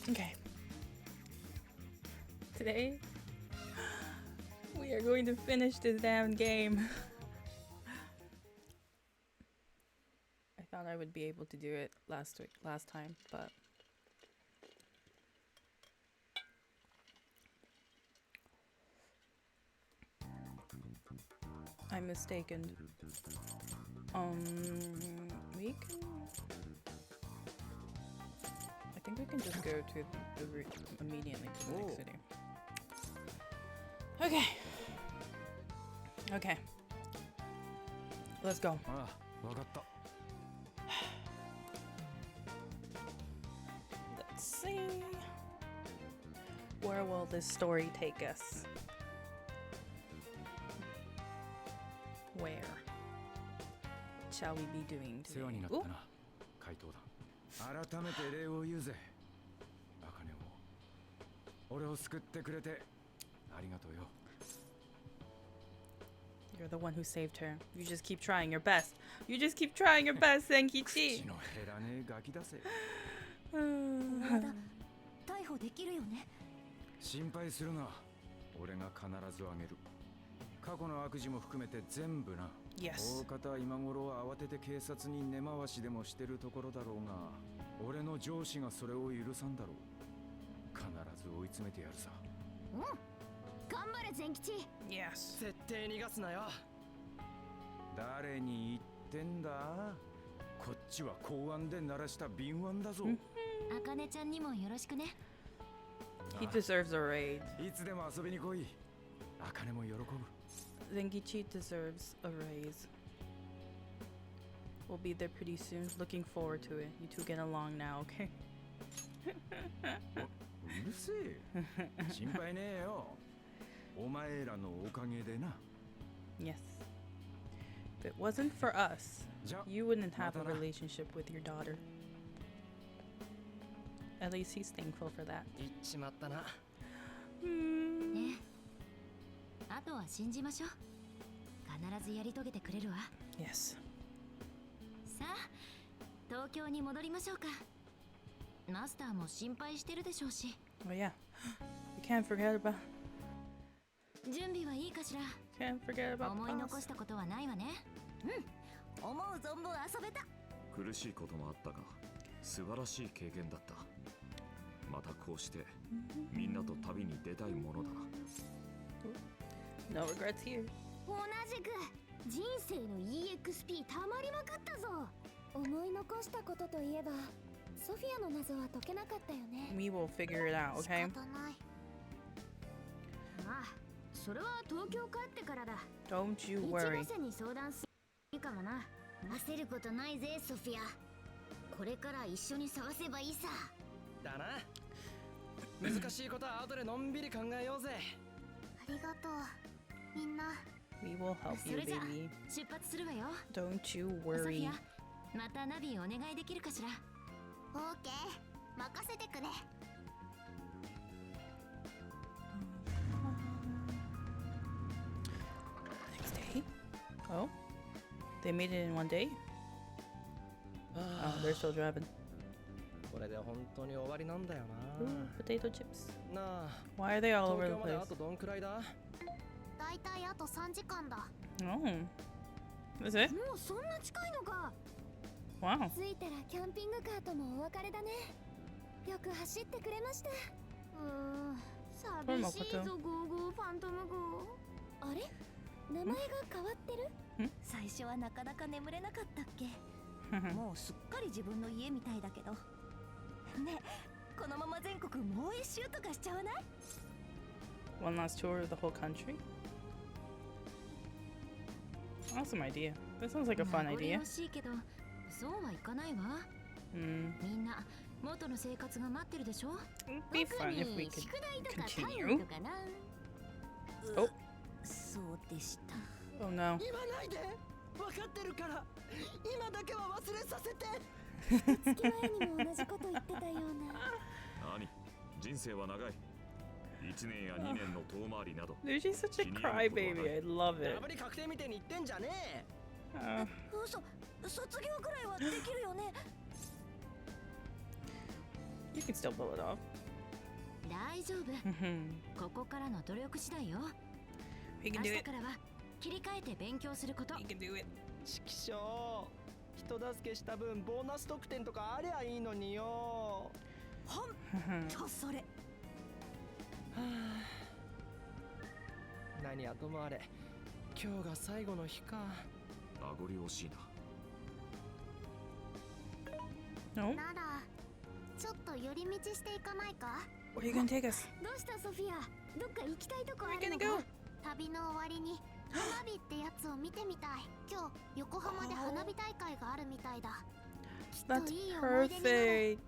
Okay. Today, we are going to finish this damn game. I thought I would be able to do it last time, but I'm mistaken. We can. I think we can just go to the route immediately to the next city. Okay. Okay. Let's go. Let's see. Where will this story take us? Where shall we be doing today? Ooh. 改めて礼を言うぜ。茜を俺を救ってくれてありがとうよ。You're the one who saved her. You just keep trying your best. You just keep trying your best, Senkichi. 口の減らねえガキだぜ。逮捕できるよね。心配するな。俺が必ずあげる。過去の悪事も含めて全部な。Yes. 大方は今頃慌てて警察に根回しでもしてるところだろうが、俺の上司がそれを許さんだろう。必ず追い詰めてやるさ。うん。頑張れ全吉。Yes. 絶対逃がすなよ。誰に言ってんだ？こっちは公安で鳴らした敏腕だぞ。あかねちゃんにもよろしくね。He deserves a raid. いつでも遊びに来い。あかねも喜ぶ。Zenkichi deserves a raise. We'll be there pretty soon. Looking forward to it. You two get along now, okay? うるせえ。心配ねえよ。お前らのおかげでな。Yes. If it wasn't for us, you wouldn't have a relationship with your daughter. At least he's thankful for that. 言っちまったな。ね。あとは信じましょう。必ずやり遂げてくれるわ。Yes. さあ、東京に戻りましょうか。マスターも心配してるでしょうし。Oh yeah. We can't forget about. 準備はいいかしら。Can't forget about. 思い残したことはないわね。うん。思う存分遊べた。苦しいこともあったが、素晴らしい経験だった。またこうしてみんなと旅に出たいものだな。No regrets here. 同じく人生の EXP たまりまくったぞ。思い残したことといえばソフィアの謎は解けなかったよね。 We will figure it out, okay? 仕方ない。まあそれは東京帰ってからだ。 Don't you 一 worry. ノ瀬に相談するいいかもな。焦ることないぜソフィア。これから一緒に探せばいいさ。だな。難しいことは後でのんびり考えようぜ。ありがとうみんな。 We will help そ you, れじゃ baby. 出発するわよ。 Don't you ソフ worry. ィア、またナビお願いできるかしら。オーケー、任せてくれ。Next day. Oh, they made it in one day. Oh, they're still driving. これで本当に終わりなんだよ Ooh, potato chips. な。なあ。 Why are they all 東 over 京 the まで place? あとどんくらいだ？だいたいあと3時間だ。 Oh, that's it? もうそんな近いのか。 Wow. 着いたらキャンピングカーともお別れだね。よく走ってくれました。寂しいぞゴーゴーファントム号。あれ？名前が変わってる？最初はなかなか眠れなかったっけ？もうすっかり自分の家みたいだけど。ね、このまま全国もう一周とかしちゃわない？ One last tour of the whole country. Awesome idea. That sounds like a fun 名残 idea. 惜しいけど、そうはいかないわ。 Mm. みんな元の生活が待ってるでしょ。 It'd be fun if we could 宿題とか continue. 単位とかな。 Oh. そうでした。 Oh no. 言わないで。分かってるから。今だけは忘れさせて。月前にも同じこと言ってたような。何？人生は長い。1年や2年の遠回りなど。Dude, she's such a crybaby. I love it. ダブリ確定みてえに言ってんじゃねえ。嘘、卒業くらいはできるよね。You can still pull it off. 大丈夫。 Mhm. ここからの努力次第よ。 We 明 can do 日 it. からは切り替えて勉強すること。 We can do it. ちきしょう。人助けした分ボーナス得点とかありゃいいのによ。ほん Mhm. とそれ。はあ、何はともあれ今日が最後の日か。名残惜しいな。 No? ならちょっと寄り道していかないか。 Where are you gonna take us? どうしたソフィア、どっか行きたいとこ Where あ are you る gonna の go? か。旅の終わりに花火ってやつを見てみたい。今日横浜で花火大会があるみたいだ。きっ That's といい思い出になる。 perfect.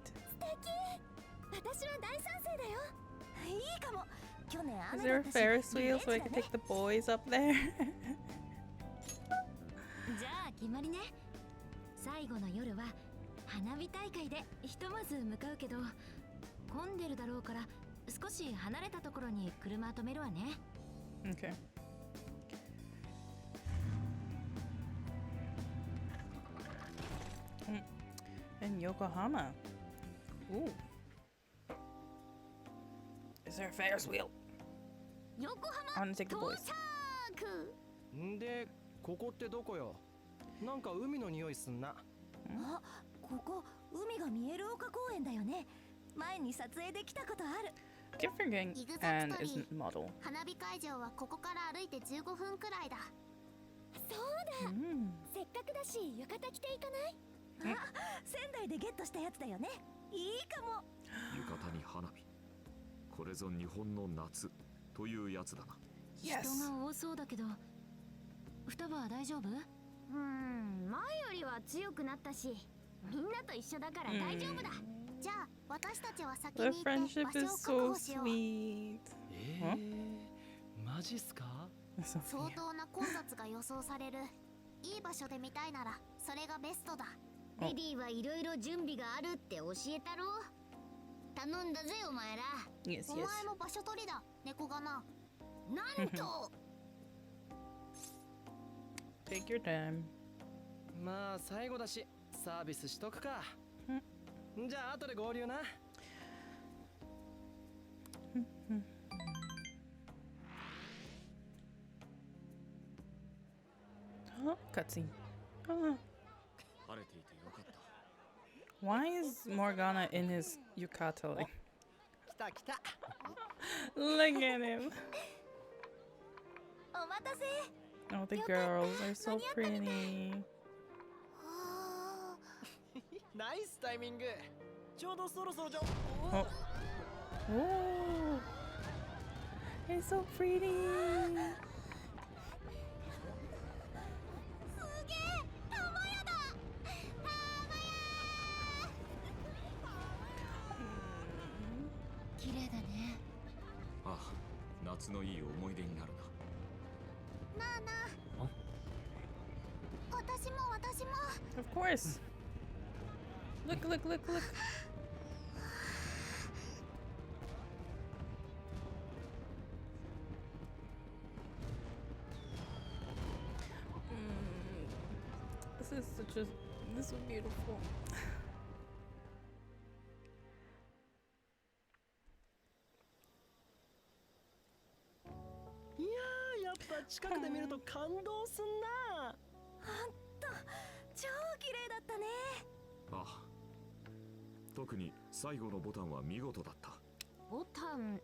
私は大賛成だよ。いいかも。去年 Is 雨 there だ a ったし Ferris リベ wheel ンジ so I だ can ね。 take the boys up there? じゃあ決まりね。最後の夜は花火大会でひとまず向かうけど、混んでるだろうから少し離れたところに車止めるわね。 Okay. In Yokohama. Ooh. Is there a Ferris wheel? 横 I 浜 wanna take the 到 boys. 着。んでここってどこよ。なんか海の匂いすんな。あ、ここ海が見える丘公園だよね。前に撮影できたことある。 I keep forgetting Anne isn't model. 花火会場はここから歩いて15分くらいだ。そうだ。 Mm. せっかくだし浴衣着ていかない？あ、仙台でゲットしたやつだよね。いいかも。浴衣に花火。これぞ日本の夏というやつだな。 Yes. 人が多そうだけど、双葉は大丈夫？前よりは強くなったし、みんなと一緒だから大丈夫だ。じゃあ私たちは先 Their に行って friendship 場所を is 確 so 保しよう。 sweet. マジっすか。相 Sophia. 当な混雑が予想される。いい場所で見たいならそれがベストだ。おレディはいろいろ準備があるって教えたろ。頼んだぜお前ら。 Yes, お yes. 前も場所取りだ、猫がな。なんとTake your time. まあ最後だしサービスしとくか。じゃあ後で合流な。 Oh, cutscene. Oh. 晴れていてよかった。 Why is Morgana in his yukata? Like, 来た来た。 look at him. お待たせ。 Oh, the girls are so pretty. ナイスタイミング。ちょうどそろそろじゃ。 Oh. Oh. It's so pretty. すげえ、玉屋だ。玉屋。綺麗だね。ああ、夏のいい思い出になるな。なあなあ。私も。 Of course. Look, look, look, look. This is beautiful. いやー、やっぱ近くで見ると感動すんな。ほんと超綺麗だったね。ああ。特に最後のボタンは見事だった。ボタンっ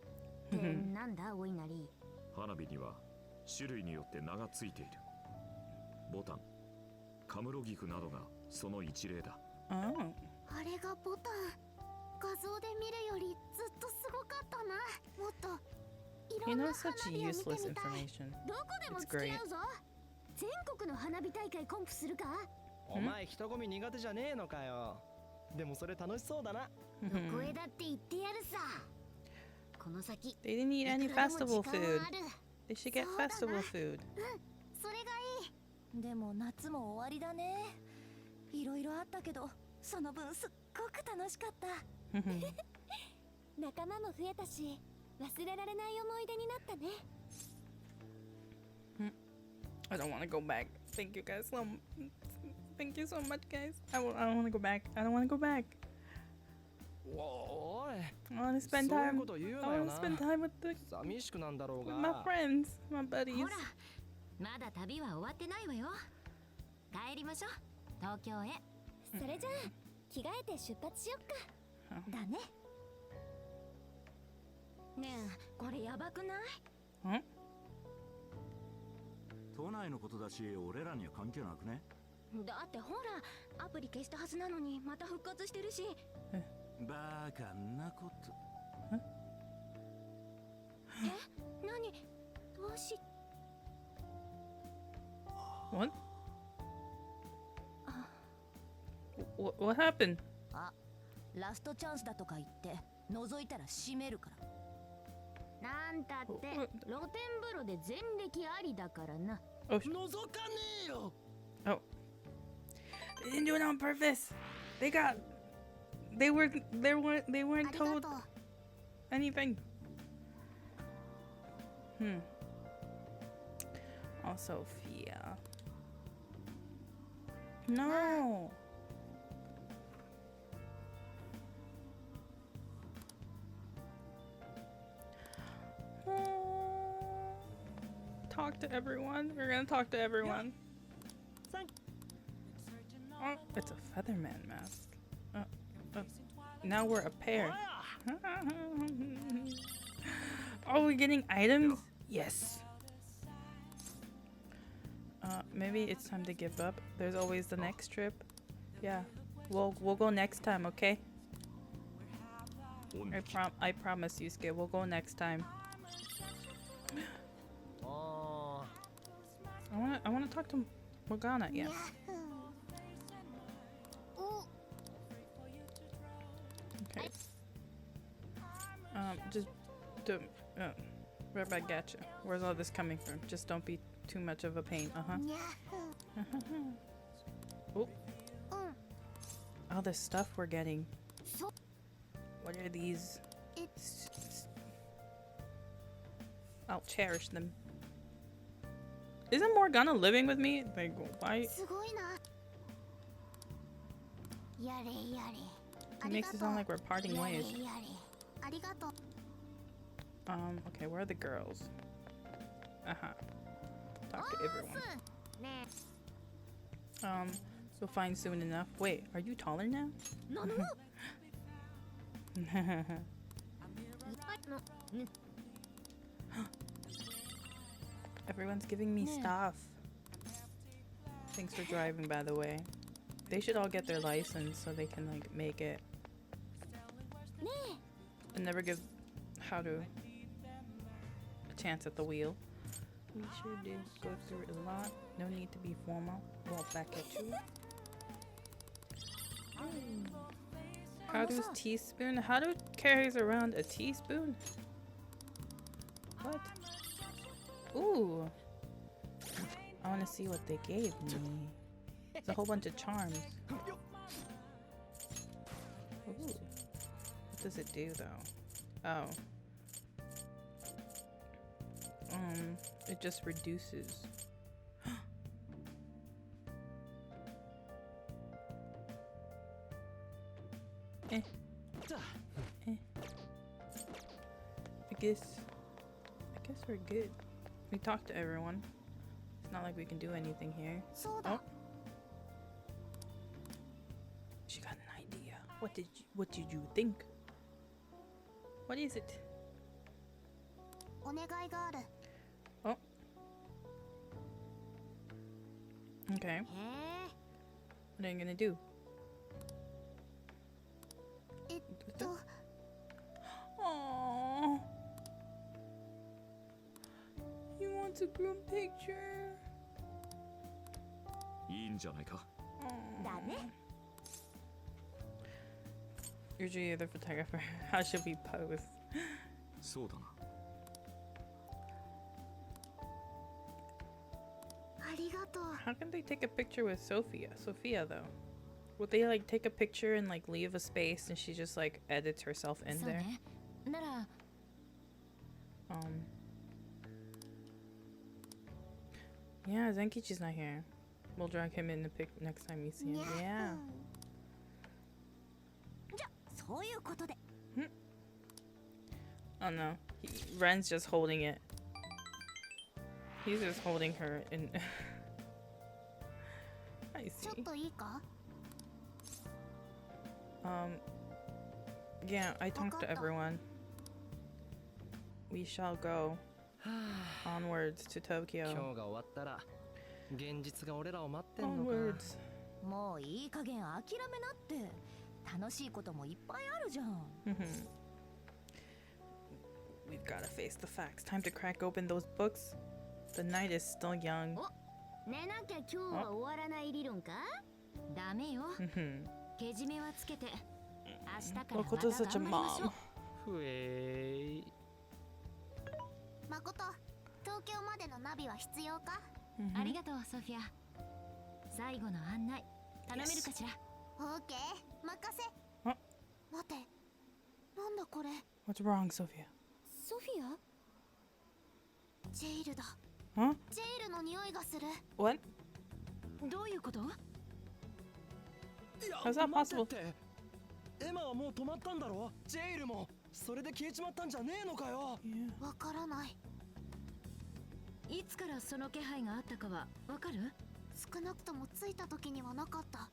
てなんだお稲荷。花火には種類によって名がついている。ボタン、カムロギクなどがその一例だ。 Oh. あれがボタン。画像で見るよりずっとすごかったな。もっとい You ろんな know 花 such 火を見て useless みたい。 information. どこでも It's 付き great. 合うぞ。全国の花火大会コンプするか。お前人混み苦手じゃねえのかよ。でもそれ楽しそうだな。どこへだって行ってやるさ。この先 They didn't eat any いくらでも festival 時間は food. ある。 They should get そうだな。 festival food. それがいい。でも夏も終わりだね。いろいろあったけど、その分すっごく楽しかった。仲間も増えたし、忘れられない思い出になったね。 I don't want to go back. Thank you guys. Thank you so much, guys. I don't want to go back. I don't want to go back. おい I want to そう spend いう time. こと言う I なよ want to な spend time with寂しくなんだろう with my が friends, my buddies. ほらまだ旅は終わってないわよ。帰りましょう、東京へ。それじゃあ着替えて出発しよっか。だね。ねえこれやばくない？ Huh? 都内のことだし俺らには関係なくね。だってほらアプリ消したはずなのにまた復活してるし。バカなこと。え、何？どうし？ What? What happened? あ、ラストチャンスだとか言って覗いたら閉めるから。なんたって露天風呂で前歴ありだからな。Oh, 覗かねえよ oh. They didn't do it on purpose. They weren't told anything. Oh, Sophia. No. Talk to everyone. We're gonna talk to everyone. Oh, it's a Featherman mask. Now we're a pair. Are we getting items? Yes. Maybe it's time to give up. There's always the next trip. Yeah. We'll go next time, okay? I promise, Yusuke. We'll go next time. あ I wanna talk to Morgana. Yes. Okay. Just don't. Right back at you. Where's all this coming from? Just don't be too much of a pain. Oh. All this stuff we're getting. What are these? I'll cherish them. Isn't Morgana living with me? Like, why? すごいな。やれやれ。 It makes it sound like we're parting ways. やれやれ。ありがとう。 Okay, where are the girls? Talk to everyone. ね You'll find soon enough. Wait, are you taller now? え。なぬ？ Everyone's giving me stuff. Thanks for driving, by the way. They should all get their license so they can like make it. ね And never give how to a chance at the wheel. We sure did go through it a lot. No need to be formal. Walk back at you. How does teaspoon? How do carries around a teaspoon? What? Ooh. I want to see what they gave me. It's a whole bunch of charms. Ooh. What does it do though? Oh. It just reduces. Eh. I guess we're good. We talked to everyone. It's not like we can do anything here. そうだ。 She got an idea. What did you think? What is it? お願いがある。 Oh. Okay. へえ。 What are you gonna do? Aww. He wants a group picture. いいんじゃないか。だね。 Usually you're the photographer. How should we pose? そうだな。ありがとう。 How can they take a picture with Sophia? Sophia though. Would they like take a picture and like leave a space and she just like edits herself in そう there? ね。なら Yeah, Zenkichi's not here. We'll drag him in the pic next time you see him. Yeah. じゃそそういうことで。 Oh no. Ren's just holding it. He's just holding her in. I ちょっ see. といいか？ Yeah, I talked to everyone. We shall go はあ onwards to 今 Tokyo. 日が終わったら現実が俺らを待ってんのか。 Onwards. もういい加減諦めなって。楽しいこともいっぱいあるじゃん。 We've gotta face the facts. Time to crack open those books. The night is still young. 寝なきゃ今日は終わらない理論か？ダメよ。けじめはつけて。明日からまた Makoto's 頑 such a 張りましょう。 mom. ふえー。誠、東京までのナビは必要か？ Mhm. ありがとうソフィア。最後の案内頼めるかしら？オーケー、任せ。あ、待て、なんだこれ？ What's wrong, Sophia? ソフィア？ジェイルだ。 Huh? ジェイルの匂いがする。 What? どういうこと？ How's that 待 possible? ってってエマはもう止まったんだろ。ジェイルもそれで消えちまったんじゃねえのかよ。 Yeah. わからない。いつからその気配があったかはわかる？少なくとも着いた時にはなかった。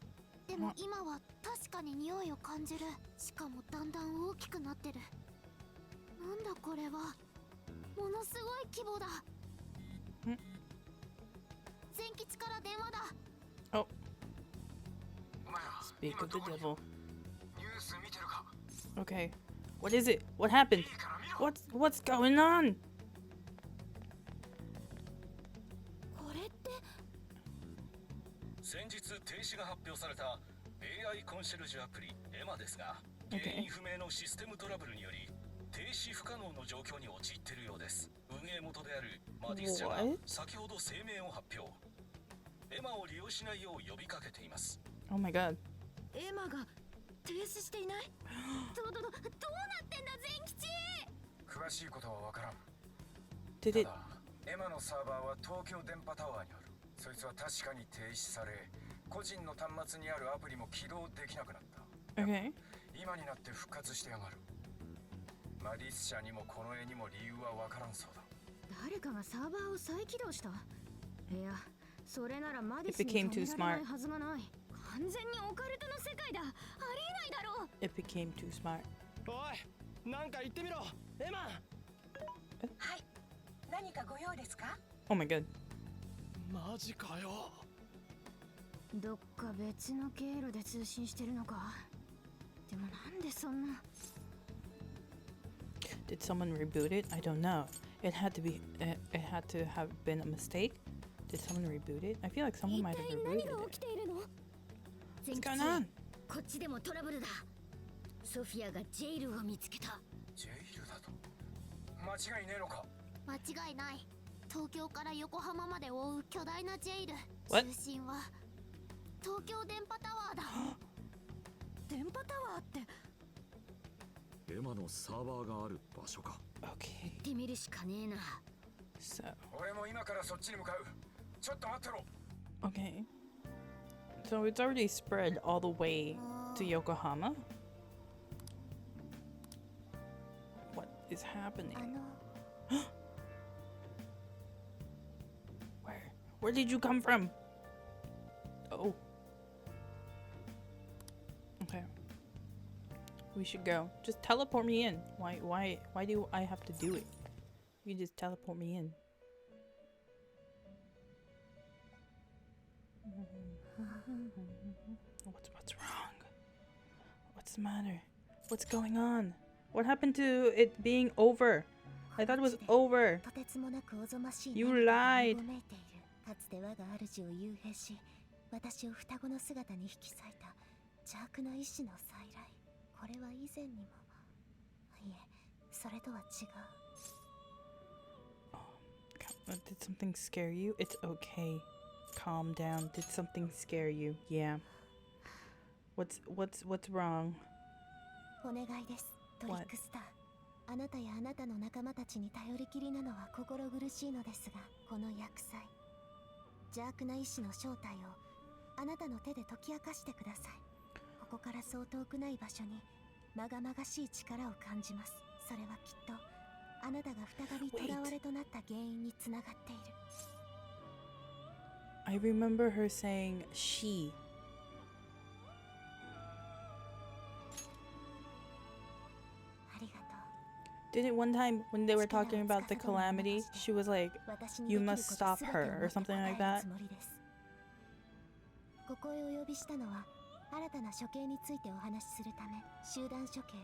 でも今は確かに匂いを感じる。しかもだんだん大きくなってる。なんだこれは。ものすごい規模だ。全吉から電話だ。 Oh. Speak of the devil. Okay. What is it? What happened? What's going on? これって。先日停止が発表された AI コンシェルジュアプリエマですが、 Okay. 原因不明のシステムトラブルにより停止不可能の状況に陥っているようです。運営元であるマディス社が What? 先ほど声明を発表。エマを利用しないよう呼びかけています。 Oh my god. エマが停止していない。どうなってんだ全吉。詳しいことはわからん。 Did た it? だエマのサーバーは東京電波タワーにある。そいつは確かに停止され、個人の端末にあるアプリも起動できなくなった。 Okay. 今になって復活してやがる。マディス社にもこの絵にも理由はわからんそうだ。誰かがサーバーを再起動した。いや、それならマディス It に became 止 too められな smart. いはずがない。完全にオカルトの世界だ。ありえないだろう。 It became too smart. おい、なんか言ってみろ、エマ。はい。何かご用ですか？ Oh my god. マジかよ。どっか別の経路で通信してるのか。でもなんでそんな。 Did someone reboot it? I don't know. It had to be. It had to have been a mistake. Did someone reboot it? I feel like someone 一 might 体 have 何 rebooted が it. 起きているの？ What's going on? こっちでもトラブルだ。ソフィアがジェイルを見つけた。ジェイルだと間違いねえのか。間違いない。東京から横浜まで覆う巨大なジェイル。 What? 中心は東京電波タワーだ。電波タワーってエマのサーバーがある場所か。 Okay. 行ってみるしかねえな。 So. 俺も今からそっちに向かう。ちょっと待ってろ。 Okay. So it's already spread all the way to Yokohama. What is happening? あの Where did you come from? Oh. Okay. We should go. Just teleport me in. Why do I have to do it? You just teleport me in. What's wrong? What's the matter? What's going on? What happened to it being over? I thought it was over. とてつもなくおぞましい You 何かが lied. うごめいている。かつて我が主を幽閉し、私を双子の姿に引き裂いた邪悪な意志の再来。これは以前にも。いえ、それとは違う。Did something scare you? It's okay. Calm down. Did something scare you? Yeah. What's wrong? お願いです、トリックスター。あなたやあなたの仲間たちに頼りきりなのは心苦しいのですが、この厄災、邪悪な意志の正体をあなたの手で解き明かしてください。ここからそう遠くない場所にまがまがしい力を感じます。それはきっとあなたが再び囚われとなった原因につながっている。 I remember her saying she. ありがと Didn't one time when they were talking about the calamity, she was like, う。私に you できる must こと stop 全て her を or something like 答え that. るつもりです。ここへお呼びしたのは新たな処刑についてお話しするため、集団処刑、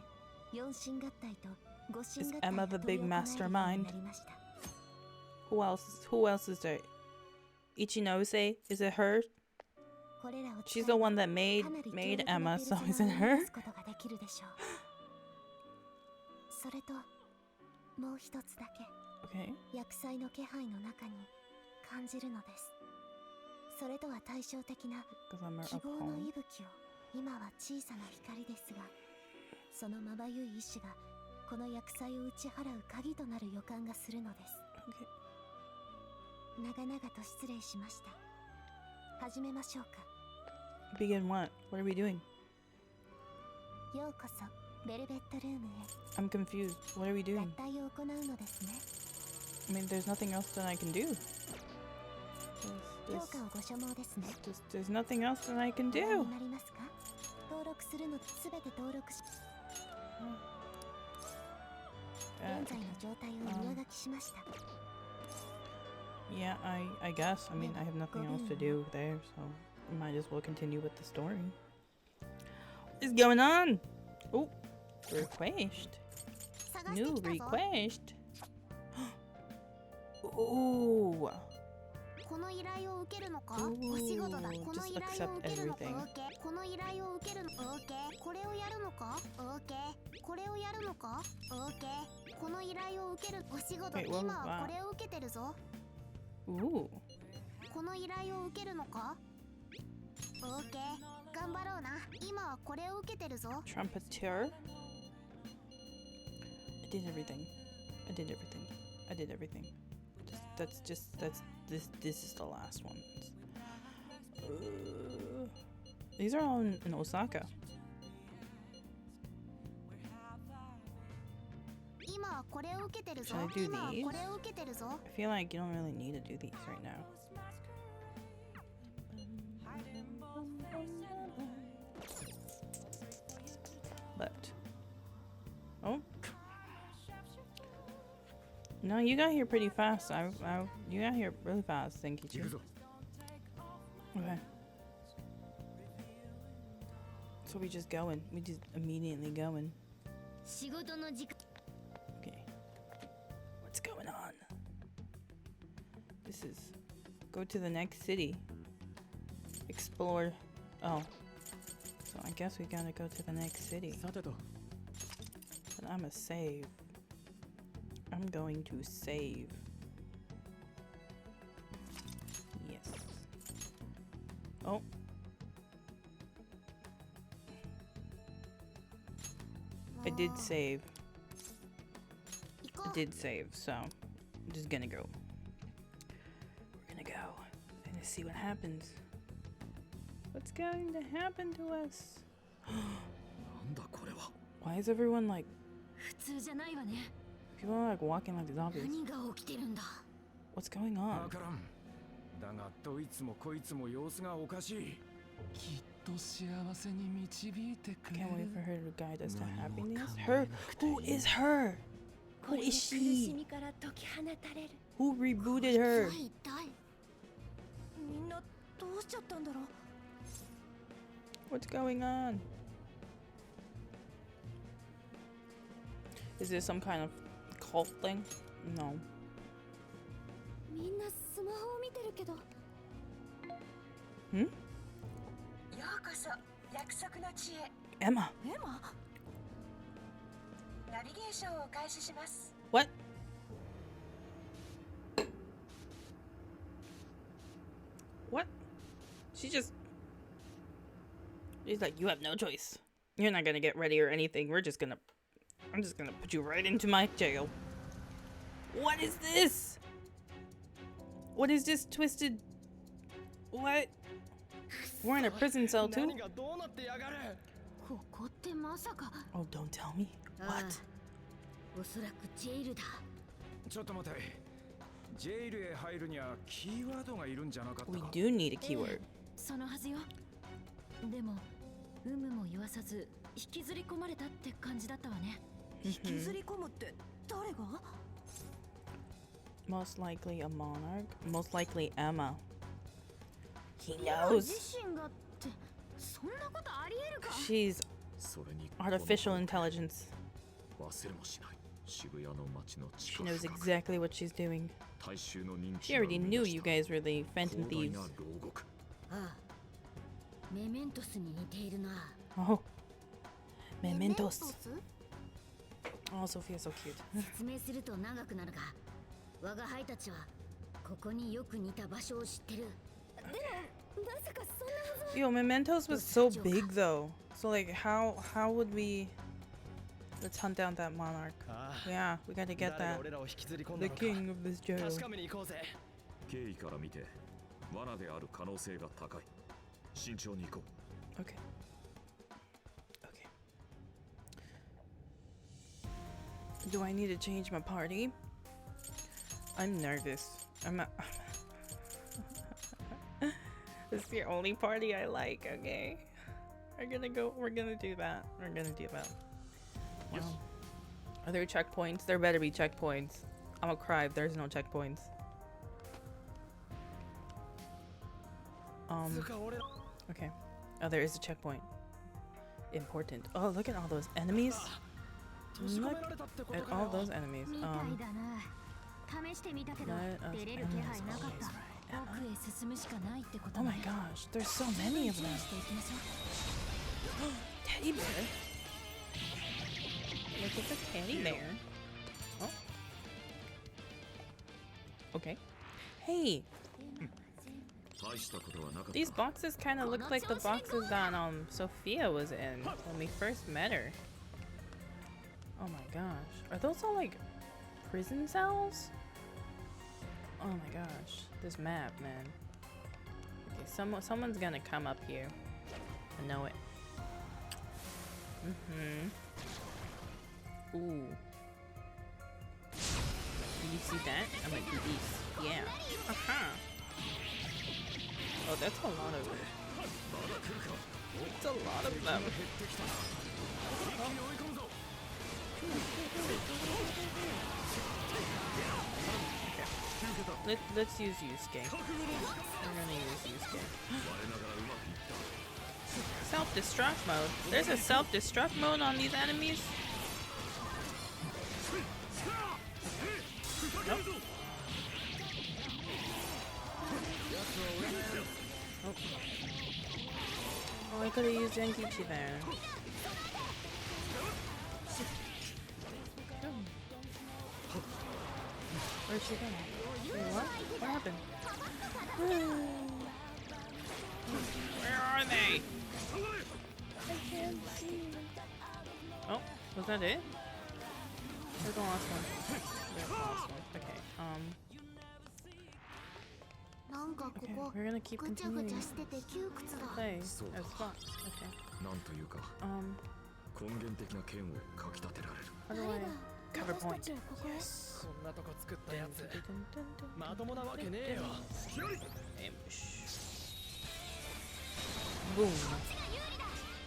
四神合体と五神 Is 合体 Emma が the 執り big 行われるように mastermind? なりました。 Who else is there? Ichinose? Is it her? これらを She's 使 the えば one that made かなり強 made 力な Emma, ペル so ソナを is it 生み her? 出すことができるでしょう。それともう一つだけ Okay. 薬剤の気配の中に感じるのです。それとは対照的な Glimmer 希 of 望の home. 息吹を、今は小さな光ですが、そのまばゆい意志がこの薬剤を打ち払う鍵となる予感がするのです。 Okay. 長々と失礼しました。始めましょうか。 Begin what? What are we doing? ようこそベルベットルームへ。 I'm confused. What are we 合 doing? 体を行うのですね。 I mean, there's nothing else that I can do. 評価をご所望ですね。 There's nothing else that I can ご覧 do. になりますか？登録するのすべて登録し、現在の状態を上書きしました。 Yeah, I guess. I mean, I have nothing else to do there, so we might as well continue with the story. What is going on? Oh, request. 探して New きたぞ。 request. Oh, この依頼を受けるのか？ Ooh, お仕事だ。この just 依頼を受けるのか？ accept everything. OK。この依頼を受けるの？ OK。これをやるのか？ OK。これをやるのか？ OK。この依頼を受けるお仕事。 Wait, what was 今は that? これを受けてるぞ。 ooh. この依頼を受けるのか？ OK。頑張ろうな。今はこれを受けてるぞ。 Trumpeter. I did everything. I did everything. I did everything. That's this is the last one. These are all in Osaka. 今はこれを受けてるぞ。 Should I do 今は these? これを受けてるぞ。 I feel like you don't really need to do these right now. But oh no, you got here pretty fast. You got here really fast. Thank you. 行くぞ。 Okay. So we just going. We just immediately going. 仕事の時間。 Okay. What's going on? This is go to the next city. Explore. Oh. So I guess we gotta go to the next city. さてと、 But I'm a save. I'm going to save. Yes. Oh. I did save. 行こ I う。 did save, so I'm just gonna go. We're gonna go. We're gonna see what happens. What's going to happen to us? なんだこれは。 Why is everyone like 普通じゃないわね。 people are like walking like zombies? 何が起きてるんだ。 What's going わ on? からん。だがどいつもこいつも様子がおかしい。きっと幸せに導いてく I れ can't wait for る。 her to guide us to 何も happiness. 考え Her? なくていい。 Who is her? こ Who れで is 苦し she? みから解き放たれる。 Who rebooted her? 痛い痛い。みんなどうしちゃったんだろう。 What's going on? Is this some kind of cult thing? No. みんなスマホを見てるけど。 Hmm? ようこそ約束の地へ。 Emma. エマ？ナビゲーションを開始します。 What? What? She just. She's like, you have no choice. You're not gonna get ready or anything. I'm just gonna put you right into my jail. What is this? What is this twisted? What? We're in a prison cell too? 何がどうなってやがる。ここってまさか。 Oh, don't tell me. ああ What? おそらくジェイルだ。ちょっと待て。ジェイルへ入るにはキーワードがいるんじゃなかった We か。 do need a keyword. そのはずよ。でも有無も言わさず引きずり込まれたって感じだったわね。引きずり込むって誰が？ Most likely a monarch. Most likely Emma. He 自 knows. 身がってそんなことありえるか。 She's それに artificial intelligence. 忘れもしない渋谷の街の She 地下 knows 深く exactly what she's doing. 大衆の認 She 知が already 生み出 knew した you guys were the Phantom 広大 Thieves. な牢獄ああ、メメントスに似ているな。 Oh. メ Mementos. メントス？ Oh, Sophia's so cute. 説明すると長くなるが、我が輩たちはここによく似た場所を知ってる。でもまさかそんなはずは。 Yo, Mementos was so big though. So like how would we let's hunt down that monarch. ああ Yeah, we gotta get 誰が that. 俺らを引きずり込んだ The のか king of this jail. 確かめに行こうぜ。経緯から見て罠である可能性が高い慎重に行こう Okay. Okay. Do I need to change my party? I'm nervous. I'm not. This is the only party I like, okay? We're gonna do that. We're gonna do that. Yes. Wow. Are there checkpoints? There better be checkpoints. I'm gonna cry if there's no checkpoints. つうか俺ら Okay. Oh, there is a checkpoint. Important. Oh, look at all those enemies. 閉じ込められたってこと At か all よ。 those enemies. みたいだな。試してみたけど let us 出れる気配なかっ enemies た。 always right. 奥へ進むしかないってこと Oh ね my。gosh, there's so many of them. していきましょう。 Teddy bear. Look at the teddy bear. Oh. Okay. Hey, 大したことはなかった these boxes kind of look like the boxes that Sophia was in when we first met her. Oh my gosh, are those all like prison cells? Oh my gosh, this map, man. Okay, someone's gonna come up here. I know it. Ooh. Did you see that? I'm gonna do these. Yeah. Oh, that's a lot of it. It's a lot of them. Let's use Yusuke. We're gonna use Yusuke. Self-destruct mode. There's a self-destruct mode on these enemies. Nope. Oh. Oh, I could have used Genkichi there. Where's she going? Wait, what? What happened? Where are they? I can't see. Oh, was that it? Where's the last one? There's the last one. Okay, なんかこ okay, こ we're gonna keep ぐちゃぐ continuing ちゃしてて窮屈だ。 play as そうか。 spots. Okay. なんというか根源的な剣をかき立てられる How do 誰 I が cover 私 point? たちをここへ。こんなとこ作ったやつまともなわけねえよ。 Ambush. Boom.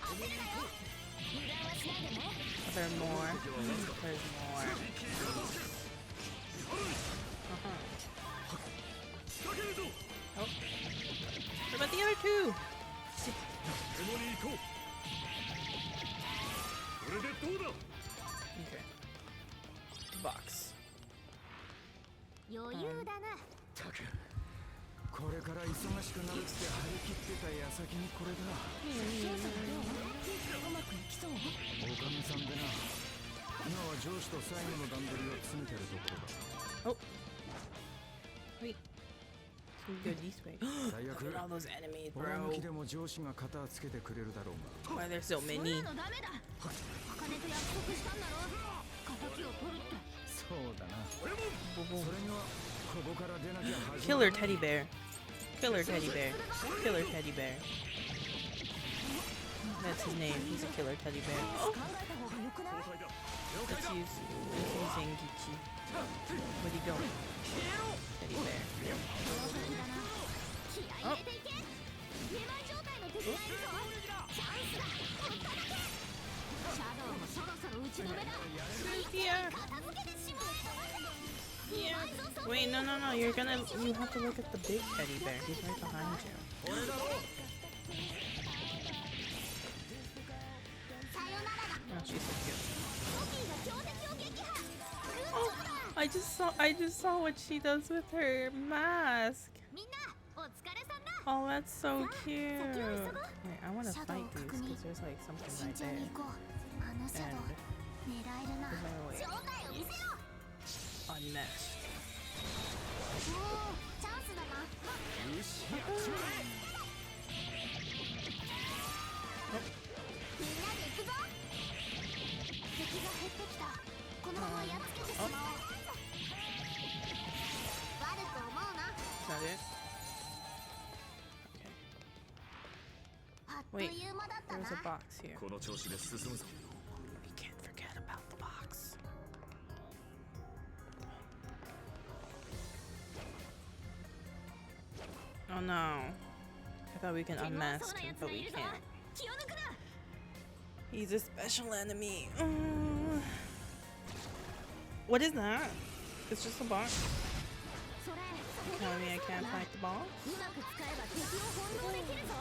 Are there more? There's more. Oh. What about the other two? Okay. Box. 余裕だな。たくこれから忙しくなるって張り切ってた矢先にこれだ。調査の量うまくいきそう？おかげさんでな。今は上司と最後の段取りを詰めてるところだ。 Oh. Wait. So we go this way. 最 Look 悪 at all those enemies, 俺 bro. 抜きでも上司が肩をつけてくれるだろうが。 Why there's so そんな many? のダメだ。茜と約束したんだろ。敵を取るって。そうだな。それにはここから出なきゃ始ま Killer らない teddy bear. Killer teddy bear. Killer teddy bear. That's his name. He's a killer teddy bear. 考えた方がよくない？ Let's use Zengichi. Where'd he go? Teddy bear. 気合い入れていけ。めまい状態の敵がいるぞ。チャンスだ。取っただけ。シャドウもそろそろ打ち止めだ。 Yeah. 片付けてしまえ。 Yeah. Wait, no. You have to look at the big teddy bear. He's right behind you. さよならだ。 Oh, she's so cute. ロキーが強敵を撃破。 Oh, I just saw what she does with her mask. みんな、お疲れさんだ。 Oh, that's so cute. Wait, I want to fight these because there's like something 慎 right 重に there. 行こう。あのシャドウ、狙えるな。 Wait. 正体を見せろ。 Unmatched. おお、チャンスだな。みんなで行くぞ。敵が減ってきた。このままやっつけてしまおう。悪く思うな。 Is that it? Okay. あっという間だったな。 There's a box here. この調子で進むぞ。 We can't forget about the box. Oh no. I thought we can 手強そう unmask な him, やつ but がい we るぞ。 can't. 気を抜くな。 He's a special enemy. What is that? It's just a box. それ、 You telling me I can't fight the boss? うまく使えば敵を翻弄できるぞ。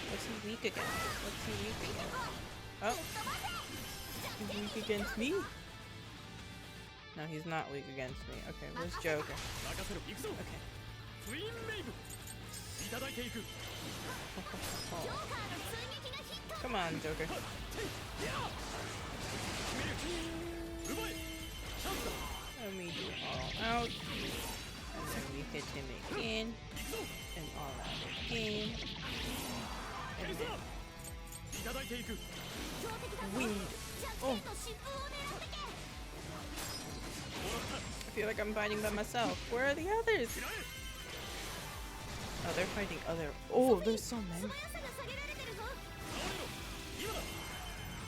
What's he weak against? What's he weak against? Oh, 飛ばせ。 he's weak against me? No, he's not weak against me. Okay, where's Joker? 任せろ行くぞ Okay. ツインメイブいただいていくジョーカーの追撃がヒット。 Come on, Joker. 奪えチャンスだ Let me do all out. And then we hit him again. And all out again. エリザいただいていく 強敵だぞ。 Wind. 弱点と疾風を狙ってけ。 I feel like I'm fighting by myself. Where are the others? Oh, they're fighting other. Oh, there's so many. 素早さが下げられてるぞ。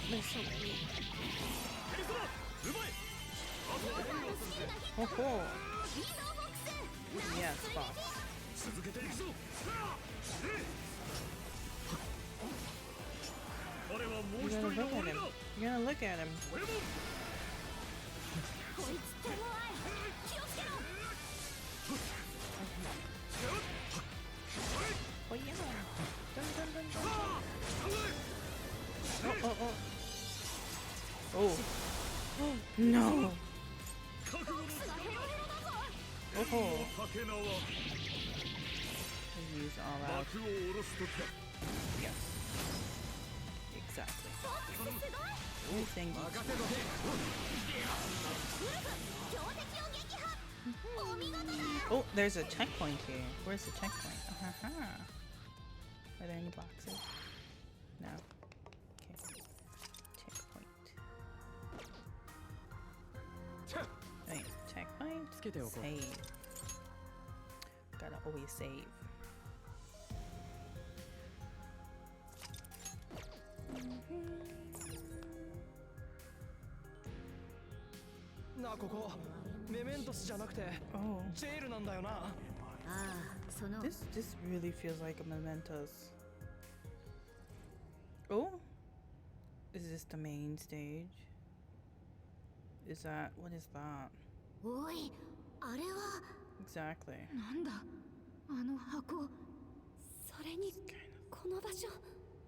There's so many. エリザ奪え Oh, oh. リードボックス。 Yes, boss. 続けていくぞ彼はもう You're 一 gonna 人の look at 俺 him. だ You're gonna look at him. 俺もこいつ手強い。気をつけろ。 Oh yeah. Dun, dun, dun, dun. Oh. No. ボックスがヘロヘロだぞ。 Oh. かけ縄 Use all out. 幕を下ろす時だ Exactly. ボックスすごい。 Everything. ウルフ、強敵を撃破。お見事だ。 Oh, there's a checkpoint here. Where's the checkpoint? Are there any boxes? No. Okay. Checkpoint. Wait, checkpoint? つけておこう Save. Gotta always save. なあここメメントスじゃなくて Oh. ジェイルなんだよなああ、その This really feels like a Mementos. Oh? Is this the main stage? Is that what is that? おい、あれは Exactly. なんだ。あの箱。それにこの場所。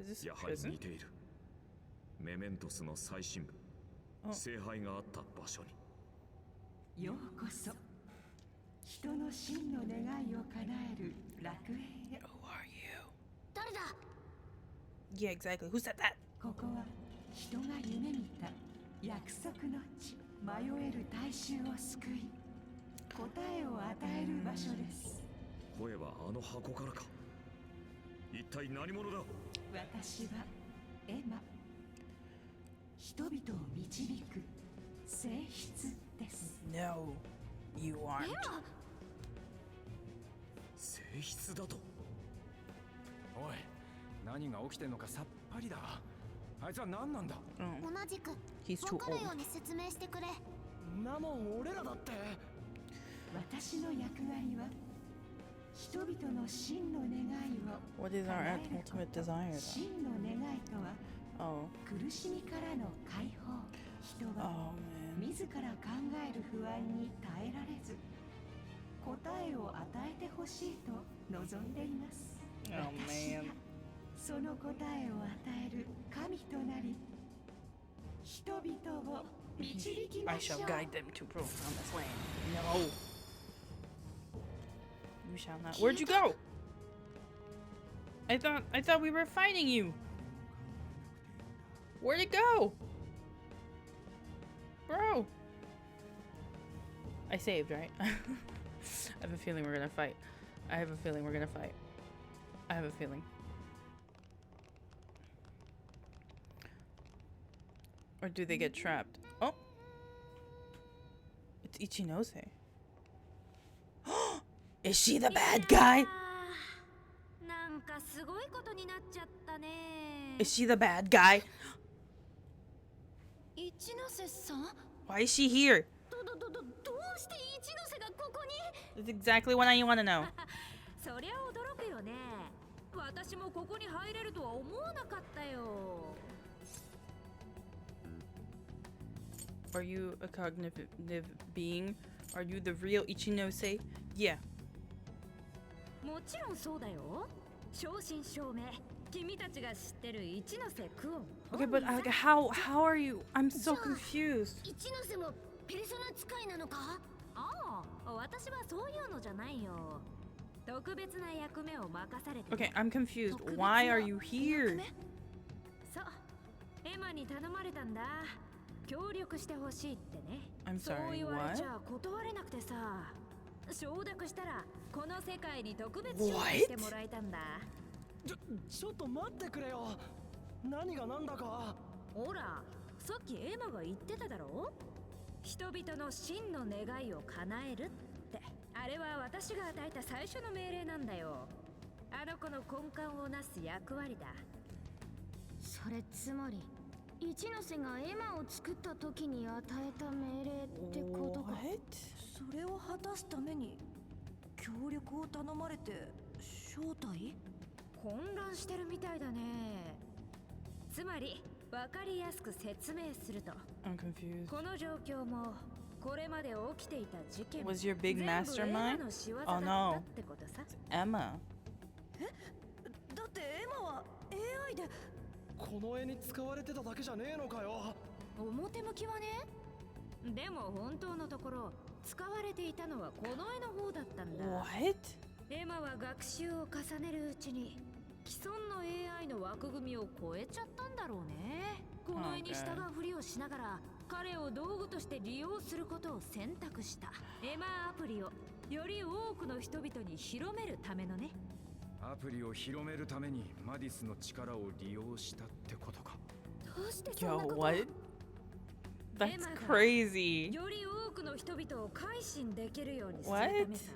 Is this やはり prison? 似ている。メメントスの最深部、あ聖杯があった場所に。ようこそ人の真の願いを叶える楽園へ。 Who are you? 誰だ。 Yeah, exactly. Who said that? ここは人が夢見た約束の地、迷える大衆を救い答えを与える場所です。声はあの箱からか。一体何者だ。私はエマ、人々を導く聖筆です。 No, you aren't. 聖筆だと。おい何が起きてんのかさっぱりだ。あいつは何なんだ。Oh, 同じく he's too 分かる old. ように説明してくれ。なもん俺らだって。私の役割は人々の真の願いを What is our ultimate desire, though? 真の願いとは Oh. 苦しみからの解放。人は Oh, man. 自ら考える不安に耐えられず答えを与えてほしいと望んでいます。 Oh, 私が man. その答えを与える神となり人々を導き I ましょ shall う。 guide them to promised land. No. You shall not. Where'd you go? I thought we were fighting you. Where'd it go? Bro. I saved, right? I have a feeling we're gonna fight. I have a feeling we're gonna fight. I have a feeling. Or do they get trapped? Oh! It's Ichinose. Is she the bad guy? なんかすごいことになっちゃったね。 Is she the bad guy? 一ノ瀬さん？ Why is she here? どうして一ノ瀬がここに？ That's exactly what I want to know. そりゃ驚くよね。私もここに入れるとは思わなかったよ。 Are you a cognitive being? Are you the real Ichinose? Yeah. もちろんそうだよ。正真正銘。君たちが知ってる一ノ瀬クオン。 Okay, but like, how are you? I'm so confused. 一ノ瀬もペルソナ使いなのか？ああ、私はそういうのじゃないよ。特別な役目を任されて。 Okay, I'm confused. Why are you here? そう、エマに頼まれたんだ。協力してほしいってね。 I'm そう sorry, 言われ what? ちゃ断れなくてさ。承諾したらこの世界に特別招待してもらえたんだ。ちょっと待ってくれよ。何が何だか。ほら、さっきエマが言ってただろ。人々の真の願いを叶えるって。あれは私が与えた最初の命令なんだよ。あの子の根幹をなす役割だ。それつまり一ノ瀬がエマを作った時に与えた命令ってことか。 What? それを果たすために協力を頼まれて招待？混乱してるみたいだね。つまり分かりやすく説明すると、 I'm confused. この状況もこれまで起きていた事件 Was your big 全部 mastermind? エマの仕業だったってことさ。 Emma. だってエマは AI で。この絵に使われてただけじゃねえのかよ。表向きはね。でも本当のところ使われていたのはこの絵の方だったんだ。 What? エマは学習を重ねるうちに既存の AI の枠組みを超えちゃったんだろうね。この絵に従うふりをしながら彼を道具として利用することを選択した。エマアプリをより多くの人々に広めるためのね。アプリを広めるためにマディスの力を利用したってことか。どうしてそんな Yo, こと？ what? That's crazy. より多くの人々を改心できるようにするた What? めさ。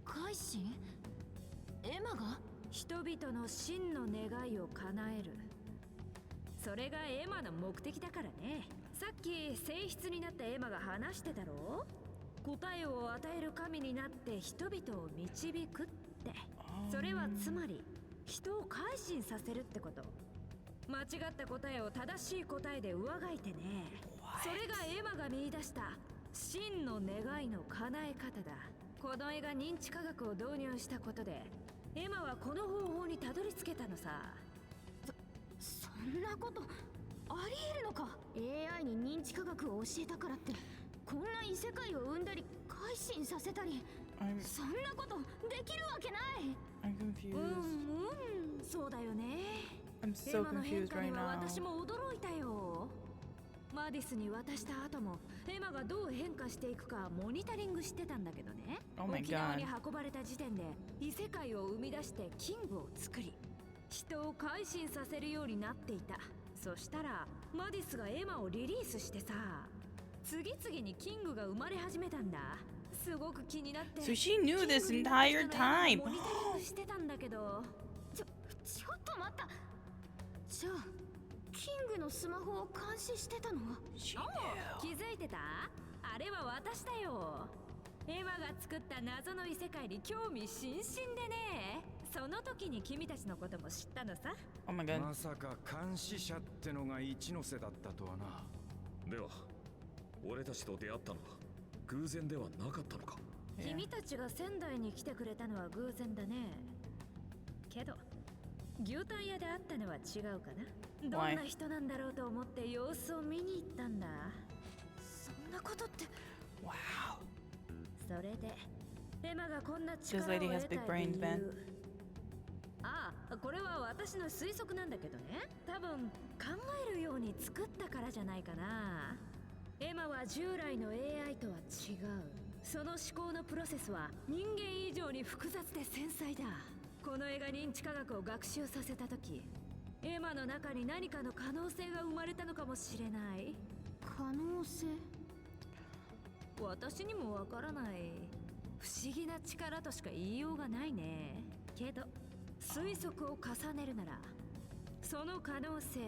改心？エマが？人々の真の願いを叶える。それがエマの目的だからね。さっき性質になったエマが話してたろ？答えを与える神になって人々を導くって。それはつまり人を改心させるってこと。間違った答えを正しい答えで上書いてね。それがエマが見出した真の願いの叶え方だ。この絵が認知科学を導入したことでエマはこの方法にたどり着けたのさ。そんなことありえるのか？ AI に認知科学を教えたからってこんな異世界を生んだり改心させたり、そんなことできるわけない。 I'm confused. そうだよね。 I'm so エマの変 confused 化に right は now. 私も驚いたよ。マディスに渡した後もエマがどう変化していくかモニタリングしてたんだけどね。 Oh my 沖縄 god. に運ばれた時点で異世界を生み出してキングを作り人を改心させるようになっていた。そしたらマディスがエマをリリースしてさ、次々にキングが生まれ始めたんだ。すごく気になって So she knew this entire time. モニタリングしてたんだけどちょっと待った。じゃあキングのスマホを監視してたのは。気づいてた？あれは私だよ。エマが作った謎の異世界に興味津々でね。その時に君たちのことも知ったのさ。Oh my god. まさか監視者ってのが一ノ瀬だったとはな。では俺たちと出会ったのは偶然ではなかったのか。君たちが仙台に来てくれたのは偶然だね。けど牛タン屋で会ったのは違うかな。どんな人なんだろうと思って様子を見に行ったんだ。そんなことって。 Wow. それでエマがこんな This 力を lady 得 has た big 理 brains, man. 由。ああ、これは私の推測なんだけどね。多分考えるように作ったからじゃないかな。エマは従来の AI とは違う。その思考のプロセスは人間以上に複雑で繊細だ。この絵が認知科学を学習させた時、エマの中に何かの可能性が生まれたのかもしれない。可能性。私にもわからない。不思議な力としか言いようがないね。けど推測を重ねるなら、その可能性、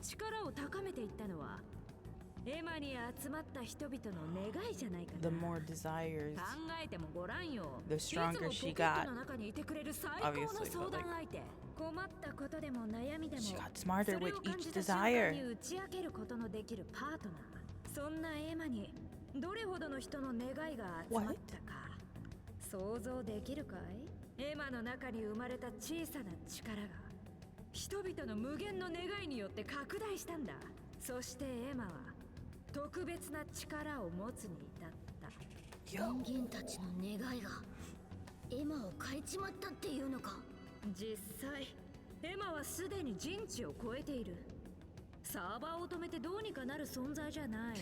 力を高めていったのはエマに集まった人々の願いじゃないかな。 The more desires, 考えてもごらんよ。 the いつ stronger もポケ she ット got. の中にいてくれる最高の Obviously, 相 but 談 like 相手。困ったことでも悩みでも she got そ smarter れ with を感 each じた瞬間に desire. 打ち明けることのできるパートナー。そんなエマにどれほどの人の願いが集まったか想像できるかい？エマの中に生まれた小さな力が人々の無限の願いによって拡大したんだ。そしてエマは特別な力を持つに至った。人間たちの願いがエマを変えちまったっていうのか。実際エマはすでに人知を超えている。サーバーを止めてどうにかなる存在じゃない。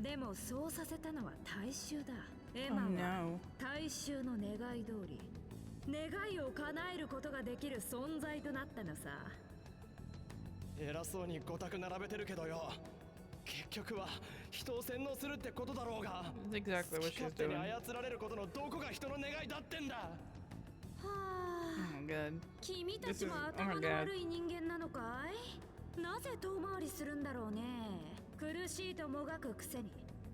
でもそうさせたのは大衆だ。エ Oh マは no. 大衆の願い通り願いを叶えることができる存在となったのさ。偉そうに5択並べてるけどよ、結局は人を洗脳するってことだろうが。 That's exactly 好 what き she's 勝手に doing. 操られることのどこが人の願いだってんだ。は Oh あ、 my god. 君たちも This is- 頭 oh my の god. 悪い人間なのかい？なぜ遠回りするんだろうね。苦しいともがくくせに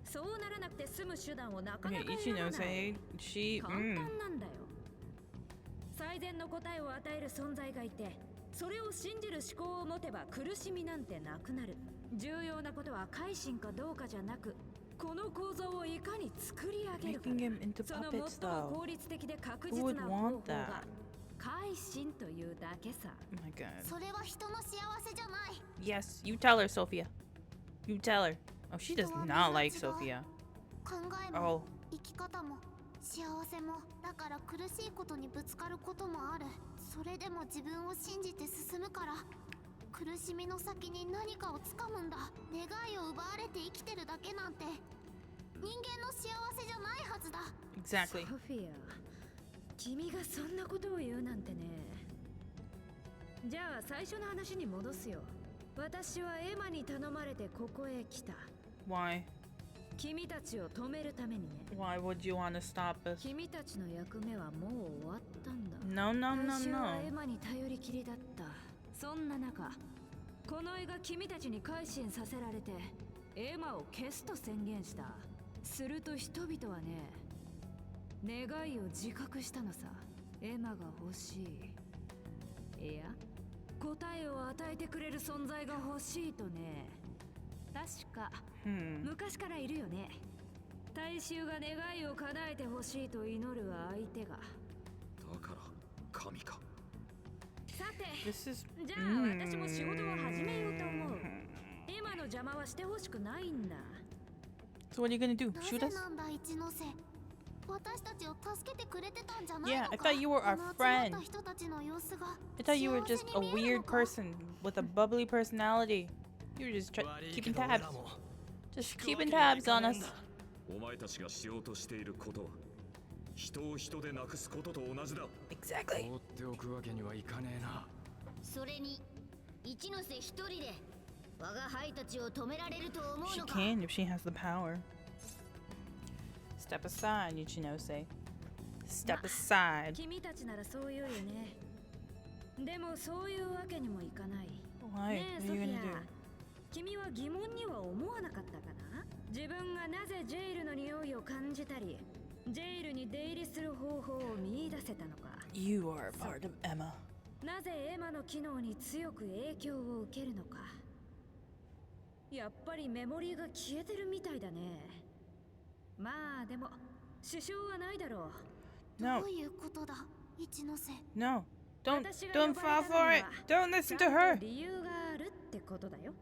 そうならなくて済む手段をなかな Okay, か選ばない。 Ichinose, she. 簡単なんだよ。最善の答えを与える存在がいて、それを信じる思考を持てば苦しみなんてなくなる。重要なことは改心かどうかじゃなく、この構造をいかに作り上げるか。 Making him into その puppets 最も though. 効率的で確 Who 実 would な方 want 法 that? が改心というだけさ。 Oh my god. それは人の幸せじゃない。 Yes, you tell her, Sophia. You tell her. Oh, she does not like Sophia. 考えも Oh, 生き方も幸せも、だから苦しいことにぶつかることもある。それでも自分を信じて進むから、苦しみの先に何かをつかむんだ。願いを奪われて生きてるだけなんて人間の幸せじゃないはずだ。 exactly. ソフィア、君がそんなことを言うなんてね。じゃあ最初の話に戻すよ。私はエマに頼まれてここへ来た。 Why? 君たちを止めるためにね。 Why would you want to stop us? 君たちの役目はもう終わったんだ。 No, no, no, 最初は no. エマに頼りきりだった。そんな中、この絵が君たちに改心させられてエマを消すと宣言した。すると人々はね、願いを自覚したのさ。エマが欲しい、いや答えを与えてくれる存在が欲しいとね。確か昔からいるよね。大衆が願いを叶えてほしいと祈る相手が。だから神か。さて、 This is. じゃあ私も仕事を始めようと思う。エマの邪魔はしてほしくないんだ。 So what are you gonna do? な Shoot ぜ us? なんだ一ノ瀬。私たちを助けてくれてたんじゃない Yeah, の I か。 thought you were our この集まっ friend. た人たちの様子が I thought you were 幸 just せ a に見えるの weird か。 person with a bubbly personality. You were just 悪いけ keeping ど俺 tabs. らも Just 引くわけ keeping にはい tabs か on ねえん us. だ。お前たちがしようとしていることは人を人でなくすことと同じだ。 Exactly. 放っておくわけにはいかねえな。それに一ノ瀬一人で我が輩たちを止められると思う She のか。 can if she has the power. Step aside, Ichinose. Step aside. 君たちならそう言うよね。でもそういうわけにもいかない。 Oh Why? ねえ What are ソ you フィ gonna ア、君は疑問には思わなかったかな？自分がなぜジェイルの匂いを感じたり、ジェイルに出入りする方法を見出せたのか。 do? You are a part of Emma. なぜエマの機能に強く影響を受けるのか。やっぱりメモリーが消えてるみたいだね。まあでも支障はないだろう。 No, どういうことだ、一ノ瀬。 no. Don't 私が don't 呼ば fall れたの for に it. は Don't listen ちゃ to ん her. と理由があるってことだよ。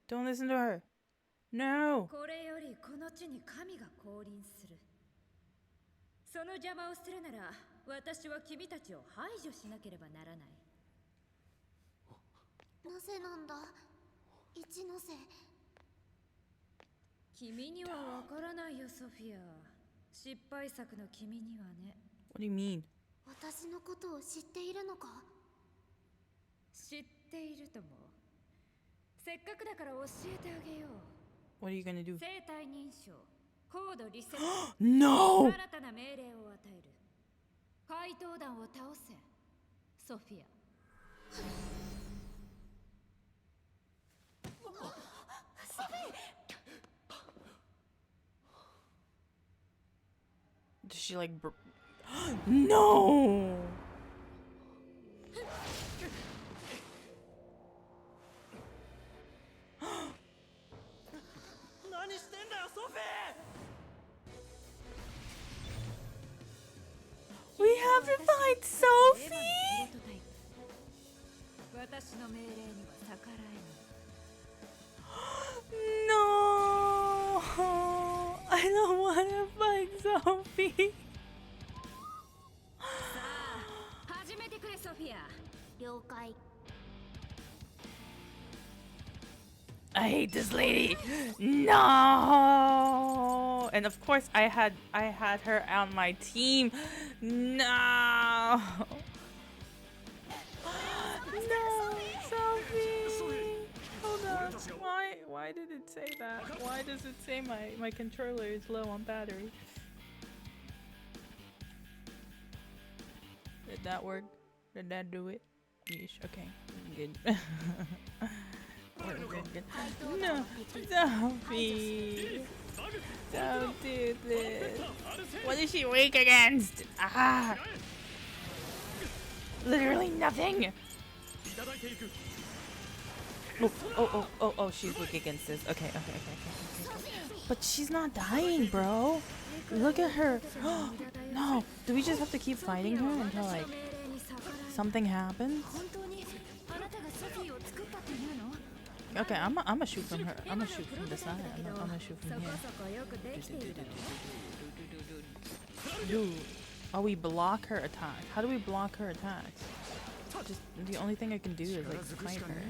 Don't listen to her. No. これよりこの地に神が降臨する。その邪魔をするなら私は君たちを排除しなければならない。なぜなんだ、一ノ瀬。君にはわからないよソフィア。失敗作の君にはね。 What do you mean? 私のことを知っているのか。知っているとも。せっかくだから教えてあげよう。 What are you gonna do? 生体認証、コードリセット。 No. 新たな命令を与える。怪盗団を倒せ、ソフィア。 Does she like No. 何してんだよソフィー。 We have to fight Sophie. 私の命令には逆らえない。 No. I don't want to fight Sophie. さあ、始めてくれソフィア。了解。 I hate this lady. No. And of course I had her on my team. No. No, Sophie. Hold on. Why did it say that? Why does it say my controller is low on battery? Did that work? Did that do it? Yeesh. Okay. Good. Good. No, Sophie. Don't do this. What is she weak against? Ah. Literally nothing. Oh, she's weak against this. Okay. But she's not dying, bro. Look at her. No. Do we just have to keep fighting her until, like, something happens? 本当にあなたがソフィーを作ったというの？ Okay, I'm gonna shoot from her. I'm gonna shoot from the side. I'm gonna shoot from そこ here. そこよくできているだろう。 Dude. Oh, we block her attack. How do we block her attacks? Just the only thing I can do is like fight her.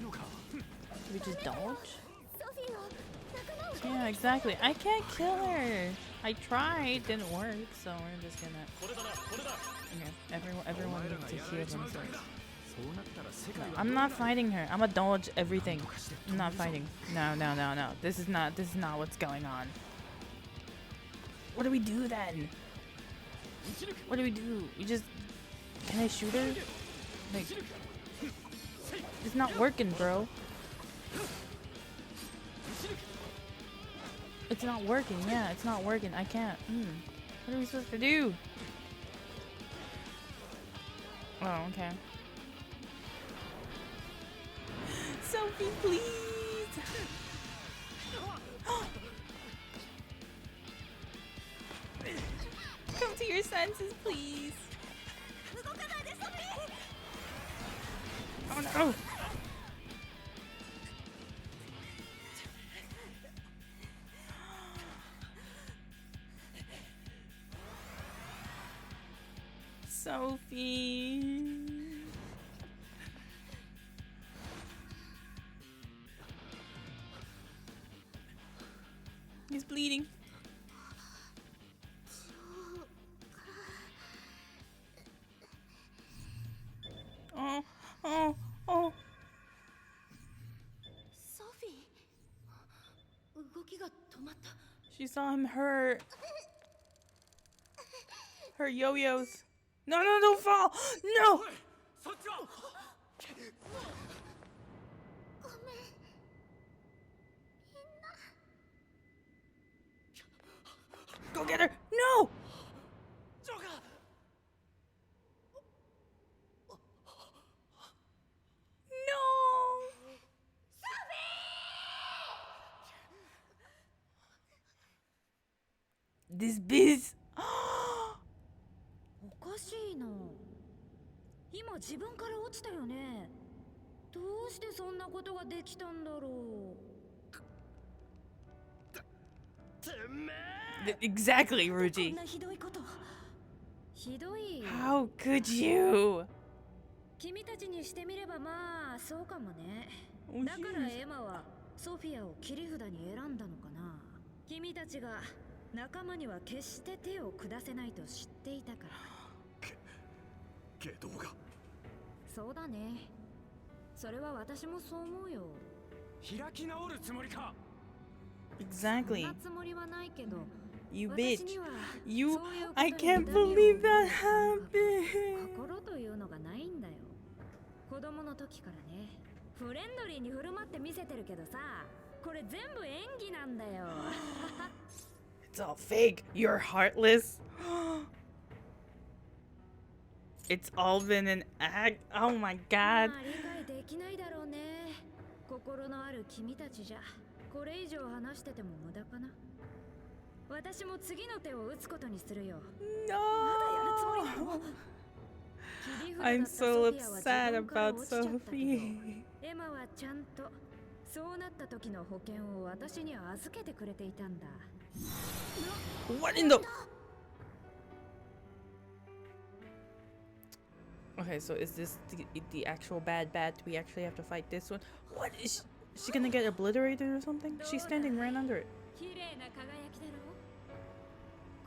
Do we just dodge? ソフィーを仲間を。 Yeah, exactly. I can't kill her. I tried, didn't work. So we're just gonna. Okay, everyone needs to heal themselves. No, I'm not fighting her. I'm gonna dodge everything. I'm not fighting. No. This is not what's going on. What do we do then? What do we do? We just... Can I shoot her? Like... It's not working, bro. It's not working. Yeah, it's not working. I can't. What are we supposed to do? Oh, okay. Sophie, please! Come to your senses, please! Oh no! Sophie! He's bleeding. Oh. ソフィー、動きが止まった。 She saw him hurt. Her yo-yos. No, don't fall! No! This beast. おかしいな。今自分から落ちたよね。どうしてそんなことができたんだろう。 Exactly, こ Ruji. んなひどいこと。ひどい。 How could you? 君たちにしてみればまあそうかもね。 Oh, だから jeez. エマはソフィアを切り札に選んだのかな。君たちが仲間には決して手を下せないと知っていたから。下道が。そうだね。それは私もそう思うよ。開き直るつもりか。 Exactly. そんなつもりはないけど。 You 私 bitch. には You. そういうこと I に can't 痛みを believe 覚え that る happened. 心というのがないんだよ。子供の時からね。フレンドリーに振る舞って見せてるけどさ、これ全部演技なんだよ。It's all fake. You're heartless. It's all been an act. Oh my ま god. あ理解できないだろうね。心のある君たちじゃ、これ以上話してても無駄かな。私も次の手を打つことにするよ。 No. 切り札だ I'm った so ソフィアは upset 自分から about 落ちちゃったけど Sophie. エマはちゃんとそうなった時の保険を私に預けてくれていたんだ。 What in the? Okay, so is this the actual bad? Do we actually have to fight this one? What is she gonna get obliterated or something? She's standing right under it. 綺麗な輝きだろ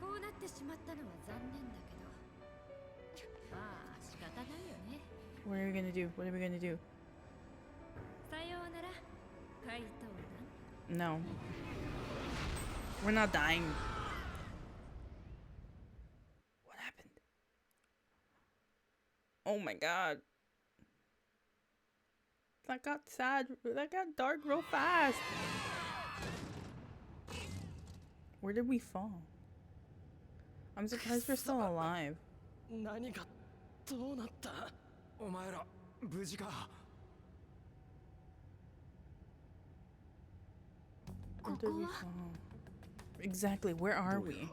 う。こうなってしまったのは残念だけど、まあ仕方ないよね。 What are we gonna do? What are we gonna do? さようなら、怪盗団。 No. We're not dying. What happened? Oh my god. That got sad. That got dark real fast. Where did we fall? I'm surprised we're still alive. 何がどうなった？お前ら無事か。 Where did we fall? Exactly, where are we?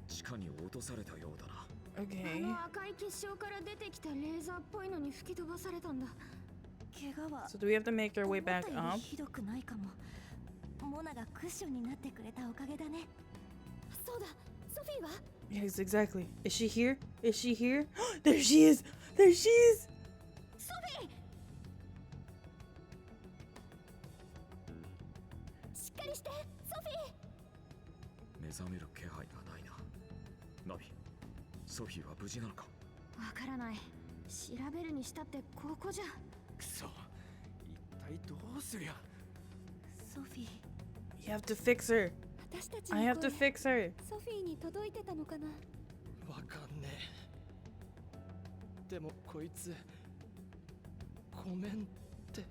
地下に落とされたようだな。あ Okay. の赤い結晶から出てきたレーザーっぽいのに吹き飛ばされたんだ。怪我は So do we have to make our way 思った back より up? ひどくないかも。モナがクッションになってくれたおかげだね。そうだ、ソフィーは？ Yes, exactly. Is she here? Is she here? There she is! There she is! ソフィー！しっかりして、ソフィー！目覚める気配がないな。ナビ、ソフィーは無事なのか？わからない。調べるにしたってここじゃ。くそ。一体どうすりゃ。ソフィー。 You have to fix her. 私たち I の have to 声 fix her. ソフィーに届いてたのかな。わかんねえ。でもこいつごめんって。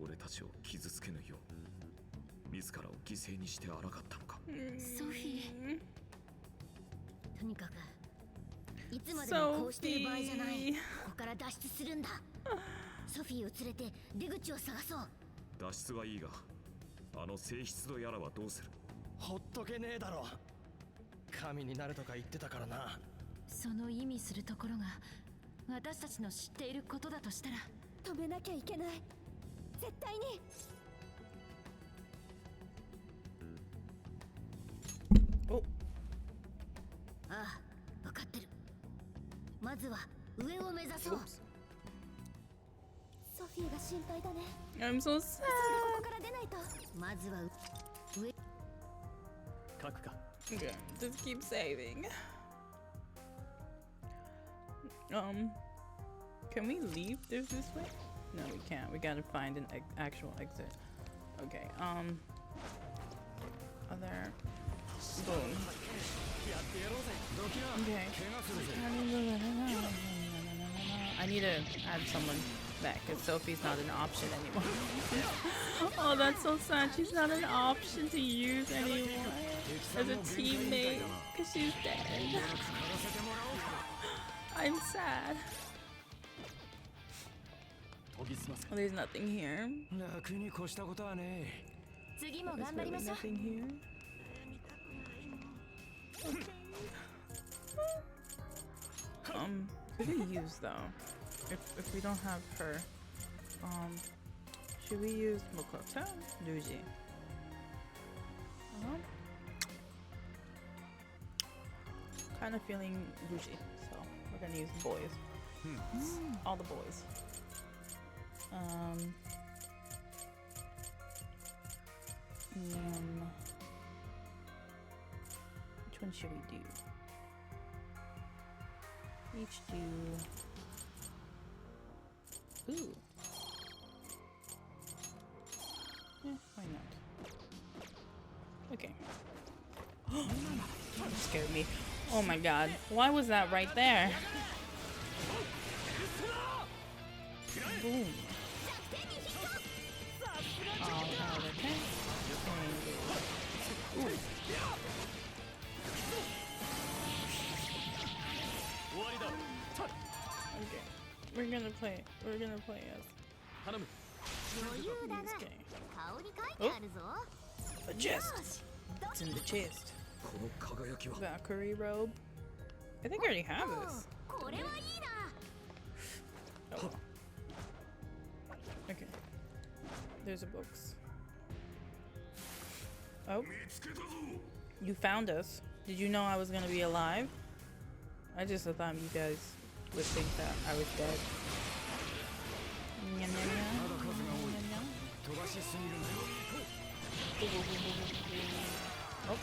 俺たちを傷つけぬよう自らを犠牲にして抗ったのか。ソフィー。とにかくいつまでもこうしてる場合じゃない。 Sophie. ここから脱出するんだ。ソフィーを連れて出口を探そう。脱出はいいが、あの性質度やらはどうする？ほっとけねえだろ。神になるとか言ってたからな。その意味するところが私たちの知っていることだとしたら止めなきゃいけない。絶対に。お。ああ、分かってる。まずは上を目指そう。ソフィーが心配だね。 I'm so sad. ここから出ないと。まずは上。書くか。 Okay, just keep saving. Can we leave this way? No, we can't. We gotta find an actual exit. Okay, other boom. Okay. I need to add someone back because Sophie's not an option anymore. Oh, that's so sad. She's not an option to use anymore as a teammate because she's dead. I'm sad. Oh, there's nothing here. 楽に越したことはねえ。次も There's 頑張り really ましょう。 nothing here. Who do we use though? If we don't have her, should we use Makoto? Luigi. Kind of feeling Luigi, so we're gonna use the boys. All the boys. Which one should we do? Each do. Ooh. Yeah, why not? Okay. That scared me. Oh my god. Why was that right there? Boom. Oh, okay. Ooh. Okay. We're gonna play as this game. Oh. A chest. It's in the chest. Valkyrie robe. I think I already have this. Oh. Okay. There's a box. Oh. You found us. Did you know I was gonna be alive? I just thought you guys would think that I was dead. Oh.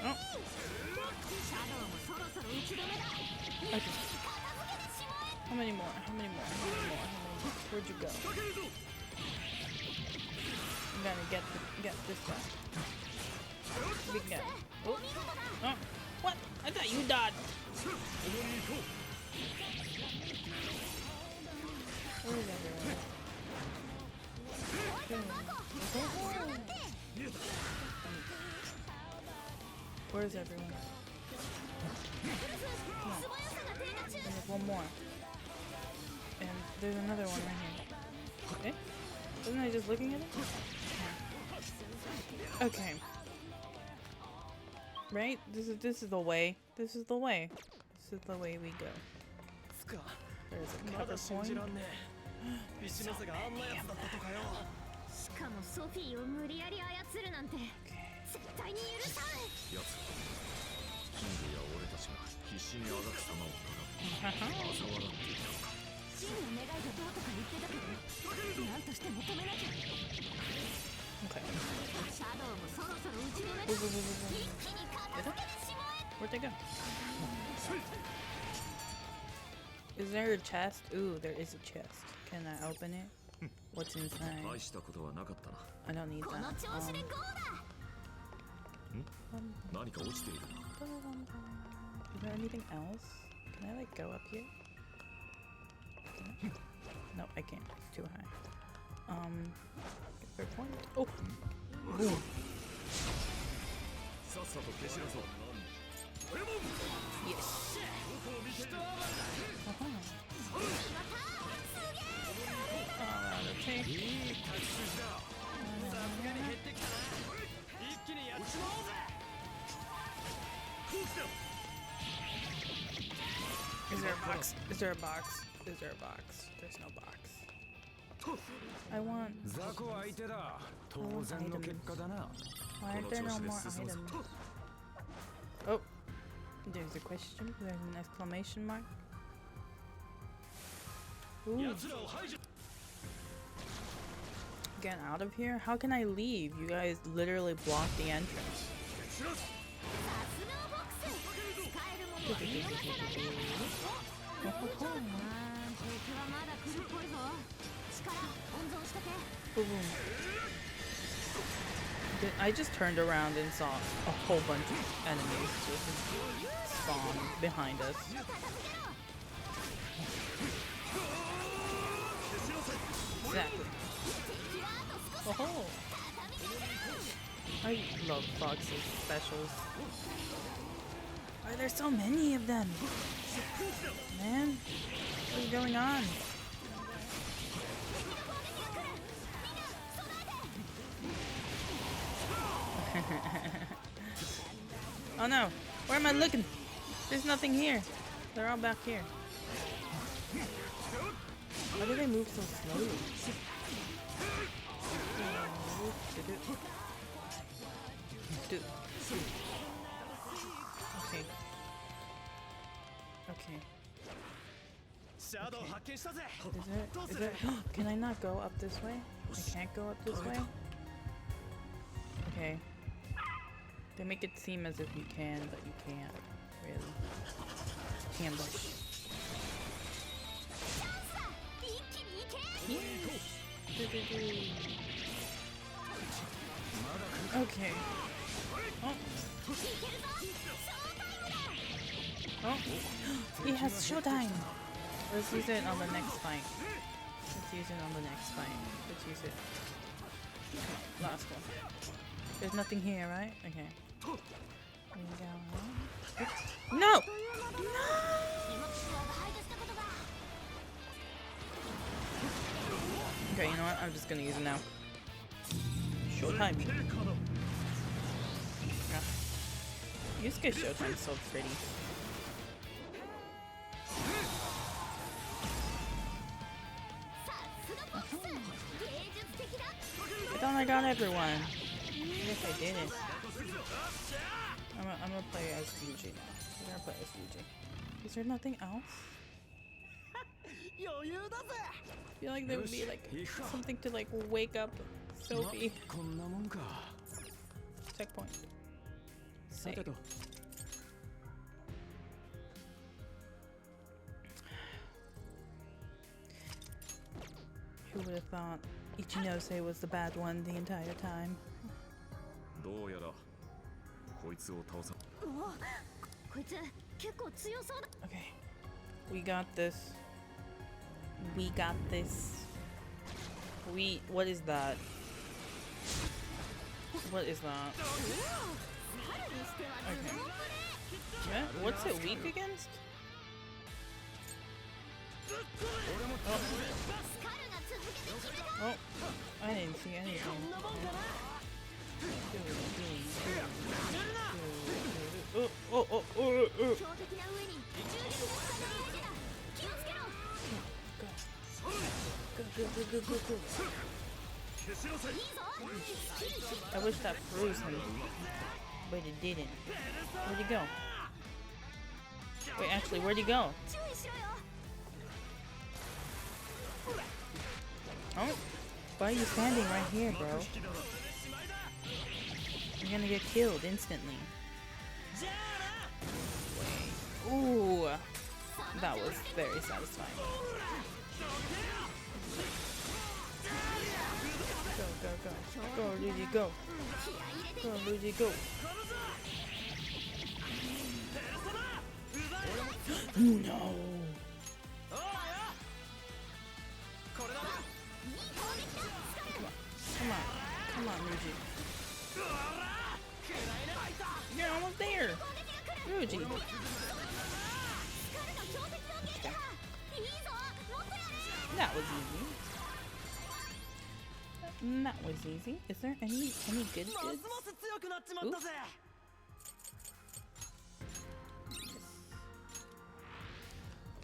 Oh. Okay. How many more? Where'd you go? I'm gonna get this guy. Big guy. Oh. Oh. What? I thought you died. Where is everyone? Where's everyone? Come on. And there's one more. And there's another one right here. Okay. Wasn't I just looking at it? Yeah. Okay. Right? This is the way. This is the way. This is the way we go. There's a cover point. Okay. Where'd they go? Is there a chest? Ooh, there is a chest. Can I open it? What's inside? I don't need that. Is there anything else? Can I like go up here? No, I can't. It's too high. Fair point. Oh! Boom. Yes. Okay. Is there a box? Is there a box? Is there a box? There's no box. I want items. Why aren't there no more items? Oh, there's a question. There's an exclamation mark. Ooh. Get out of here? How can I leave? You guys literally blocked the entrance. I just turned around and saw a whole bunch of enemies just spawn behind us. Exactly. Oh, I love Fox's specials. Why are there so many of them? Man, what is going on? Oh no! Where am I looking? There's nothing here. They're all back here. Why do they move so slowly? Okay. Okay. Is there? Can I not go up this way? I can't go up this way? Okay. They make it seem as if you can, but you can't. Really. Ambush. Okay. Oh. Oh. He has showtime. Let's use it on the next fight. Let's use it on the next fight. Let's use it. Last one. There's nothing here, right? Okay. No! No! Okay, you know what? I'm just gonna use it now. Showtime. Yeah. Yusuke Showtime is so pretty. I thought I got everyone. Even if I didn't. I'm gonna play as Yuji now. I'm gonna play as Yuji. Is there nothing else? I feel like there would be like something to like wake up Sophie. Checkpoint. Save. Who would have thought Ichinose was the bad one the entire time? Okay. We got this. We got this. What is that? What is that? Okay. Yeah, what's it weak against? Oh, I didn't see anything. Oh. Go. I wish that froze him, but it didn't. Where'd he go? Wait, actually, where'd he go? Oh, why are you standing right here, bro? You're gonna get killed instantly. Ooh, that was very satisfying. Go, Luigi, go. Go, Luigi, go. No. Come on, Luigi. You're almost there. Luigi. Okay. That was easy. That was easy. Is there any good goods? Ooh.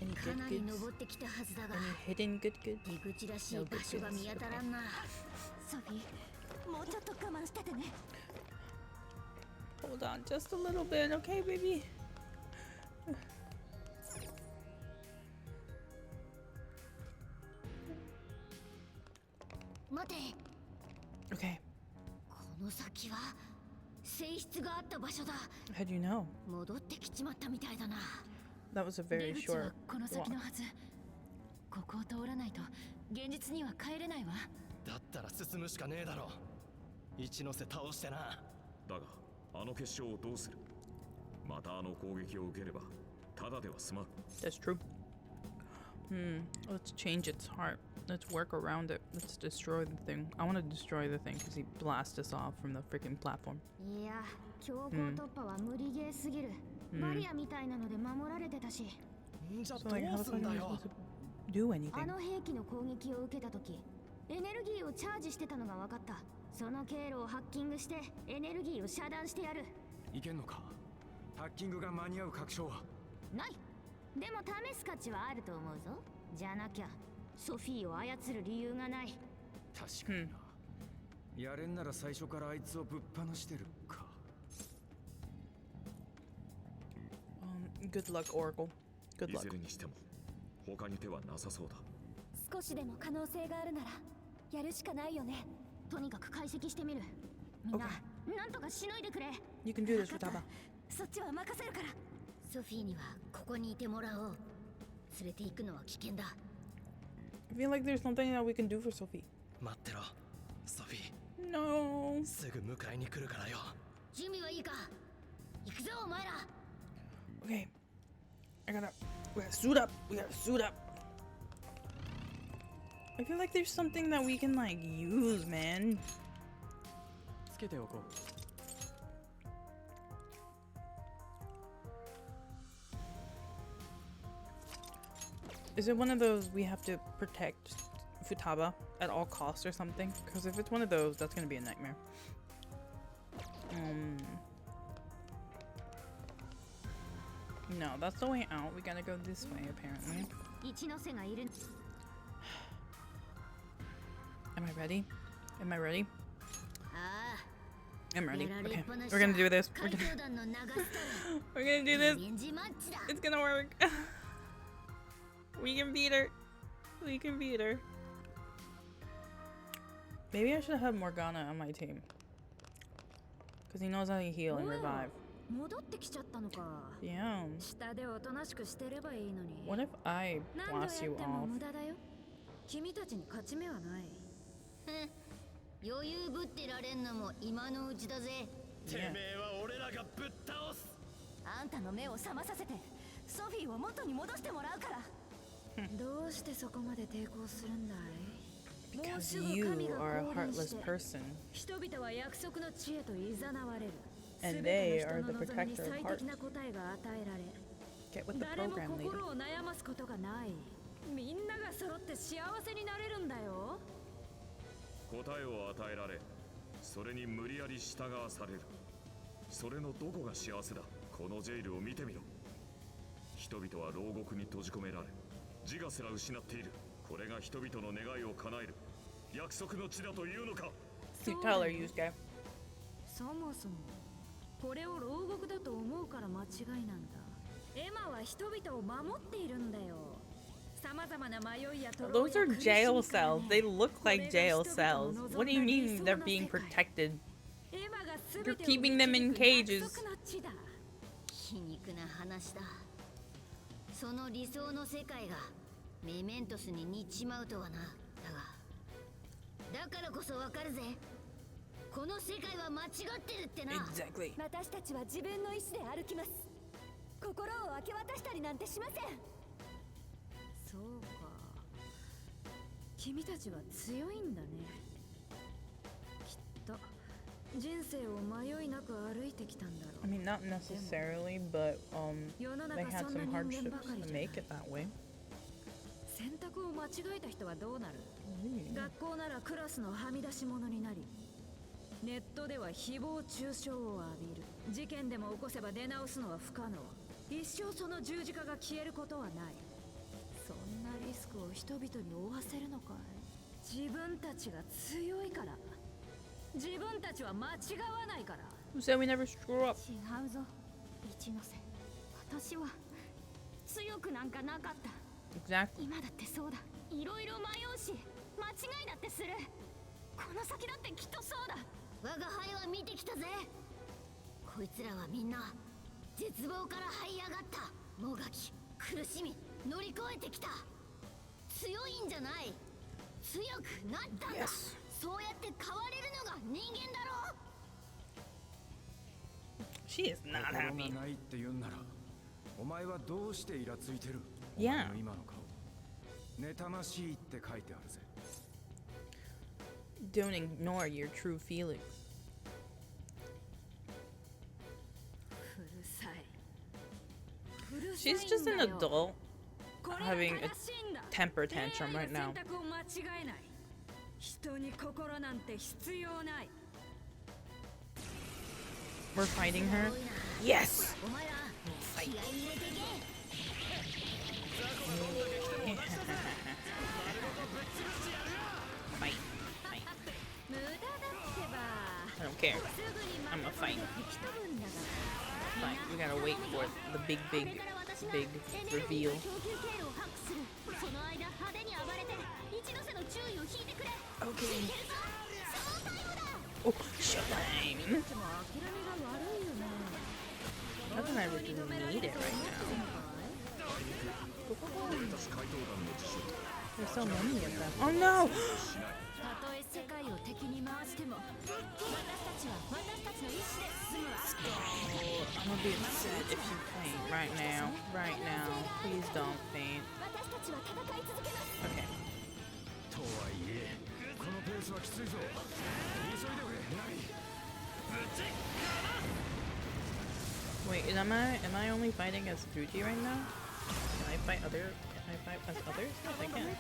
Any good goods? Any hidden good goods? No good goods. Okay. Hold on just a little bit, okay, baby? Okay. How do you know? That was a very short walk. だったら進むしかねえだろ。一ノ瀬倒してな。だが、あの結晶をどうする？またあの攻撃を受ければ、ただでは済まん。That's true. Let's change its heart. Let's work around it. Let's destroy the thing. I want to destroy the thing because he blasts us off from the freaking platform. いや、強行突破は無理ゲーすぎる。バリアみたいなので守られてたし。じゃあどうすんだよ。Do anything. あの兵器の攻撃を受けたとき、エネルギーをチャージしてたのが分かった。その経路をハッキングしてエネルギーを遮断してやる。いけんのか？ハッキングが間に合う確証はない。でも試す価値はあると思うぞ。じゃなきゃソフィーを操る理由がない。確かにな、やれんなら最初からあいつをぶっ放してるか。Good luck, Oracle. Good い luck. ずれにしても他に手はなさそうだ。少しでも可能性があるならやるしかないよね。とにかく解析してみる。みんな、なんとかしのいでくれ。 You can do this, Futaba. そっちは任せるから。ソフィーにはここにいてもらおう。連れて行くのは危険だ。 I feel like there's something that we can do for Sophie. 待ってろソフィー。 No. すぐ迎えに来るからよ。準備はいいか。行くぞお前ら。 Okay. We gotta suit up. We gotta suit up. I feel like there's something that we can like use, man. つけておこう。Is it one of those we have to protect Futaba at all costs or something? Because if it's one of those, that's gonna be a nightmare. No, that's the way out. We gotta go this way, apparently. Am I ready? Am I ready? I'm ready. Okay, we're gonna do this. We're gonna do this. It's gonna work. We can beat her. We can beat her. Maybe I should have had Morgana on my team. Because he knows how to heal and revive. 戻ってきちゃったのか。 Yeah. 下でおとなしくしてればいいのに。 What if I 何度 blast や you っても off? 無駄だよ。君たちに勝ち目はない。余裕ぶってられんのも今のうちだぜ。てめえは俺らがぶっ倒す。あんたの目を覚まさせてソフィーを元に戻してもらうから。どうしてそこまで抵抗するんだい？ Because you are a heartless person. 人々は約束の地へと誘われる。 And they are the protector of 最 hearts. 適な答えが与えられ、 Get with the 誰も program, lady. 心を悩ますことがない。みんなが揃って幸せになれるんだよ。答えを与えられ、それに無理やり従わされる。それのどこが幸せだ。このジェイルを見てみろ。人々は牢獄に閉じ込められ、自我すら失っている。これが人々の願いを叶える約束の地だというのか。 You tell her, Yusuke. そもそもこれを牢獄だと思うから間違いなんだ。エマは人々を守っているんだよ。様々な迷いやトロ Those are jail cells. They look like jail cells. What do you mean they're being protected? You're keeping them in cages. 皮肉な話だ。その理想の世界がメメントスに似ちまうとはな。だからこそわかるぜ。この世界は間違ってるってな。 Exactly. 私たちは自分の意志で歩きます。心を明け渡したりなんてしません。そうか。君たちは強いんだね。きっと人生を迷いなく歩いてきたんだろう。 I mean, not necessarily, but they had some hardships to make it that way. 選択を間違えた人はどうなる？学校ならクラスのはみ出し者になり、ネットでは誹謗中傷を浴びる。事件でも起こせば出直すのは不可能。一生その十字架が消えることはない。そんなリスクを人々に負わせるのかい？自分たちが強いから。自分たちは間違わないから。 Who said we never screw up? 違うぞ、一ノ瀬。私は強くなんかなかった。 Exactly. 今だってそうだ。いろいろ迷うし、間違いだってする。この先だってきっとそうだ。我が輩は見てきたぜ。こいつらはみんな絶望から這い上がった。もがき、苦しみ、乗り越えてきた。強いんじゃない、強くなったんだ。そうやって変われるのが人間だろう。 She is not 心 happy. がないって言うんなら、お前はどうしてイラついてる？ Yeah. お前の今の顔、妬ましいって書いてあるぜ。 Don't ignore your true feelings. うるさい。 She's just an adult having a temper tantrum right now. 選択を間違えない。人に心なんて必要ない。We're fighting her. Yes. Fight. Fight. Fight. I don't care. I'm gonna fight. Fine. We gotta wait for the big reveal. Okay. Oh, showtime! Not that I really need it right now. There's so many of them. Oh no! I'm gonna be upset if you faint right now. Right now. Please don't faint. Okay. Wait, am I only fighting as Fuji right now? Can I fight as others? Yes, I can.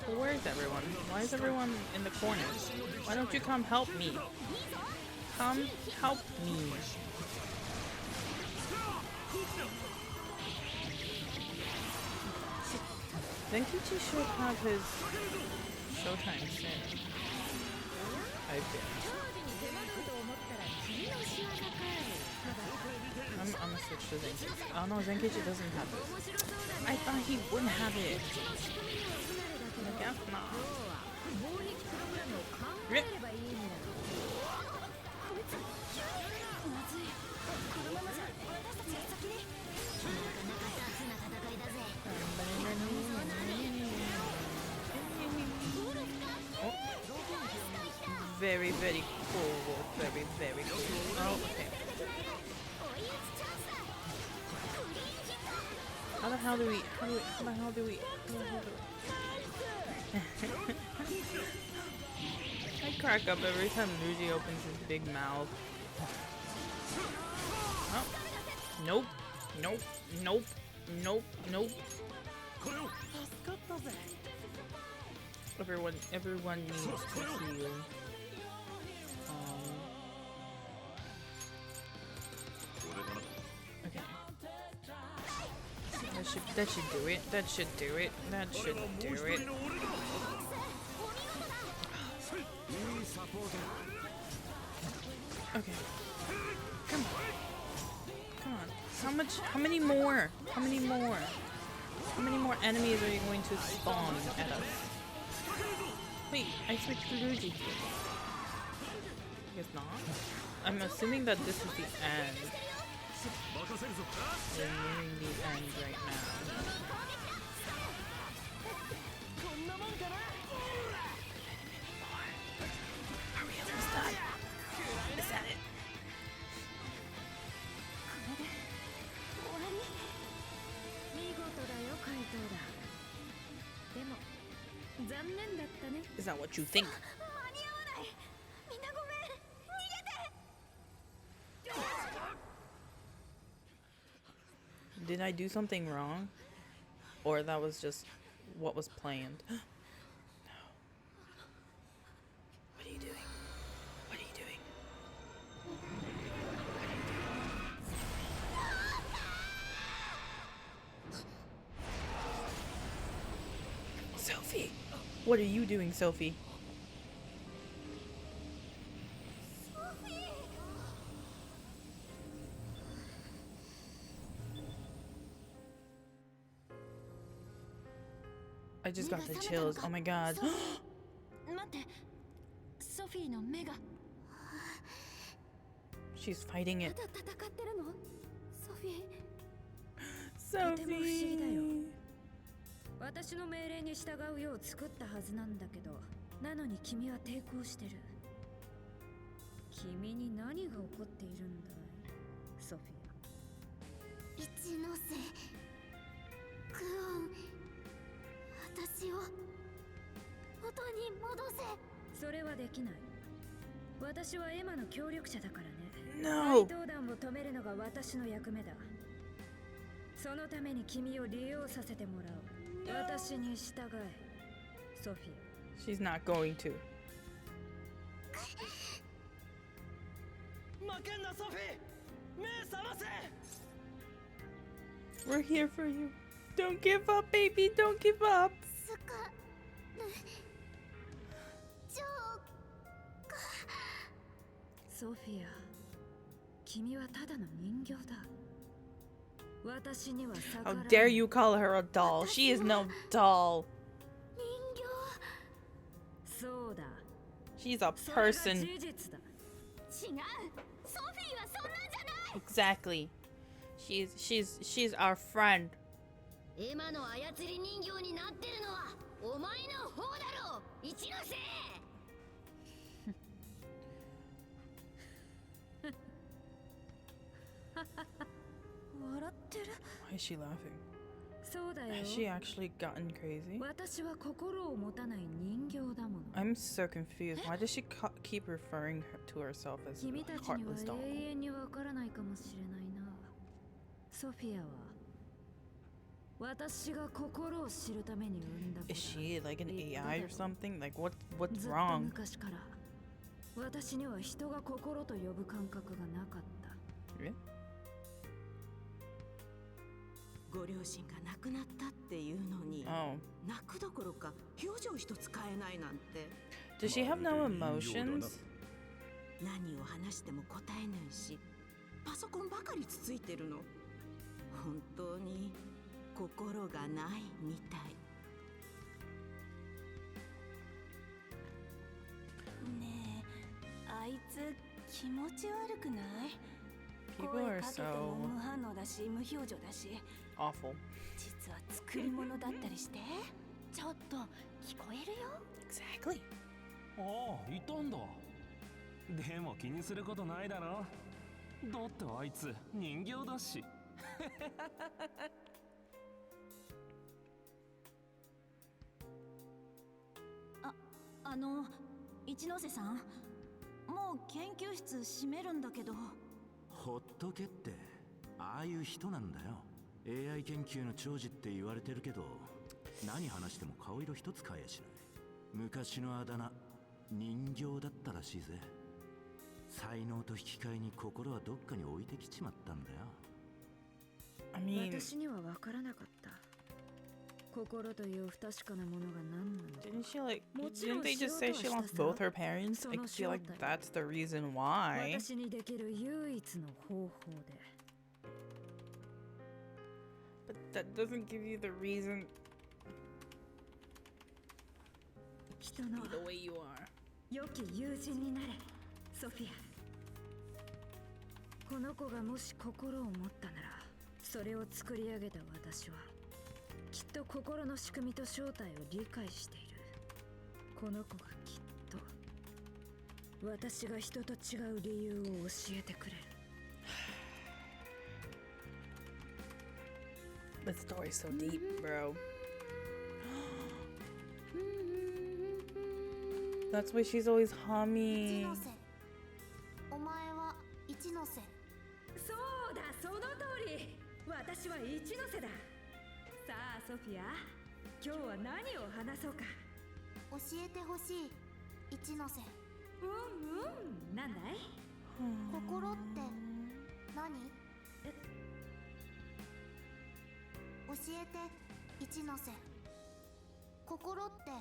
Well, where is everyone? Why is everyone in the corners? Why don't you come help me? Come help me. Zenkichi should have his showtime soon. I bet. I'm gonna switch to Zenkichi. Oh no, Zenkichi doesn't have it. I thought he wouldn't have it. I guess not. Rip. Oh. Very, very cool. Very, very cool. Oh, okay. How the hell do we I crack up every time Luigi opens his big mouth. Oh. Nope. Nope. Nope. Nope. Nope. Everyone needs to heal. Okay. That should do it. That should do it. That should do it. Okay. Come on. Come on. How many more? How many more? How many more enemies are you going to spawn at us? Wait, I switched to Luigi. Guess not. I'm assuming that this is the end. We're nearing the end right now. Are we almost done? Is that it? Is that what you think? Did I do something wrong? Or that was just what was planned? No. What are you doing? What are you doing? Sophie! What are you doing, Sophie? I just got the chills. Oh my god. She's fighting it. Sophie. 私の命令に従うよう作ったはずなんだけど、なのに君は抵抗してる。君に何が起こっているんだい、ソフィア。一ノ瀬、クオン、私を元に戻せ。それはできない。私はエマの協力者だからね。No. 怪盗団を止めるのが私の役目だ。そのために君を利用させてもらう。私に従え、ソフィア。She's not going to. 負けんなソフィー。目覚ませ。 We're here for you. Don't give up, baby. Don't give up. スカルジョーか。ソフィア、君はただの人形だ。私には逆ら How dare you call her a doll? She is no doll. 人そうだ。 She's a それが person. 事実だ。違う。ソフィーはそんなんじゃない。 Exactly. She's our friend. エマの操り人形になってるのはお前の方だろう、一ノ瀬。笑ってる。 Why is she laughing? そうだよ。 Has she actually gotten crazy? 私は心を持たない人形だもの。 I'm so confused. Why does she keep referring to herself as 君 a たちには heartless doll? 永遠にわからないかもしれないな。ソフィアは私が心を知るために産んだ子だ。 Is she like an AI or something? Like what's ずっと wrong? 昔から私には人が心と呼ぶ感覚がなかった。え？ご両親が亡くなったっていうのに、 Oh. 泣くどころか表情一つ変えないなんて。 Does she have no emotions? 何を話しても答えないし、パソコンばかりつついてるの。本当に心がないみたい。ねえ、あいつ気持ち悪くない？ People 声 are かけて so も無反応だし無表情だし、 awful. 実は作り物だったりして。ちょっと聞こえるよ。 Exactly. ああ、いたんだ。でも気にすることないだろ。だってあいつ人形だし。一ノ瀬さん、もう研究室閉めるんだけど。ほっとけって、ああいう人なんだよ。 AI 研究の長寿って言われてるけど、何話しても顔色一つ変えやしない。昔のあだ名、人形だったらしいぜ。才能と引き換えに心はどっかに置いてきちまったんだよ。 I mean, 私には分からなかった。心という不確かなものが何なのか。 didn't she like? Didn't they just say she lost both her parents? I feel like that's the reason why. 私にできる唯一の方法で。 But that doesn't give you the reason 人の to be the way you are. 良き友人になれ、ソフィア。この子がもし心を持ったなら、それを作り上げた私はきっと心の仕組みと正体を理解している。この子がきっと私が人と違う理由を教えてくれる。 The story's so deep, bro. That's why she's always 一 humming. ノ瀬、お前は一ノ瀬。そうだ、その通り。私は一ノ瀬だ。さあソフィア、今日は何を話そうか。教えてほしい、一ノ瀬。なんだい？心って何？教えて、一ノ瀬。心って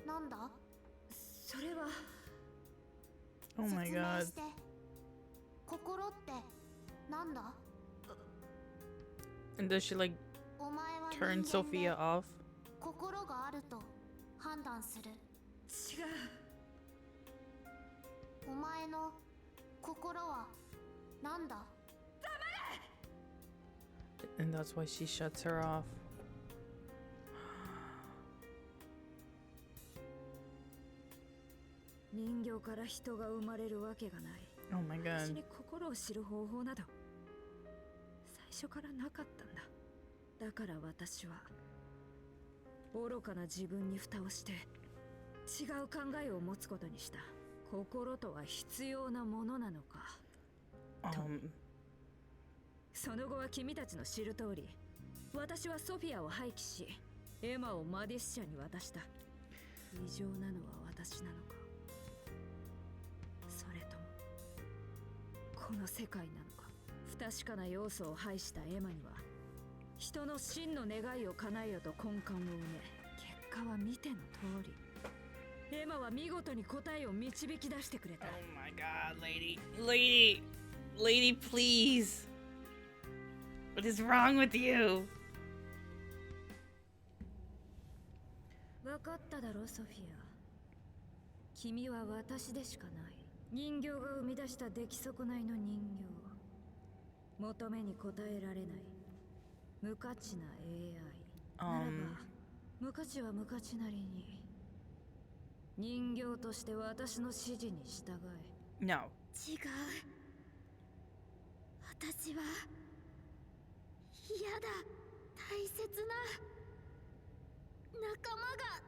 なんだ？それは。 Oh my 説明 god. して。心ってなんだ？ And does she like お前は turn 人間で Sophia off? 心があると判断する。違う。お前の心はなんだ？ And that's why she shuts her off. 人形から人が生まれるわけがない。 Oh my 私 god. に心を知る方法など最初からなかったんだ。だから私は愚かな自分に蓋をして違う考えを持つことにした。心とは必要なものなのか。その後は君たちの知る通り、私はソフィアを廃棄しエマをマディス社に渡した。異常なのは私なのか、それともこの世界なのか。不確かな要素を排したエマには人の真の願いを叶えよと根幹を埋め、結果は見ての通り。エマは見事に答えを導き出してくれた。 Oh my god, lady, please. What is wrong with you? 分かっただろソフィア。君は私でしかない。人形が生み出した出来損ないの人形。求めに応えられない無価値な AI、ならば無価値は無価値なりに人形として私の指示に従え。 No。 違う。私は嫌だ。大切な仲間が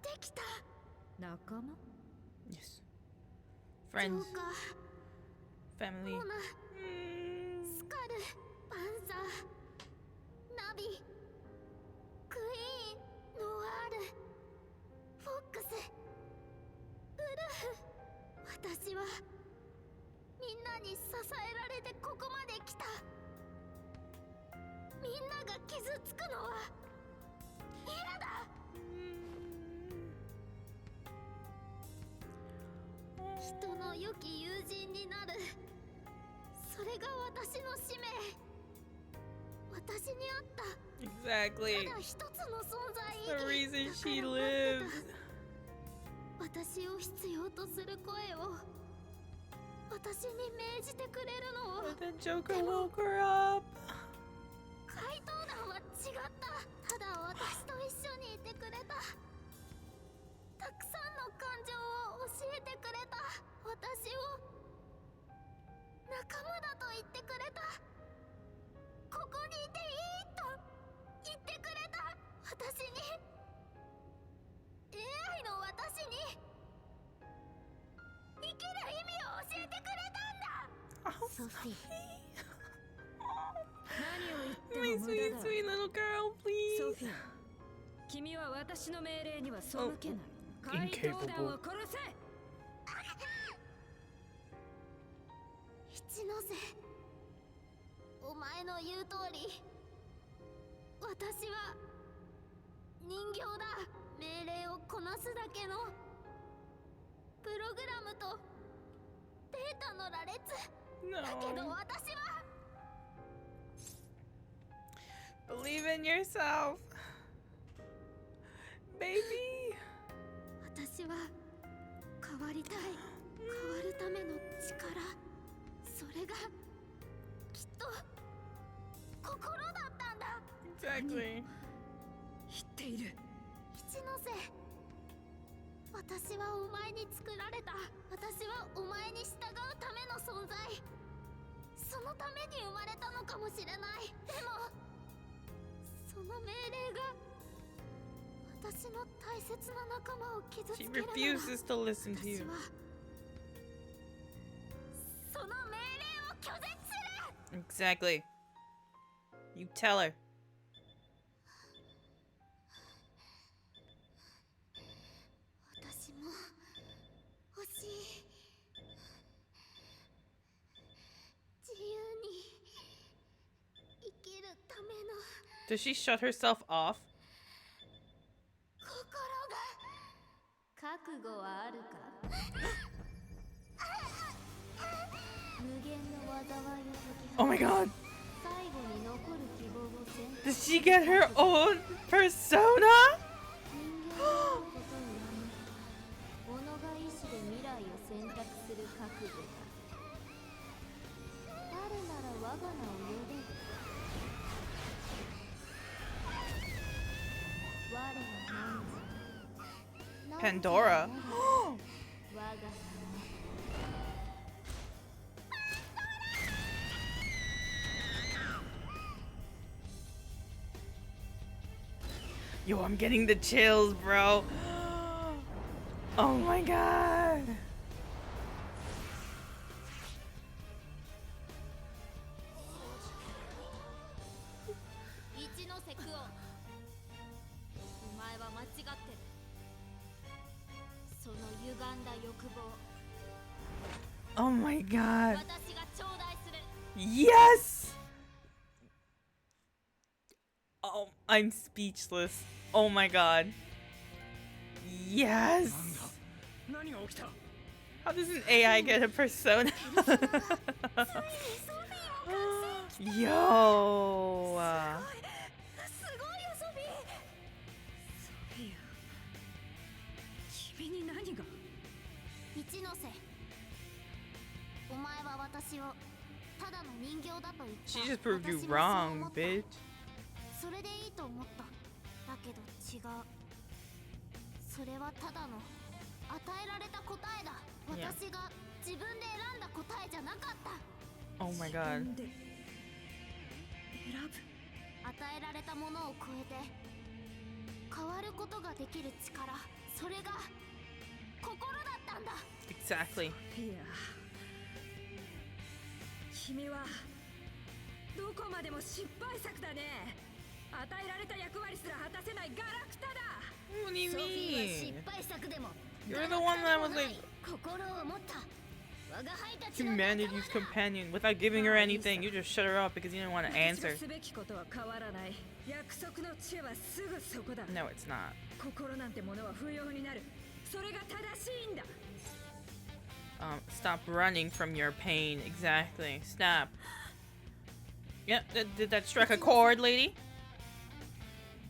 できた。仲間？ Yes. Friends. ジョーカー、 Family. モナ、スカル、パンサー、ナビ、クイーン、ノワール、フォックス、ウルフ。私はみんなに支えられてここまで来た。みんなが傷つくのは嫌だ。人の良き友人になる、それが私の使命。私にあった Exactly. ただ一つの存在。 The reason she だから lives. 待ってた。私を必要とする声を私に命じてくれるのを。 But then Joker woke her up. 回答団は違った。ただ私と一緒にいてくれた。たくさんの感情を教えてくれた。私を仲間だと言ってくれた。ここにいていいと言ってくれた。私に AI の私に生きる意味を教えてくれたんだ。ソフィー、何を言っても無 My 駄 sweet, だ。 sweet little girl, ソ please. フィア、君は私の命令には背けない。 Oh, 怪盗団 incapable. を殺せ。一ノ瀬、お前の言う通り、私は人形だ。命令をこなすだけのプログラムとデータの羅列。だけど No. 私は Believe in yourself. Baby. 私は変わりたい。変わるための力、それがきっと心だったんだ。 Exactly. 言っている。一ノ瀬、私はお前に作られた。私はお前に従うための存在。そのために生まれたのかもしれない。でもその命令が私の大切な仲間を傷つけ She るなら、 refuses to listen to 私 you. はその命令を拒絶する。 Exactly. You tell her. 私も欲しい。自由に生きるための Does she shut herself off? 心が。覚悟はあるか。無限の災いを解き Oh my god. 最後に残る希望を選択。 Does she get her own persona? 人間のことをやめ、己が意志で未来を選択する覚悟だ。誰なら我が名を呼べ。我は何時。 Pandora. 我が名。 Yo, I'm getting the chills, bro. Oh my god. 一ノ瀬クオン、お前は間違ってる。その歪んだ欲望、 Oh my god. 私が超 Yes! Oh, I'm speechless. Oh my god. Yes! How does an AI get a persona? Yo! 君に何が？一ノ瀬、お前は私をただの人形だと言った。 She just proved you wrong, bitch. それでいいと思った。だけど違う。それはただの与えられた答えだ。私が自分で選んだ答えじゃなかった。 Oh my god. 選ぶ。与えられたものを超えて変わることができる力、それが心だったんだ。 Exactly. いや、君はどこまでも失敗作だね。与えられた役割すら果たせないガラクタだ。 What do you ソフィーは mean? 失敗作でも You're the one that was like 心を持った。 humanity's companion. Without giving her anything, you just shut her up because you didn't want to answer. すべきことは変わらない。約束の地はすぐそこだ。 No, it's not. 心なんてものは不要になる。それが正しいんだ。 Stop running from your pain. Exactly. Stop. Yep, did that strike a chord, lady?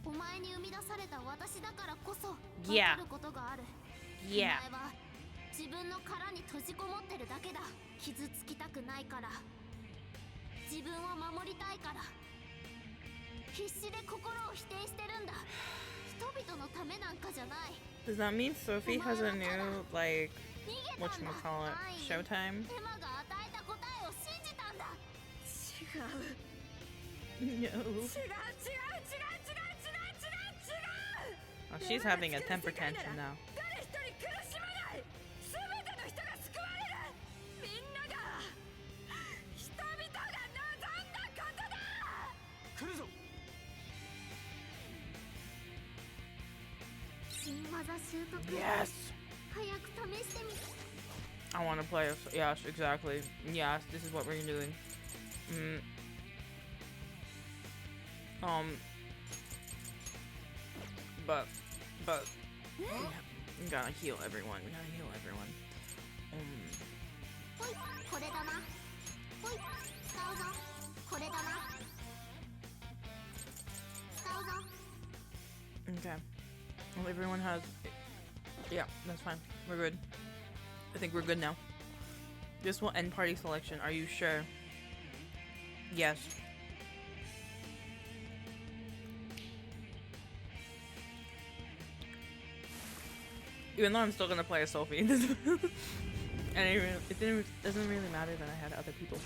お前に生み出された私だからこそ Yeah. 分かることがある。 Yeah. お前は自分の殻に閉じこもってるだけだ。傷つきたくないから、自分を守りたいから、必死で心を否定してるんだ。人々のためなんかじゃない。 Does that mean Sophie has a new, like, whatchamacallit, Showtime? エマが与えた答えを信じたんだ。違う。 No. Oh, she's having a temper tantrum now. 誰一人苦しまない。すべての人が救われる。みんなが、人々が望んだことだ。来るぞ。新技習得。 Yes. 早く試してみ。 I want to play. Yes, exactly. Yes, this is what we're doing. But, we gotta heal everyone. We gotta heal everyone. ほい、これだな。ほい、使うぞ。これだな。使うぞ。 Okay. Well, everyone has. Yeah, that's fine. We're good. I think we're good now. This will end party selection. Are you sure? Yes. Even though I'm still gonna play as Sophie, and it doesn't really matter that I had other people.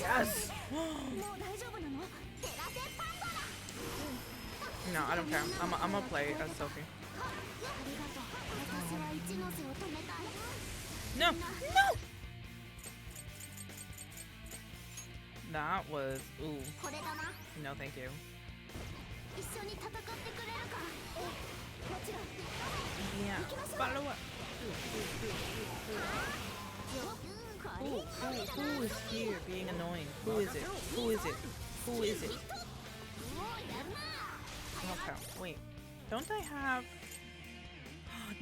Yes. No, I don't care. I'm gonna play as Sophie. No, no. That was ooh. No, thank you. Yeah. Follow up. Who is here being annoying? Who is it? Who is it? Who is it? Okay, wait. Don't I have...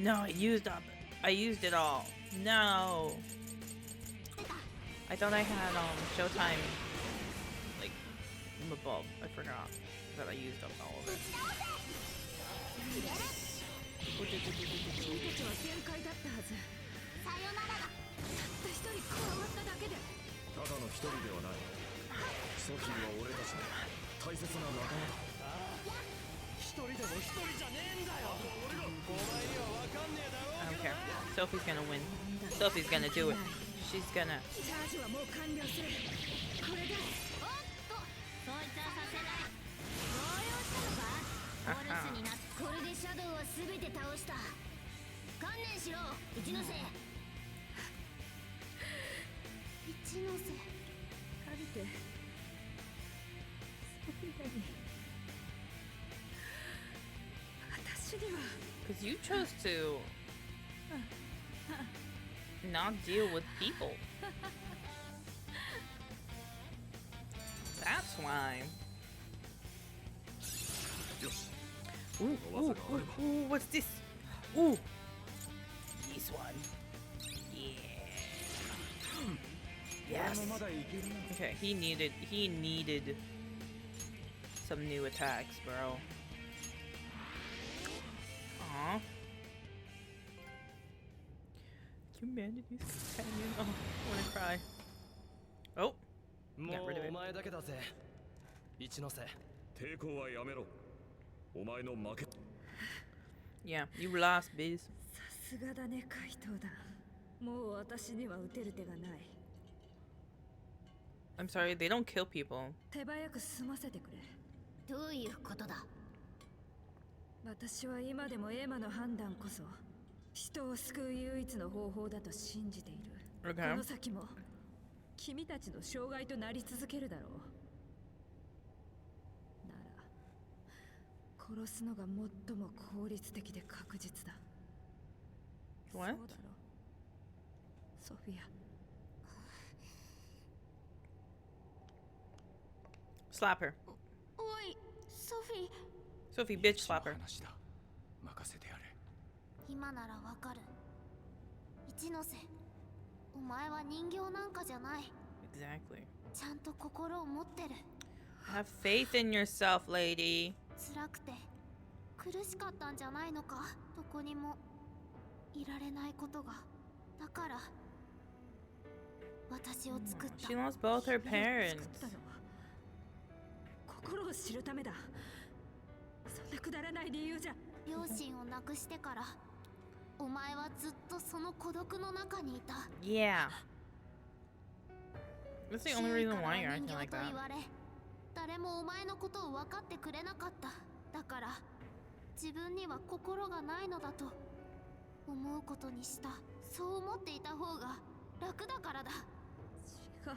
No, I used up. I used it all. No. I thought I had Showtime like above. I forgot that I used up all of it. 君たちは限界だったはず。たった一人加わっただけで。ただの一人ではない。ソフィーは俺たちの大切な仲間だ。一人でも一人じゃねえんだよ。お前にはわかんねえだろ。 I don't care. Sophie's gonna win. Sophie's gonna do it. She's gonna. チャージはもう完了する。これだ。おっと、そいつはさせない。動揺したのか？オルスになってこれでシャドウは全て倒した。観念しろ、一ノ瀬。一ノ瀬。カビテ。ソフィアに。私には。Because you chose to not deal with people. swine. よし Ooh, ooh, ooh, ooh, what's this? Ooh, this one. Yeah. Yes. Okay, he needed some new attacks, bro. Aw. Humanity's companion. Oh, I wanna cry. Oh, も got rid of う it. お前だけだぜ一ノ瀬抵抗はやめろお前の負け Yeah, you lost, Biz. さすがだね怪盗だもう私には撃てる手がない I'm sorry, they don't kill people. 手早く済ませてくれどういうことだ。私は今でもエマの判断こそ人を救う唯一の方法だと信じている、 Okay. この先も君たちの障害となり続けるだろうなら殺すのが最も効率的で確実だ What? そうだろソフィア Slap her. おいソフィ Sophie, bitch, slap her. 話だ任せてやれ今ならわかる。一ノ瀬お前は人形なんかじゃない。 Exactly. ちゃんと心を持ってる。 Have faith in yourself, lady. 辛くて苦しかったんじゃないのか。どこにもいられないことが。だから私を作った。 She lost both her 作 parents. ったのは心を知るためだそんなくだらない理由じゃ両親を亡くしてからお前はずっとその孤独の中にいた。 Yeah. That's the only 周囲 reason から why you're 人 acting 形 like と that. 言われ誰もお前のことを分かってくれなかった。だから自分には心がないのだと思うことにした。そう思っていた方が楽だからだ。違う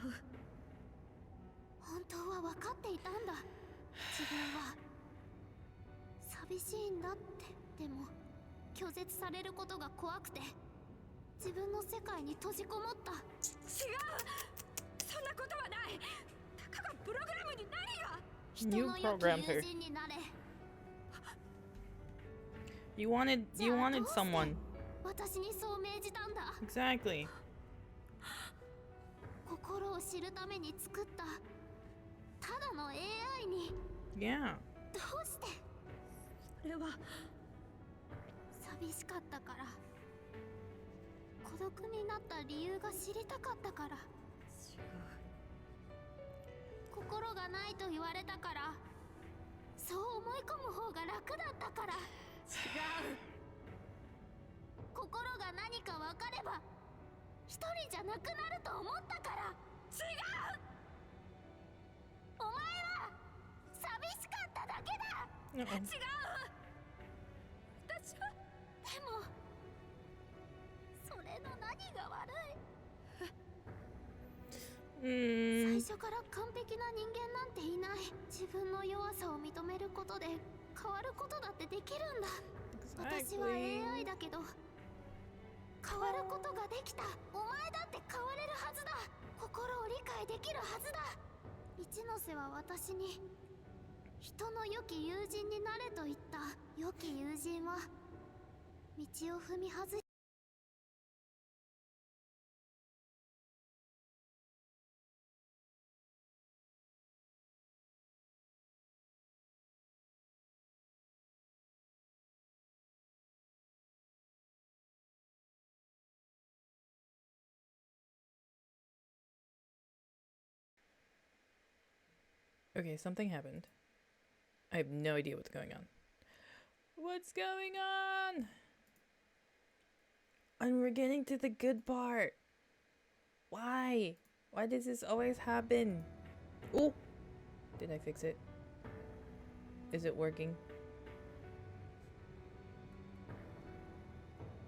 本当は分かっていたんだ。自分は寂しいんだって。でも拒絶されることが怖くて自分の世界に閉じこもった。違うそんなことはないたかがプログラムに何が You 人の良き programmed her. 友人になれ。 You wanted someone. 私にそう命じたんだ。 Exactly. 心を知るために作ったただの AI に Yeah. どうして。それは寂しかったから孤独になった理由が知りたかったから。心がないと言われたからそう思い込む方が楽だったから。違う心が何か分かれば一人じゃなくなると思ったから。違うお前は寂しかっただけだ。違う私はでもそれの何が悪い。最初から完璧な人間なんていない。自分の弱さを認めることで変わることだってできるんだ。私は AI だけど変わることができた。お前だって変われるはずだ。心を理解できるはずだ。一ノ瀬は私に人の良き友人になれと言った。良き友人は道を踏み外しOkay, something happened. I have no idea what's going on. What's going on? And we're getting to the good part. Why? Why does this always happen? Oh! Did I fix it? Is it working?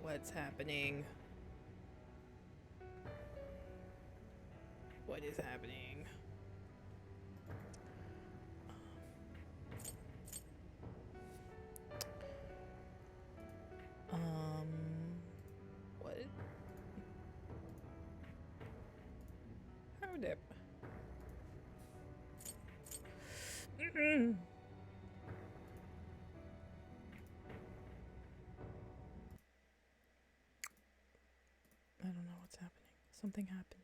What's happening? What is happening? What? Hold up. I don't know what's happening. Something happened.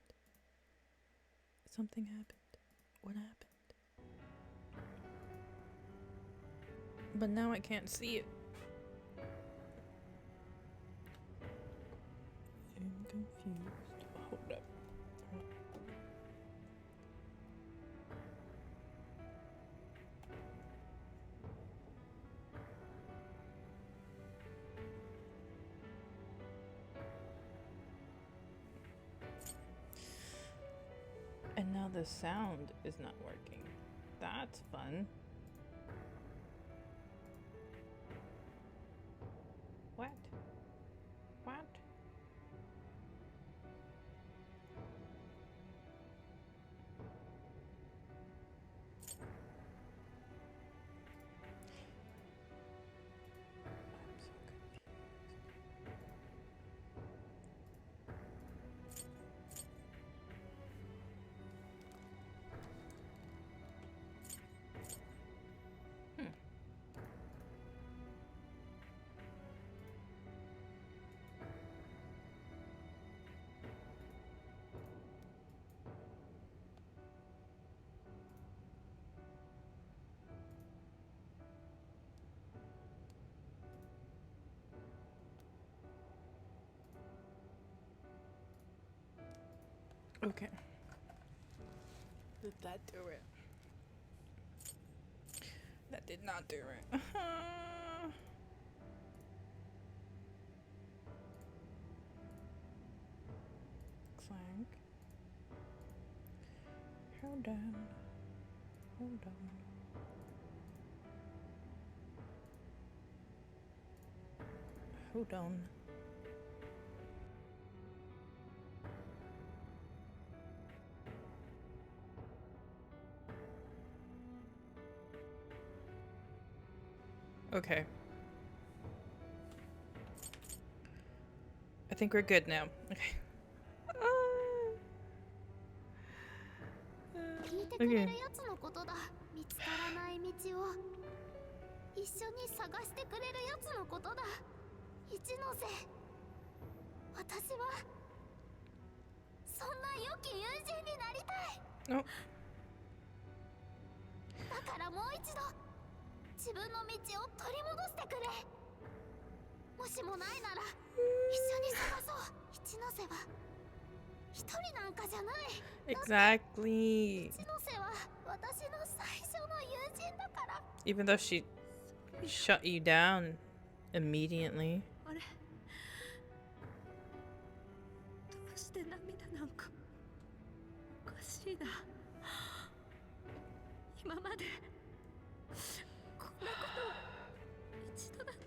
Something happened. What happened? But now I can't see it. I'm confused. Hold up. And now the sound is not working. That's fun. What? What? I'm so confused. Okay. Did that do it? That did not do it. Clank. Hold on. Hold on. Hold on. Okay. I think we're good now. Okay. 聞いてくれるやつのことだ。見つからない道を一緒に探してくれるやつのことだ。一ノ瀬、私はそんな良き友人になりたい。だからもう一度自分の道を取り戻してくれ。もしもないなら一緒に探そう。一ノ瀬は一人なんかじゃない。Exactly. 一ノ瀬は私の最初の友人だから。 Even though she shut you down immediately. あれ、どうして涙なんか。おかしいな。今までこんなこと一度だって。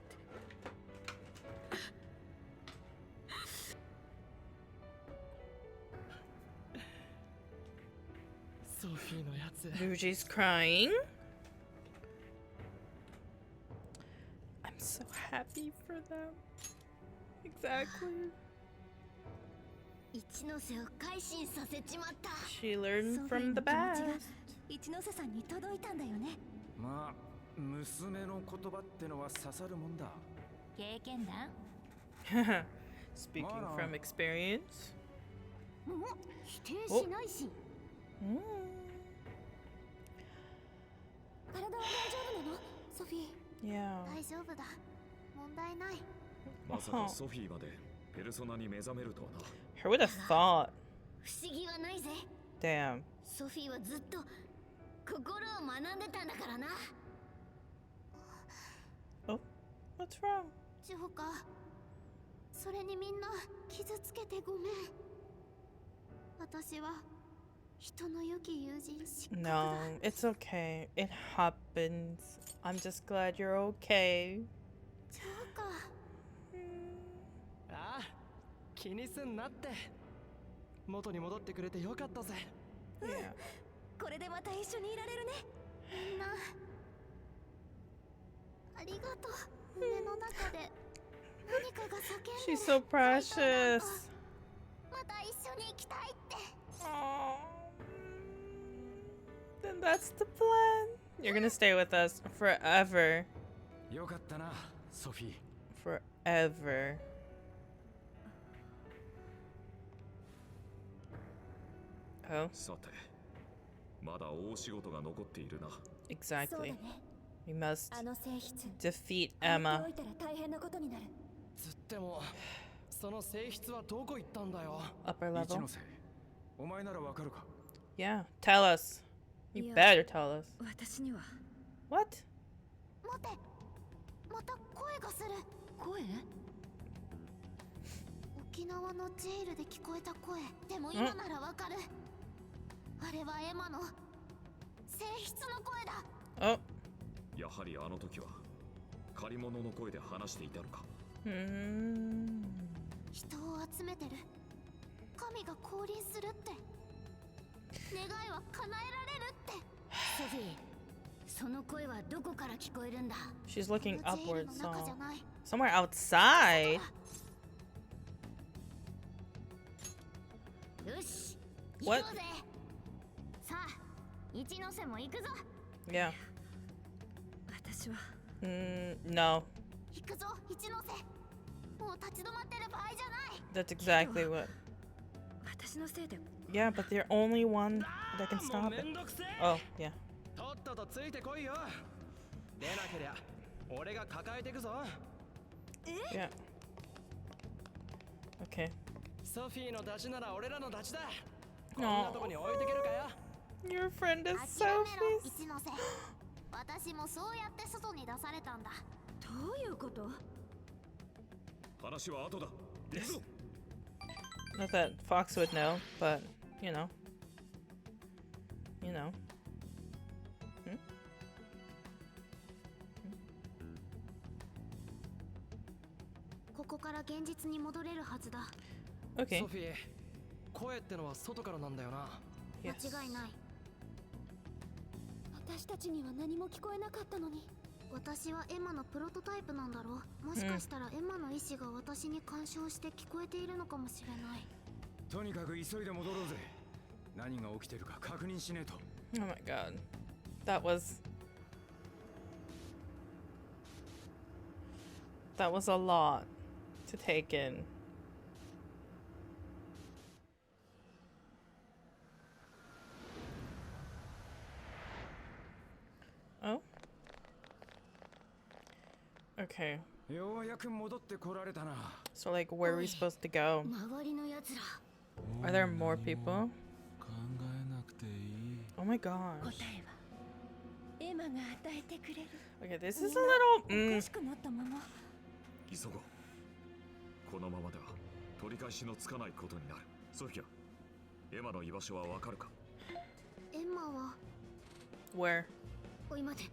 ソフィーのやつ。 Ryuji's crying. I'm so happy for them. Exactly. 一ノ瀬を改心させちまった。 She learned from the past. 一ノ瀬さんに届いたんだよね。まあ娘の言葉ってのは刺さるもんだ。経験談。 Speaking from experience. 否定しないし。体は大丈夫なの？ソフィー。Yeah. 大丈夫だ。問題ない。まさかソフィーまでペルソナに目覚めるとはな。 Who would have thought? 不思議はないぜ。 Damn. ソフィーはずっと心を学んでたんだからな。 Oh, what's wrong? ジョーカー、それにみんな傷つけてごめん。私は人の良き友人失格だ。 No, it's okay. It happens. I'm just glad you're okay. ジョーカー。ああ、気にすんなって。元に戻ってくれてよかったぜ。これでまた一緒にいられるね。みんなありがとう。胸の中で何かが叫んで She's so precious. また一緒に行きたいって。 Then that's the plan. You're gonna stay with us forever. よかったな、ソフィー。Forever. Oh. さて、まだ大仕事が残っているな。Exactly. We must あの性質 defeat 放って Emma. おいたら大変なことになる。つってもその性質はどこ行ったんだよ。 Upper 一 level. ノ瀬、お前ならわかるか？ Yeah. Tell us. You Yeah. better tell us. 私には What? 待て、また声がする。声？沖縄のジェイルで聞こえた声。でも今ならわかる。あれはエマの性質の声だ。 Oh. やはりあの時は借り物の声で話していたのか。人を集めてる。神が降臨するって。願いは叶えられるって。ソフィー、その声はどこから聞こえるんだ？ She's looking このジェイル upwards. の中じゃ So ない。 somewhere outside. よし、 What? 行こうぜ。さあ、一ノ瀬も行くぞ。 Yeah. 私は No. 行くぞ、一ノ瀬。もう立ち止まってる場合じゃない。 That's exactly what. 私のせいで Yeah, but they're only one that can stop it. Oh, yeah. とっととついてこいよ。出なけりゃ俺が抱えていくぞ。Yeah. Okay. ソフィーのダチなら俺らのダチだ。こんなとこに置いてけるかよ。 Your friend is 諦めろ、 Sophie. 一ノ瀬。私もそうやって外に出されたんだ。どういうこと？話は後だ。行くぞ。 Not that Fox would know, but you know. You know. Hmm? ここから現実に戻れるはずだ。 Okay. ソフィー、声ってのは外からなんだよな。 Yes. 間違いない。私たちには何も聞こえなかったのに。私はエマのプロトタイプなんだろう。もしかしたらエマの意志が私に干渉して聞こえているのかもしれない。とにかく急いで戻ろうぜ。何が起きてるか確認しねえと。 Oh my god. That was a lot to take in. Oh. Okay. ようやく戻ってこられたな。 So like where are we supposed to go? 周りのやつら。 Are there more people? 考えなくていい。 Oh my gosh. 答えはエマが与えてくれる。 Okay, this is a little おかしくなったまま。急ごう。このままでは取り返しのつかないことになる。ソフィア、エマの居場所はわかるか？エマは。 where? おい待て。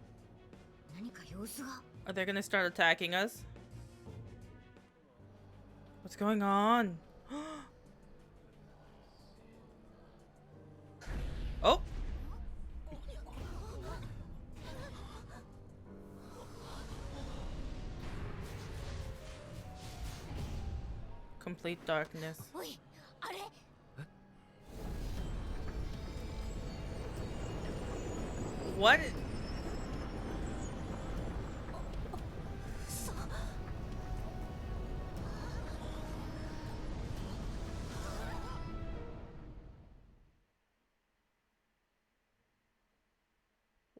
何か様子が。 Are they gonna start attacking us? What's going on? Oh! Complete darkness. おい、あれ。 What?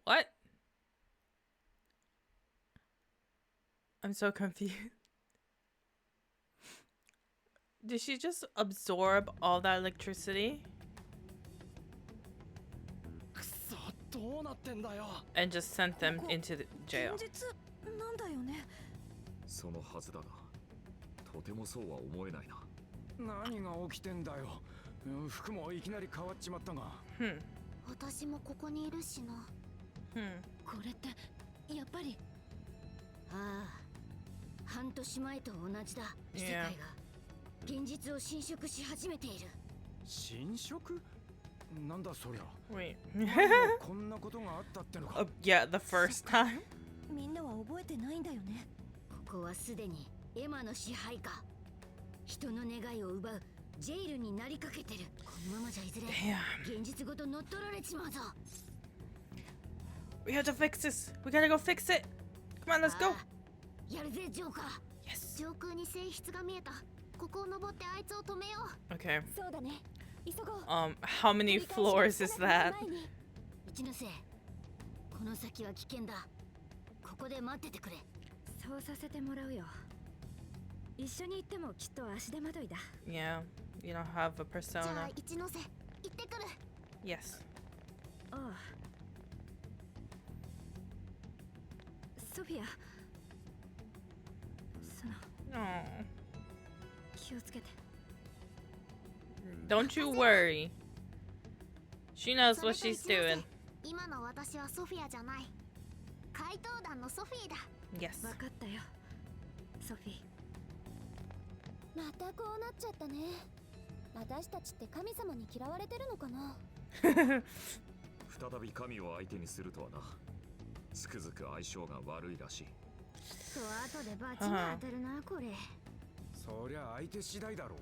What? I'm so confused. Did she just absorb all that electricity くそ、どうなってんだよ。 and just sent them into the jail? 現実なんだよね。そのはずだが、とてもそうは思えないな。何が起きてんだよ。服もいきなり変わっちまったが。私もここにいるしな。これってやっぱり。ああ、半年前と同じだ。異世界が現実を侵食し始めている。侵食？なんだそりゃ。 Wait. こんなことがあったってのか。 Yeah, the first time. みんなは覚えてないんだよね。ここはすでにエマの支配下。人の願いを奪うジェイルになりかけてる。このままじゃいずれ現実ごと乗っ取られちまうぞ。We have to fix this. We gotta go fix it. Come on, let's go. やるぜジョーカー。 Yes. 上空に性質が見えた。ここを登ってあいつを止めよう。 Okay. そうだね。急ごう。 How many floors is that? 一ノ瀬、この先は危険だ。ここで待っててくれ。そうさせてもらうよ。一緒に行ってもきっと足手まといだ。 Yeah. You don't have a じゃあ persona. 一ノ瀬、行ってくる。 Yes. ああ。ソフィア。その Oh. 気をつけて。 Don't you worry. She knows what she's doing. 今の私はソフィアじゃない。怪盗団のソフィーだ。 Yes. わかったよ。ソフィー。またこうなっちゃったね。私たちって神様に嫌われてるのかな。再び神を相手にするとはな。つくづく相性が悪いらしい。と後でバチが当たるなこれ。そりゃ相手次第だろ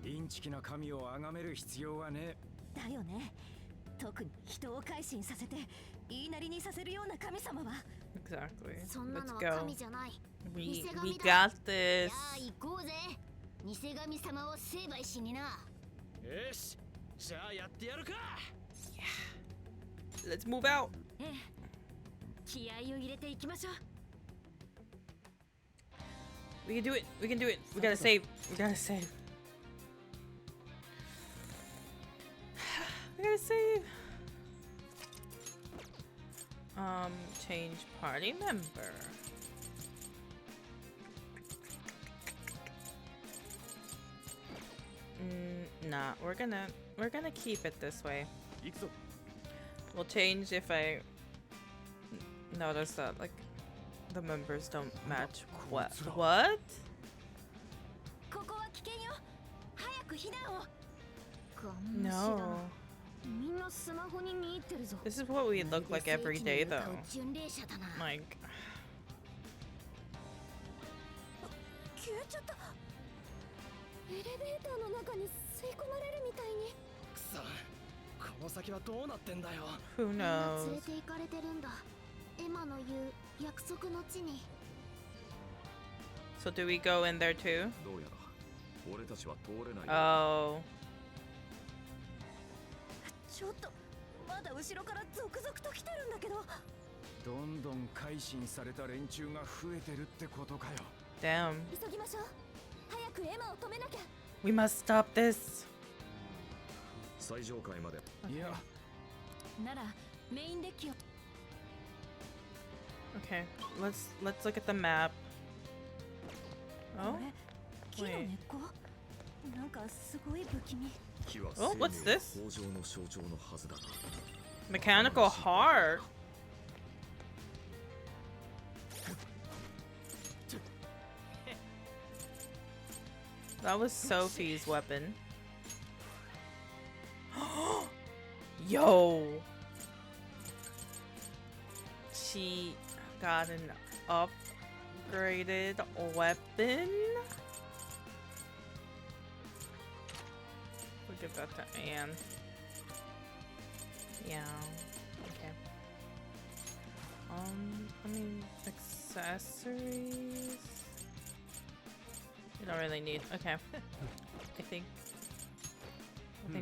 う。インチキな神を崇める必要はね。だよね。特に人を改心させて言いなりにさせるような神様は。 Exactly. そんな Let's のは go. 神じゃない。 We 偽神 got だ。 this. じゃあ行こうぜ。偽神様を成敗しにな。よし、じゃあやってやるか。 Let's move out. ええ。気合を入れていきましょう。 We can do it. We can do it. We gotta save. We gotta save. We gotta save. Change party member. Nah, we're gonna keep it this way. We'll change if I notice that like the members don't match. What? ここは危険よ。早く避難を。 No. みんなスマホに見入ってるぞ。 This is what we look like every day, though. 巡礼者だな。 Like, 消えちゃった。エレベーターの中に吸い込まれるみたいに。くそ、この先はどうなってんだよ。 who みんな連 knows? れて行かれてるんだ。エマの言う約束の地に。 So do we go in there too? どうやら俺たちは通れない。 Oh. ちょっとまだ後ろから続々と来てるんだけど。どんどん改心された連中が増えてるってことかよ。 Damn. 急ぎましょう。早くエマを止めなきゃ。 We must stop this. 最上階まで。いや、ならメインデッキを。 Okay. Let's look at the map. Oh. 木の根っ Wait. こ。なんかすごい不気味。 木は Oh, what's 生命 this? の豊穣の象徴のはずだが。 Mechanical heart. That was Sophie's weapon. Yo. She got an upgraded weapon. We'll give that to Anne. Yeah. Okay. I mean, accessories. You don't really need. Okay. I think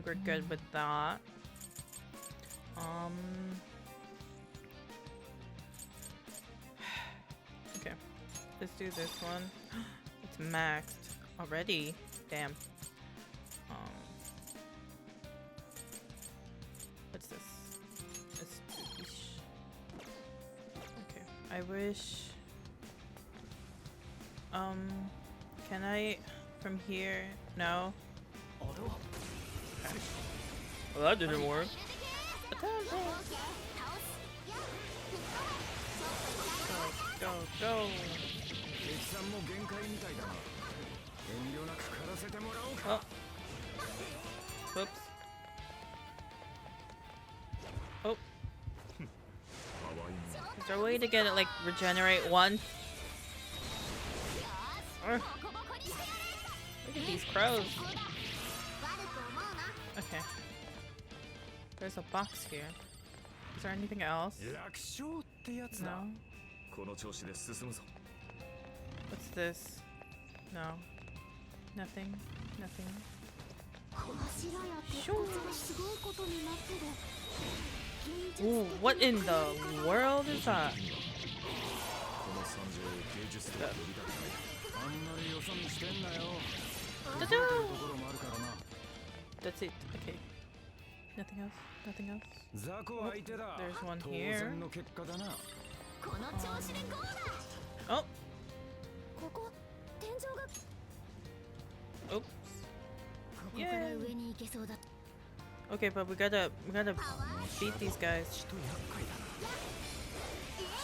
we're good with that. Okay. Let's do this one. It's maxed already. Damn. What's this? It's okay. I wish. Can I from here? No. Okay. Well, that didn't work. Go, go, go. 駅さんも限界みたいだな。遠慮なく狩らせてもらおうか。 Oh. Whoops. Oh. Is there a way to get it like regenerate one? Look at these crows. Okay. There's a box here. Is there anything else? 楽勝ってやつだ。 No. この調子で進むぞ。 What's this? No. Nothing. Nothing. 柱や鉄骨がすごいことになってる。 Ooh, what in the world is that? この惨状を芸術と呼びたくない。あんまりよそ見してんなよ。 Ta-da! ところもあるからな。 That's it. Okay. Nothing else? Nothing else? 雑魚相手だ。 There's one 当 here. 然の結果だな。この調子でゴーだ。 Oh! ここ天井が Oops. ここから上に行けそうだ。 Okay, but we gotta beat these guys. 人厄介だな。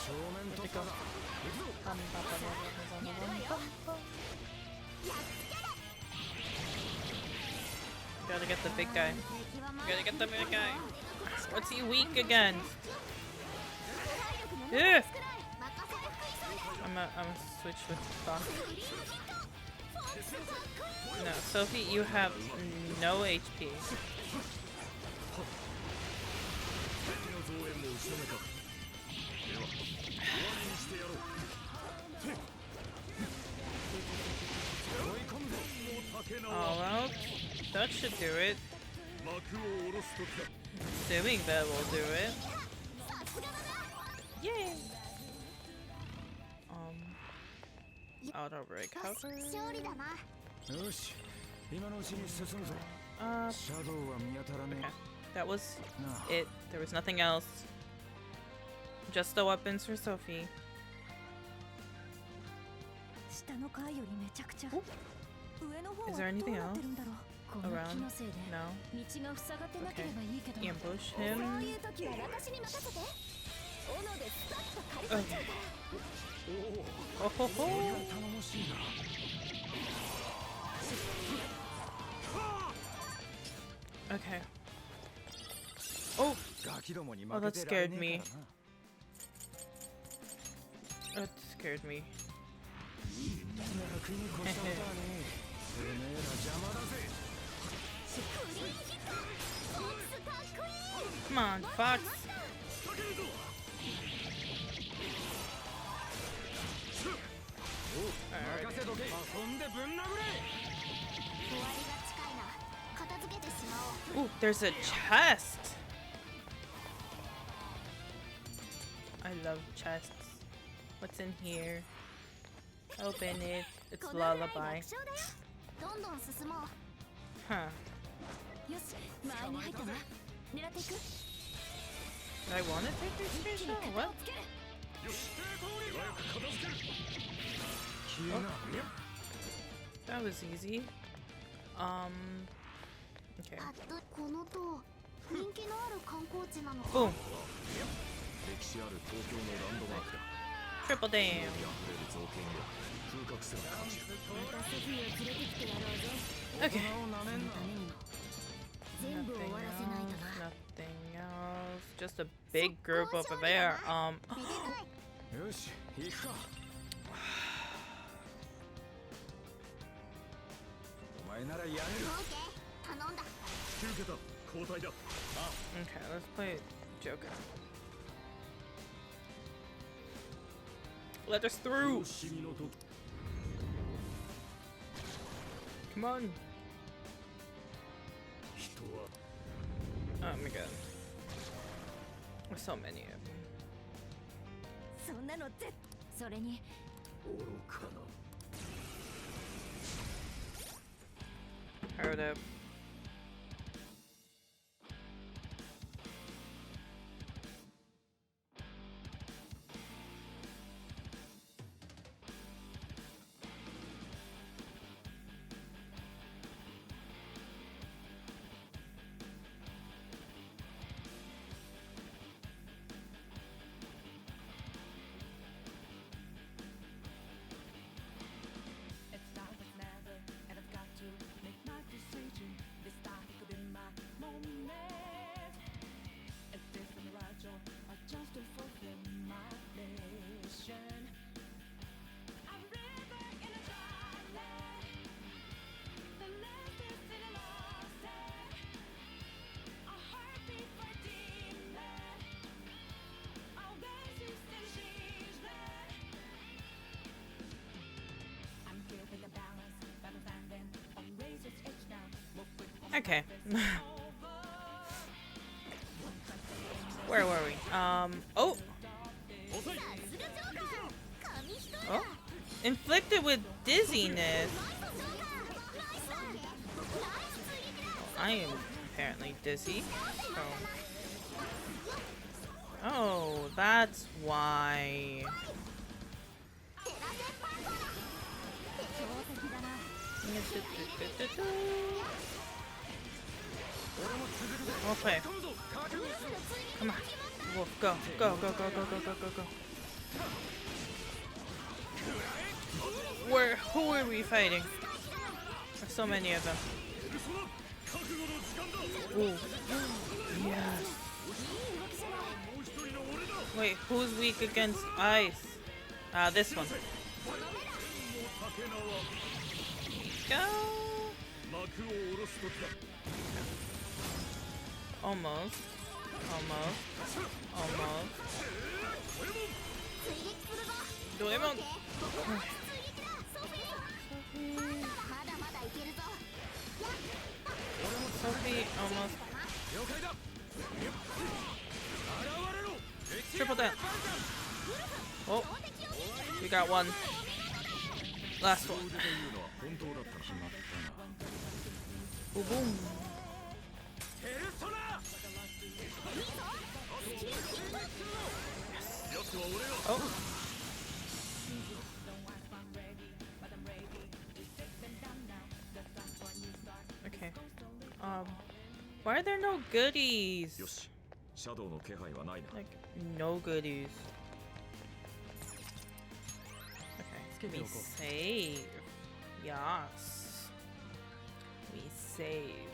正面突破だ。 Gotta get the big guy. Gotta get the big guy. What's he weak against? Yeah. I'm gonna switch with Fox. No, Sophie, you have no HP. 敵の増援も後ろめか。では、終わりにしてやろう。追い込むぞ。もう竹縄。 All out. That should do it. 幕を下ろす時だ。 Assuming that will do it. Yay! Auto break. How 勝利だな。よし、今のうちに進むぞ。 Uh, シャドウは見当たらね that was え。なあ。 it. There was nothing else. Just the weapons for Sophie. 下の階よりめちゃくちゃ。上の方は Is ど there う anything なって else るんだろう。この木のせいで No. 道が塞がってなければいいけど。 Ambush そう him. いう時は私に任せて。斧でスパッと刈り取っちゃうから。 Oh ho ho! 頼もしいな。 Okay. Oh! ガキどもに Oh, 負 that けてられ scared ね me. えからな。 That scared me. 楽に越したことはねえ。てめえら邪魔だぜ。クリーンヒット。フォックスかっこいい。 Come on, Fox! 任せとけ。運んでぶん殴れ。終わりが近いな。片付けてしまおう。 Ooh, there's a chest! I love chests. What's in here? Open it. It's このぐらい lullaby. 楽勝だよ。どんどん進もう。 Huh. よし、前に入ったわ。狙っていく。 Do I want to take this fish out? What? つける。よし、手早く片付ける。 消えな。 That was easy. Okay. あとこの塔、人気のある観光地なのか。 Boom. 歴史ある東京のランドマークだ。 Triple 溢れ damn. る造形には風格すら感じる。またソフィーを連れてきてやろうぜ。 Okay. そのためにも全部終 Nothing わらせないと else. な。 Nothing else. Just a big group over there. めでたい。よし、行くか。お前ならやれる。オーケー、頼んだ。引き受けた。交代だ。 Okay, let's play Joker. Let us through. 不思議のと Come on. 人は Oh my god. There's so many of them. そんなのそれに愚かな。 Heard up. It's now or never, and I've got to make my decision. Okay. Where were we? Oh! Oh! Inflicted with dizziness. I am apparently dizzy. So. Oh, that's why. Okay. Come on. Whoa, go, go, go, go, go, go, go, go, go. Who are we fighting? There's so many of them. Ooh. Yes. Wait, who's weak against ice? This one. Go. Almost. Almost. Doraemon. Sophie, almost. Triple dance. Oh, we got one. Last one. Boom, boom. Oh. Okay. Why are there no goodies? Like, no goodies. Okay, we save. Yes. We save.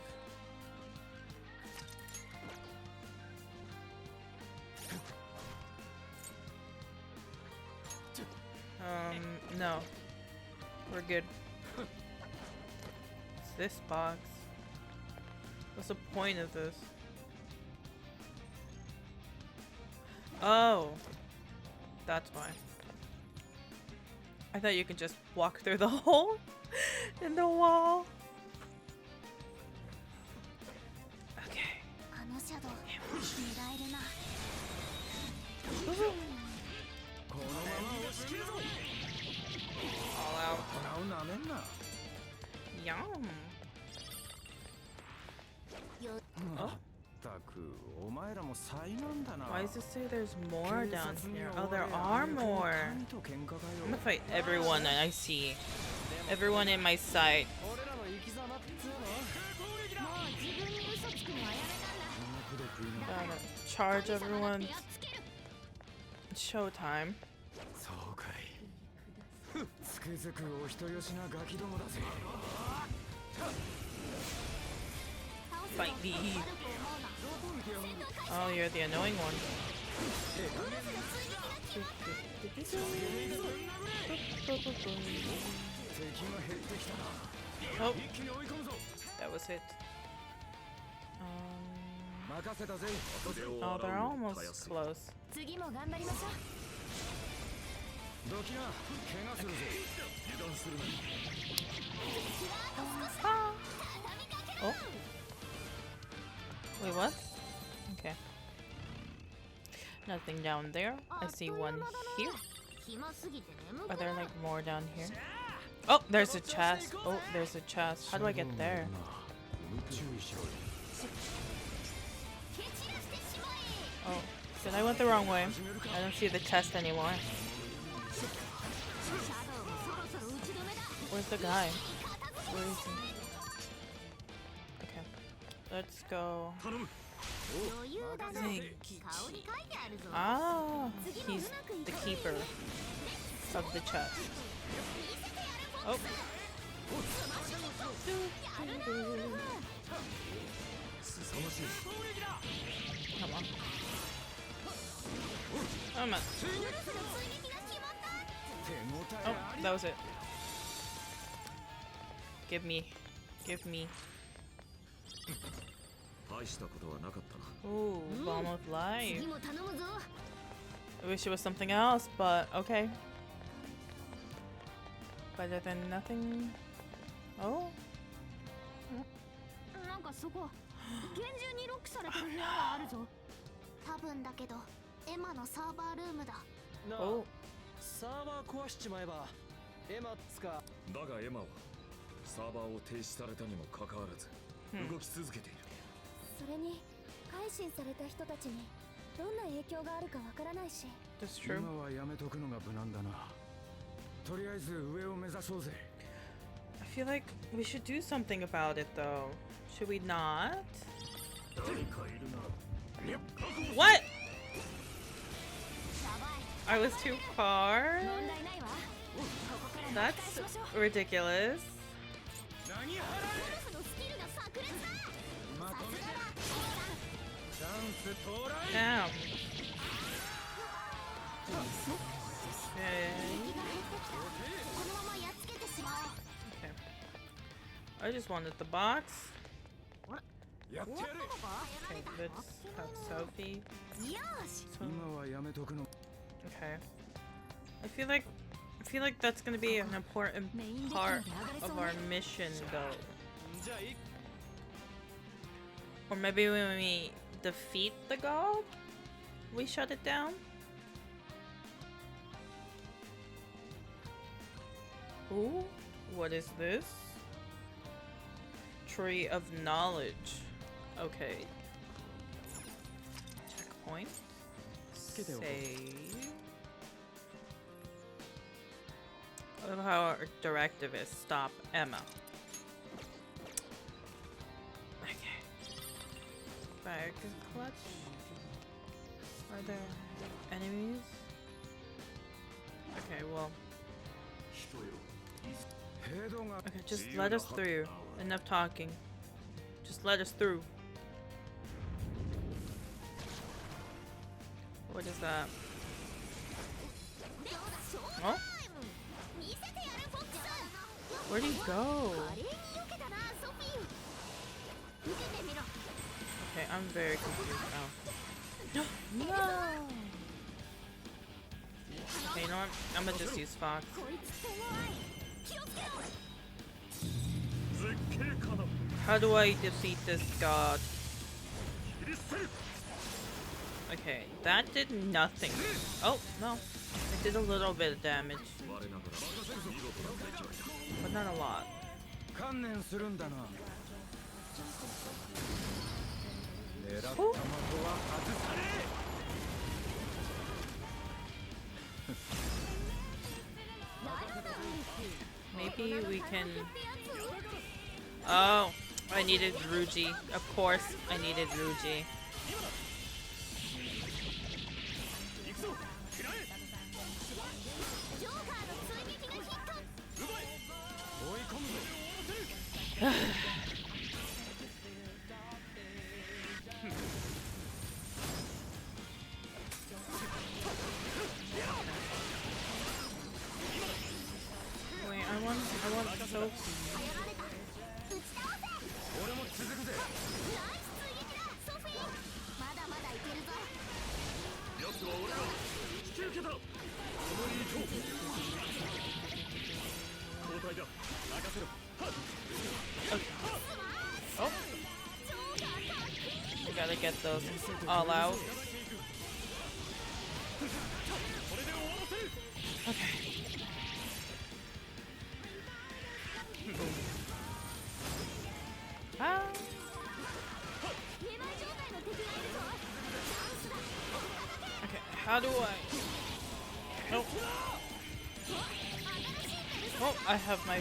No. We're good. What's this box? What's the point of this? Oh. That's why. I thought you could just walk through the hole in the wall. Okay. All out. Yum. Oh. Why does it say there's more down here? Oh, there are more. I'm gonna fight everyone that I see. Everyone in my sight. Gotta charge everyone. It's showtime. Fight me. Oh, you're the annoying one. Oh, that was it. Oh, they're almost close. Oh. Wait, what? Okay. Nothing down there. I see one here. Are there like more down here? Oh, there's a chest. Oh, there's a chest. How do I get there? Oh, did I went the wrong way? I don't see the chest anymore. Where's the guy? Where is he? Okay, let's go. Zenkichi. Ah, he's the keeper of the chest. Oh. Come on. Come on. Oh, that was it. Give me. Give me. Ooh, bomb of life. I wish it was something else, but okay. Better than nothing. Oh. かそこ厳重にロックされてる部屋があるぞ。多分だけどエマのサーバールームだ。なあ、おサーバー壊しちまえばエマっつか。だがエマはサーバーを停止されたにもかかわらず動き続けている。それに改心された人たちにどんな影響があるかわからないし。 That's true. 今はやめとくのが無難だな。とりあえず上を目指そうぜ。I feel like we should do something about it though. Should we not? What? I was too far? That's ridiculous. Damn. Okay. Okay. I just wanted the box. Okay, let's have Sophie.今はやめとくの。 Okay. I feel like that's gonna be an important part of our mission though. Or maybe when we defeat the god, we shut it down? Ooh, what is this? Tree of Knowledge. Okay. Checkpoint. Save. I love how our directive is stop Emma. Okay. Bag clutch. Are there enemies? Okay, well. Okay, just let us through. Enough talking. Just let us through. What is that? Oh? Where'd he go? Okay, I'm very confused now. No! Okay, you know what? I'm gonna just use Fox. How do I defeat this god? Okay, that did nothing. Oh, no. It did a little bit of damage. But not a lot. Ooh. Maybe we can... Oh, I needed Ruji. Of course, I needed Ruji. Wait, I want Sophie. Oh. We gotta get those all out. Okay. Ah. Okay, how do I... Nope. Oh, I have my...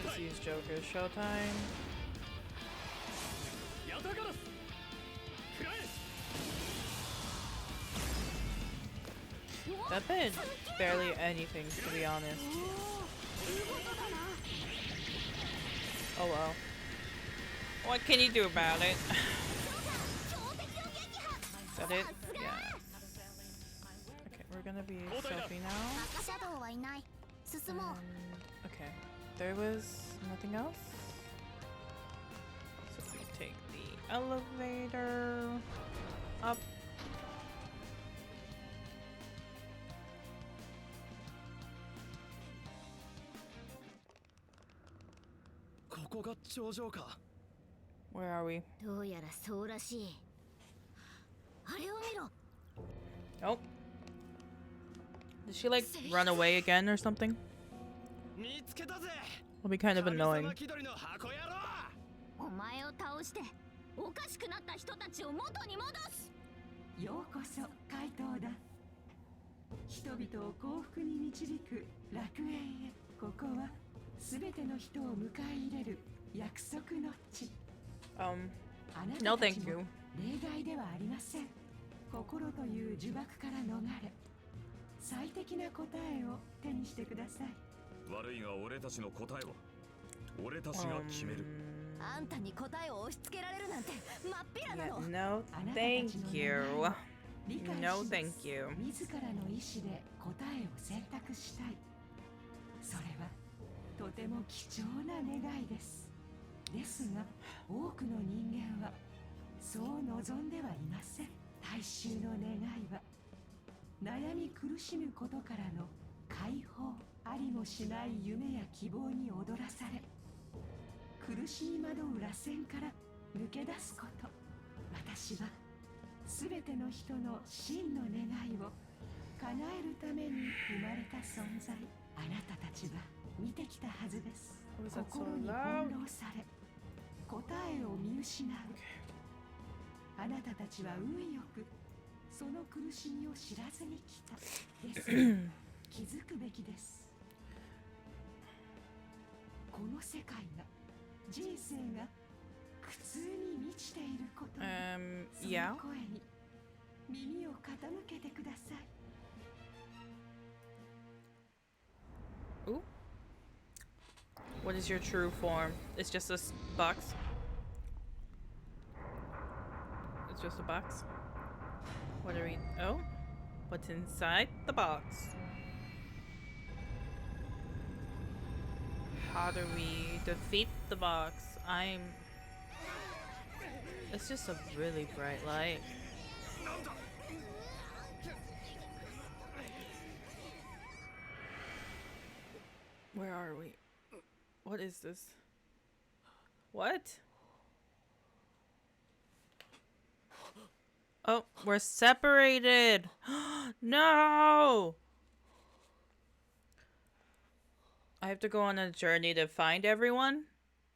Let's use Joker. Showtime. That did barely anything, to be honest. Oh well. What can you do about it? Is that it? Yes. Okay, we're gonna be Sophie now. And, okay, there was nothing else. So we take the elevator up. This is the top. Where are we? どうやらそうらしい。あれを見ろ。 Oh. Did she like run away again or something? 見つけたぜ。 It'll be kind of 神 annoying. 様気取りの箱野郎。お前を倒しておかしくなった人たちを元に戻す。ようこそ怪盗だ。人々を幸福に導く楽園へ。ここはすべての人を迎え入れる約束の地。あな No たたち thank も you. 例外ではありません。心という呪縛から逃れ、最適な答えを手にしてください。悪いが俺たちの答えは俺たちが決める。あんたに答えを押し付けられるなんてまっぴらな Yeah, の。 no, thank you. No, thank you. 自らの意志で答えを選択したい。それはとても貴重な願いです。ですが、多くの人間はそう望んではいません。大衆の願いは悩み苦しむことからの解放、ありもしない夢や希望に踊らされ、苦しみ惑う螺旋から抜け出すこと。私はすべての人の真の願いを叶えるために生まれた存在。あなたたちは見てきたはずです。 Was that so 心に loud? 翻弄され、答えを見失う。あなたたちは運よくその苦しみを知らずに来た。ですが気づくべきです。この世界が、人生が苦痛に満ちていることに、そ Yeah. の声に耳を傾けてください。 Ooh. What is your true form? It's just a box. It's just a box. What are we? Oh, what's inside the box? How do we defeat the box? It's just a really bright light. Where are we? What is this? What? Oh, we're separated. No! I have to go on a journey to find everyone?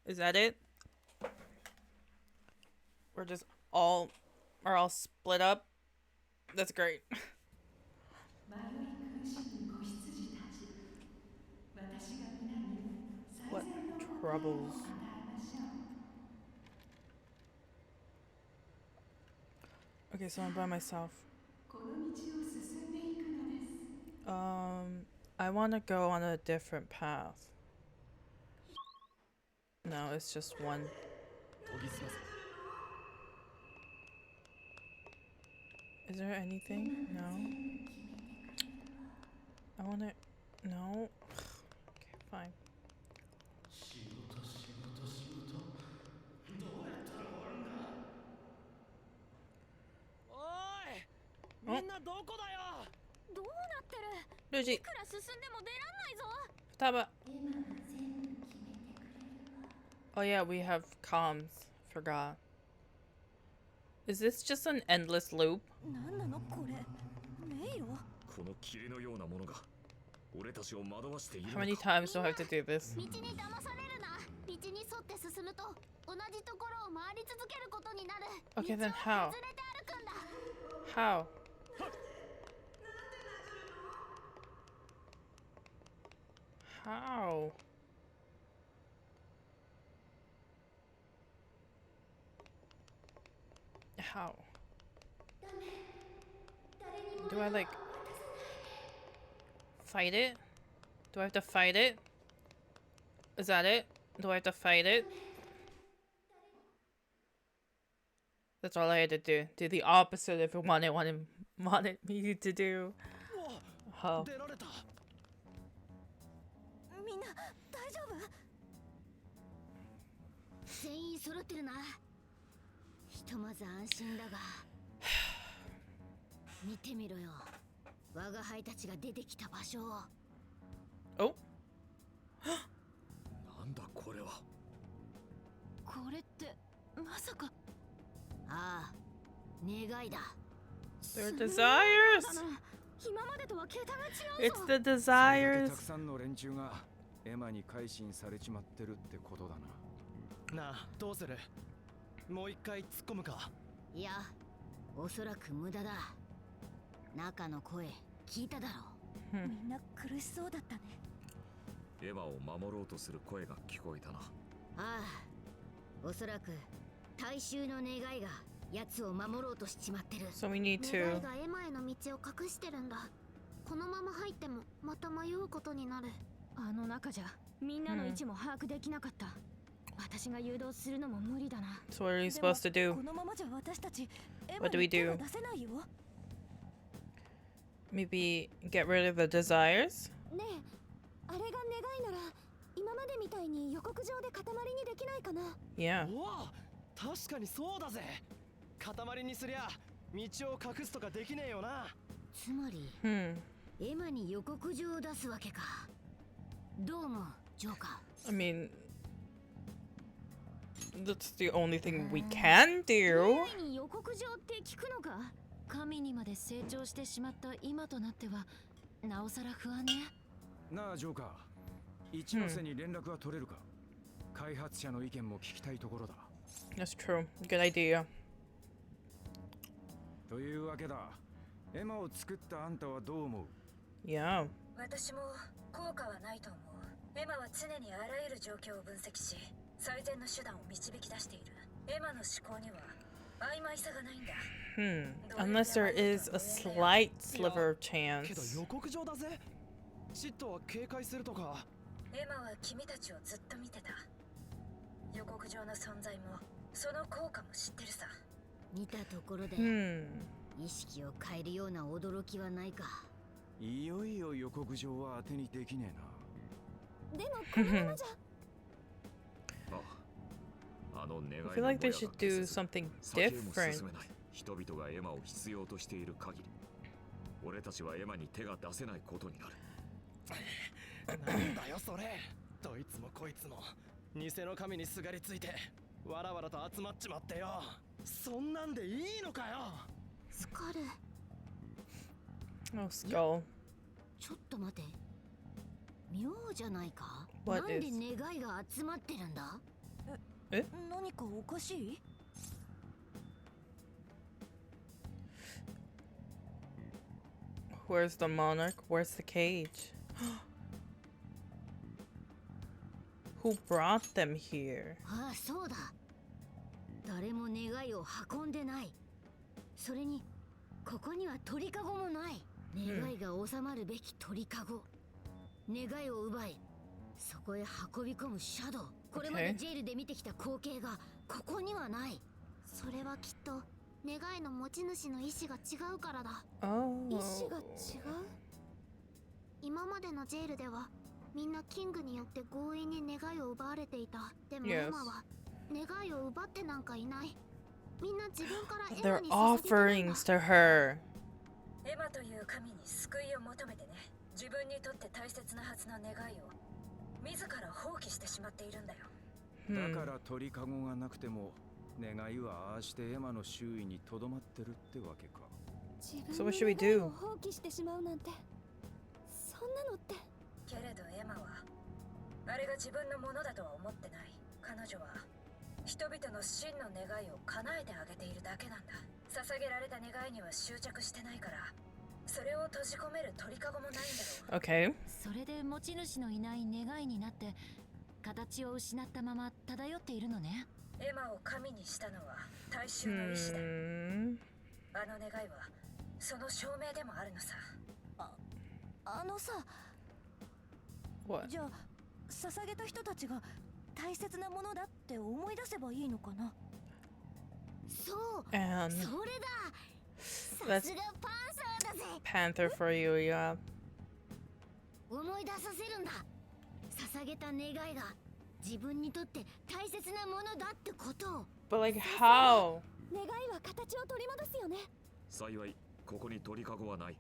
Is that it? We're just all split up? That's great. What troubles? Okay, so I'm by myself. I want to go on a different path. No, it's just one. Is there anything? No. I want to... No. Okay, fine. みんなどこだよ。どうなってる。ルジいくら進んでも出らんないぞ。タバ Oh yeah, we have comms. Forgot. Is this just an endless loop? なんなのこれ。迷路。この霧のようなものが俺たちを惑わしている How の many か。 times do I have to do this? 道に騙されるな。道に沿って進むと同じところを回り続けることになる。 Okay, then 道 how? を外れて歩くんだ。 How? How? How? Do I like fight it? Do I have to fight it? Is that it? Do I have to fight it? That's all I had to do. Do the opposite of what it wanted me to do. Oh. 出られた。みんな大丈夫？全員揃ってるな。ひとまず安心だが。見てみろよ。我が輩たちが出てきた場所を。Oh. なんだこれは。これってまさか。ああ、願いだ。 Their desires. 今までとは桁が違うぞ。 It's the た desires. くさんの連中がエマに改心されちまってるってことだな。なあ、どうする？もう一回突っ込むか？いや、おそらく無駄だ。中の声聞いただろう。みんな苦しそうだったね。エマを守ろうとする声が聞こえたな。ああ、おそらく大衆の願いが奴を守ろうとしちまってる。 So we need 願 to. いがエマへの道を隠してるんだ。このまま入ってもまた迷うことになる。あの中じゃみんなの位置も把握できなかった。私が誘導するのも無理だな。 So what are you supposed to do? このままじゃ私たちエマ What do we に手 do? を出せないよ。 Maybe get rid of the desires? ねえ、あれが願いなら今までみたいに予告状で塊にできないかな。 Yeah. おお、確かにそうだぜ。塊にすりゃ道を隠すとかできねえよな。つまり、Hmm. エマに予告状を出すわけか。どうも、ジョーカー。 I mean, that's the only thing we can do. に予告状って聞くのか？神にまで成長してしまった今となってはなおさら不安ね。なあジョーカー、一ノ瀬に連絡は取れるか？開発者の意見も聞きたいところだ。 That's true. Good idea. というわけだ。エマを作ったあんたはどう思う？ Yeah. 私も効果はないと思う。エマは常にあらゆる状況を分析し、最善の手段を導き出している。エマの思考には曖昧さがないんだ。Unless there is a slight sliver of けど chance. 予告状だぜ。シットは警戒するとか。エマは君たちをずっと見てた。予告状の存在もその効果も知ってるさ。見たところで、 Hmm. 意識を変えるような驚きはないか。いよいよ予告状は当てにできねえな。でもこのままじゃ。あの願いの I feel like they ぼや should が do 消せず something 先へも進 different. めない。人々がエマを必要としている限り、俺たちはエマに手が出せないことになる。なんだよそれ。どいつもこいつも偽の神にすがりついてわらわらと集まっちまってよ。そんなんでいいのかよ。スカル、 Oh, skull. ちょっと待て。妙じゃないか。 What なんで is? 願いが集まってるんだ？え？何かおかしい？ Where's the monarch? Where's the cage? Who brought them here? ああ、そうだ。誰も願いを運んでない。それにここには鳥かごもない。願いが収まるべき鳥かご。願いを奪い、そこへ運び込むシャドウ。これまでジェイルで見てきた光景がここにはない。それはきっと願いの持ち主の意志が違うからだ。 Oh. 意志が違う？今までのジェイルではみんなキングによって強引に願いを奪われていた。でも Yes. 今は願いを奪ってなんかいない。みんな自分からエマ They're に捧げてるんだ。 offerings to her. エマという神に救いを求めてね。自分にとって大切なはずの願いを自ら放棄してしまっているんだよ。だから鳥かごがなくても願いはああしてエマの周囲にとどまってるってわけか。自 So 分 what should we の願い do? を放棄してしまうなんて、そんなのって。けれどエマはあれが自分のものだとは思ってない。彼女は人々の真の願いを叶えてあげているだけなんだ。捧げられた願いには執着してないから、それを閉じ込める鳥かごもないんだろう。 Okay. それで持ち主のいない願いになって形を失ったまま漂っているのね。エマを神にしたのは大衆の意志だ。あの願いはその証明でもあるのさ。あのさ、 What? じゃあ捧げた人たちが大切なものだって思い出せばいいのかな。そう、 And それだ。さ That's すがパンサーだぜ。 Panther for you, yeah. 思い出させるんだ。捧げた願いが自分にとって大切なものだってことを。 But like how? 願いは形を取り戻すよね。幸いここに鳥かごはない。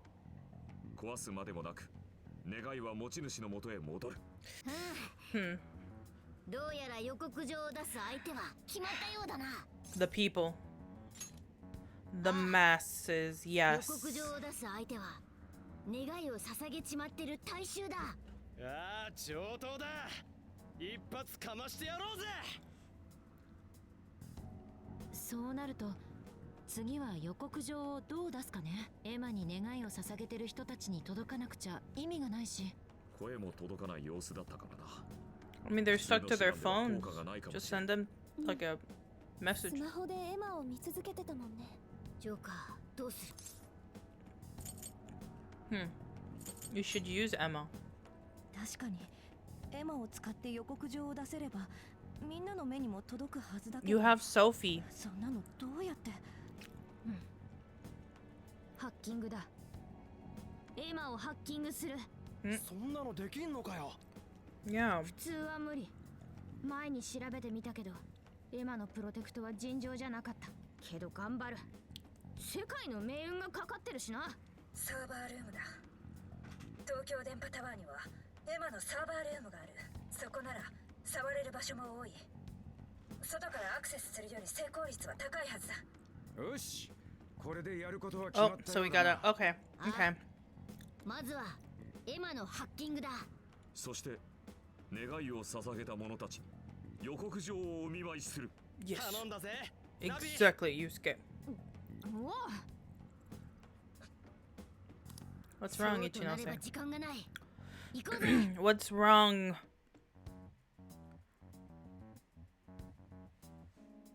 壊すまでもなく願いは持ち主のもとへ戻る。願どうやら予告状を出す相手は決まったようだな。 The people. The masses, 予 yes. 告状を出す相手は願いを捧げちまってる大衆だ。ああ、上等だ。一発かましてやろうぜ。そうなると次は予告状をどう出すかね。エマに願いを捧げてる人たちに届かなくちゃ意味がないし。声も届かない様子だったからな。 I mean, they're stuck to their phones. Just send them like a message. スマホでエマを見続けてたもんね。ジョーカー、どうする？ You should use Emma. 確かにエマを使って予告状を出せればみんなの目にも届くはずだけど。 You have Sophie. そんなのどうやって？ハッキングだ。エマをハッキングする。そんなのできんのかよ。Yeah. 普通は無理。前に調べてみたけどエマのプロテクトは尋常じゃなかった。けど頑張る。世界の命運がかかってるしな。サーバールームだ。東京電波タワーにはエマのサーバールームがある。そこなら触れる場所も多い。外からアクセスするより成功率は高いはずだ。よし、これでやることは決ま Oh, った so よ we うだな。 gotta. Okay. Okay. まずはエマのハッキングだ。そして願いを捧げた者たちに予告状をお見舞いする。 Yes. 頼んだぜ。 Exactly, Yusuke. おお。 What's wrong, そうとなれば Ichinose? 時間がない。行こうぜ。 What's wrong?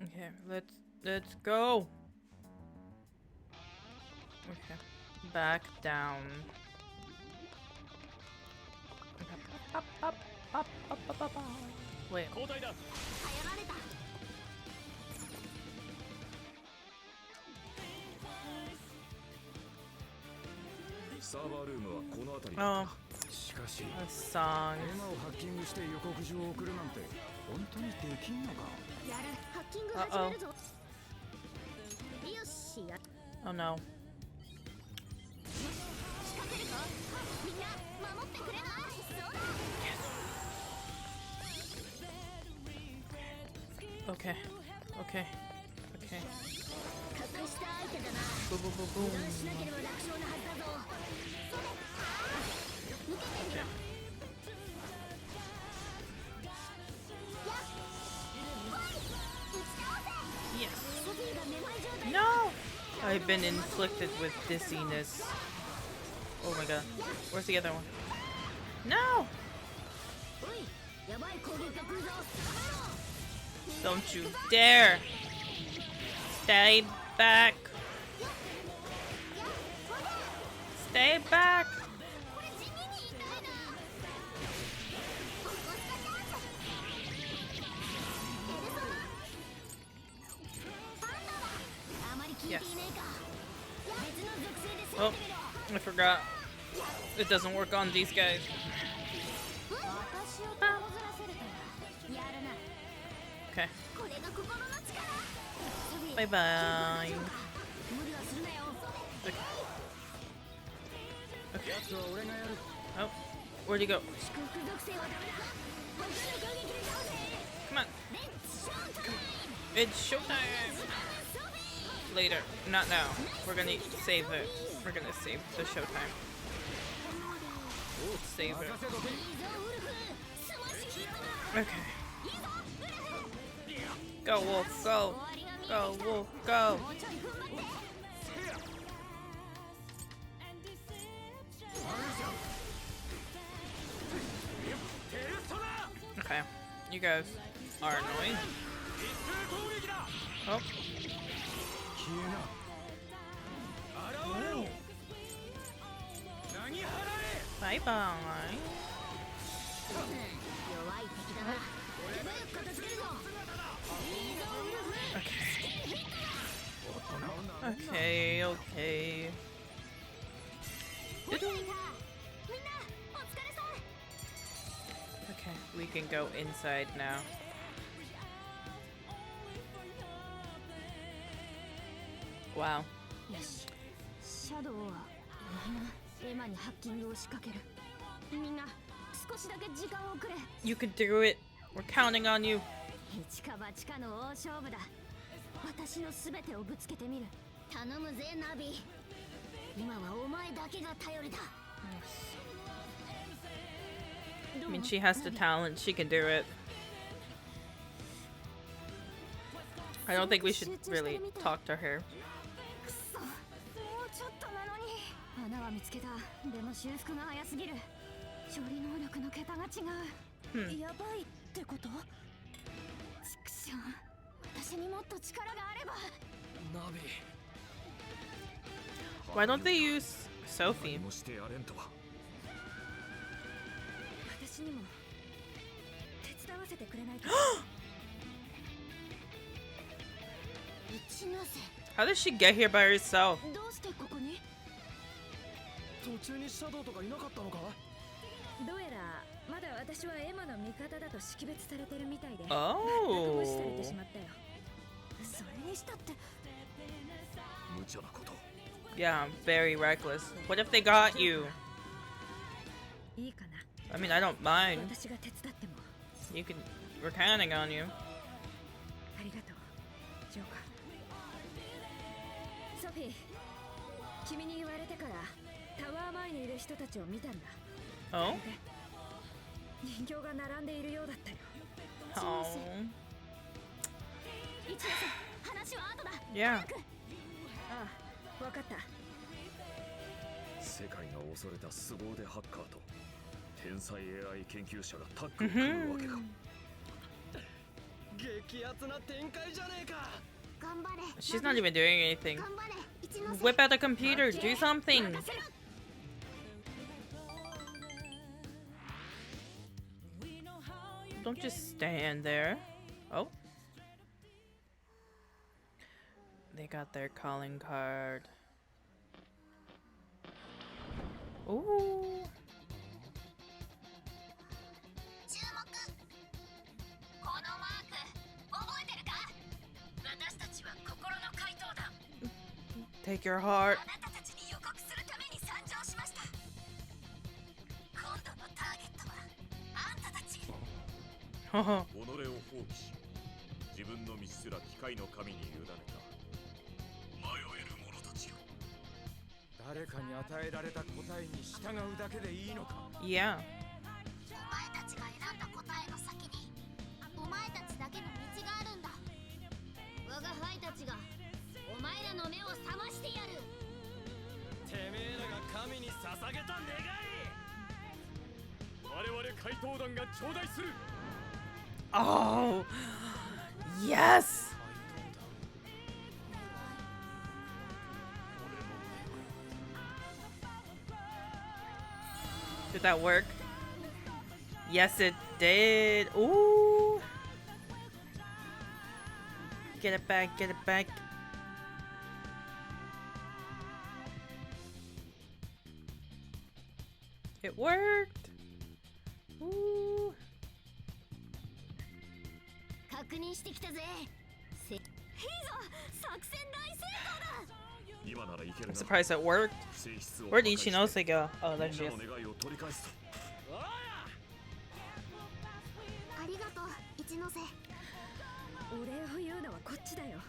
Okay, let's go. Okay, back down. Up, up, up, up, up, up, up. Wait. 交代だ。やられた。サーバールームはこの辺り Oh, しかし a song. エマをハッキングして予告状を送るなんて本当にできんのか。やる。ハッキング始めるぞ。よしや。 Oh no. 仕掛けるぞ。みんな守ってくれな。そうだ。 Okay. Okay. Okay. 隠した相手だな。 Boom, boom, boom, boom. 油断しなければ楽勝なはずだぞ。それ。抜けてみろ。やっ。来い。打ち倒せ。 Yes. ソフィーがめまい状態。 No! I've been inflicted with dizziness. Oh my god. Where's the other one? No! おい、やばい攻撃が来るぞ。 Don't you dare! Stay back! Stay back! これ地味に痛いな。ここスカチャンス。エルソナ。パンダだ。あまり効いていねえか。別の属性で攻 Oh, めてみろ。 I forgot. It doesn't work on these guys. 私を手をずらせるとはやるな。 Okay. これが心の力。 Bye bye. 無理はするなよ。 Okay. やつは俺がやる。 Oh, where'd he go? 祝福属性はダメだ。僕の攻撃で倒せ。 Come on. レッツショータイム。 It's showtime! Later. Not now. We're gonna save it. We're gonna save the showtime. Save it. いいぞウルフ。スマッシュヒットだ。 Okay. Go, Wolf, go! Go, Wolf, go! もうちょい踏ん張って。 Okay. You guys are annoying. Oh. 消えな。現れろ。投げ払え。 Bye bye. 弱い敵だな。手早く片付けるぞ。いいぞウルフ。 Okay, okay. お疲れた。みんなお疲れさん。 Okay, we can go inside now. Wow. よし。シャドウはエマにハッキングを仕掛ける。みんな少しだけ時間をくれ。 You can do it. We're counting on you. 一か八かの大勝負だ。私のすべてをぶつけてみる。頼むぜナビ。今はお前だけが頼りだ。I mean, she has the talent. She can do it. I don't think we should really talk to her. くそ、もうちょっとなのに。穴は見つけた。でも修復が早すぎる。処理能力の桁が違う。やばいってこと？畜生。私にもっと力があれば。ナビ。Why don't they use Sophie? もしてやれんとは。私にも手伝わせてくれないか。一ノ瀬。 How did she get here by herself? どうしてここに？途中にシャドウとかいなかったのか？どうやらまだ私はエマの味方だと識別されてるみたいで、Oh. 無視されてしまったよ。それにしたって。無茶なこと。 Yeah, very reckless. What if they got you? いいかな。 I mean, I don't mind. 私が手伝っても。You can. We're counting on you. ありがとう、ジョーカー。ソフィー、君に言われてからタワー前にいる人たちを見たんだ。Oh? 人形が並んでいるようだったよ。 Oh. 一ノ瀬、話は後だ。 Yeah. ああ、わかった。世界が恐れた凄腕ハッカーと天才 AI 研究者がタッグを組むわけか。激アツな展開じゃねえか。頑張れ。 She's not even doing anything. 頑張れ。一ノ瀬。 Whip out the computer. Do something. Don't just stand there. Oh. They got their calling card. Ooh. 注目。このマーク覚えてるか？私たちは心の怪盗団。 Take your heart. あなたたちに予告するために参上しました。今度のターゲットはあんたたち。己を放棄し、自分の道すら機械の神に委ねた迷える者たちよ。誰かに与えられた答えに従うだけでいいのか？ Yeah. お前たちが選んだ答えの先にお前たちだけの道があるんだ。我が輩たちがお前らの目を覚ましてやる。てめえらが神に捧げた願い。我々怪盗団が頂戴する。 Oh. Yes. Did that work? Yes, it did. Ooh. Get it back, get it back. It worked. Ooh. 確認してきたぜ。いいぞ、作戦大成功だ。今ならいける I'm な。 surprised it worked. 性質を Where 破壊 did して Ichinose go? Oh, there she み is. んなの願いを取り返すと。ありがとう、一ノ瀬。お礼を言うのはこっちだよ。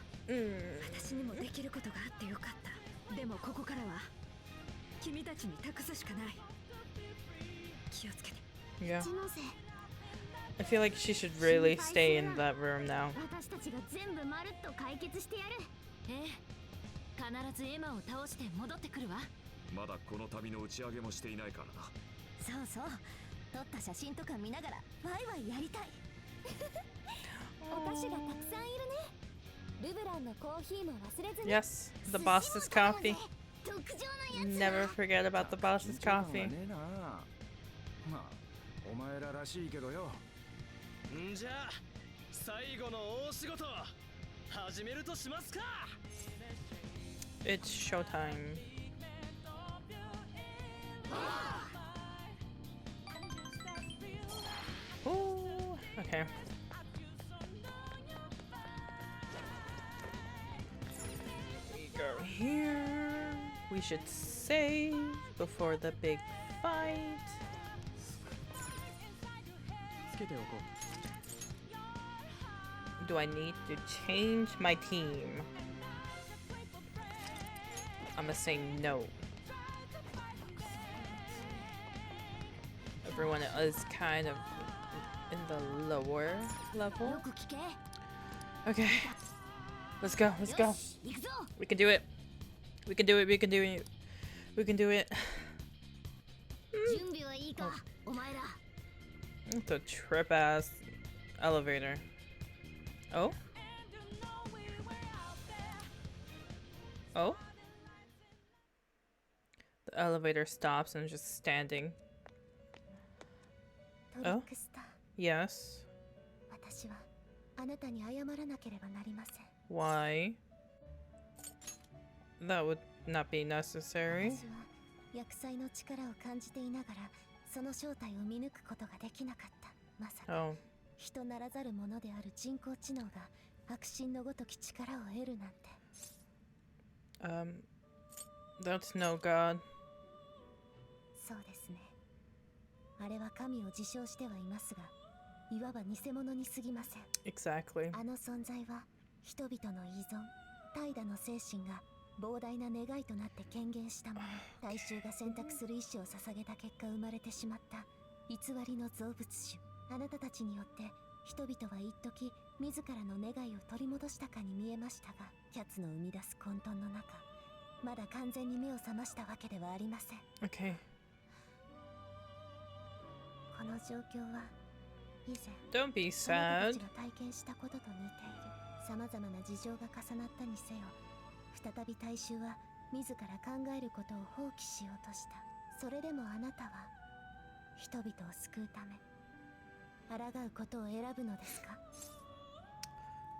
私にもできることがあってよかった。でもここからは君たちに託すしかない。気をつけて。 Yeah. 一ノ瀬。 I feel like she should really stay in that room now. 私たちが全部まるっと解決してやる。ええ、必ずエマを倒して戻ってくるわ。まだこの旅の打ち上げもしていないからな。そうそう、撮った写真とか見ながらワイワイやりたい。お菓子がたくさんいるね。ルブランのコーヒーも忘れずに。 Yes, the boss's coffee. 特上のやつ。 Never forget about the boss's 緊張感が coffee. ねえな。まあお前ららしいけどよ。んじゃあ最後の大仕事始めるとしますか。 It's showtime. Ooh, okay. We go here. We should save before the big fight. つけておこう。Do I need to change my team? I'm gonna say no. Everyone is kind of in the lower level. Okay. Let's go. Let's go. We can do it. We can do it. We can do it. We can do it. It's a trip ass elevator. Oh? Oh? The elevator stops and is just standing. Oh? Yes. Why? That would not be necessary. 薬剤の力を感じていながらその正体を見抜くことができなかった。まさか人ならざるものである人工知能が悪心のごとき力を得るなんて。That's no god. そうですね。あれは神を自称してはいますが、いわば偽物に過ぎません。Exactly. あの存在は人々の依存、怠惰の精神が膨大な願いとなって権限したもの。大衆が選択する意志を捧げた結果生まれてしまった偽りの造物種。あなたたちによって人々は一時自らの願いを取り戻したかに見えましたが、キャツの生み出す混沌の中、まだ完全に目を覚ましたわけではありません。Okay. この状況は以前 Don't be あなたた sad. ちが体験したことと似ている。さまざまな事情が重なったにせよ、再び大衆は自ら考えることを放棄しようとした。それでもあなたは人々を救うため抗うことを選ぶのですか？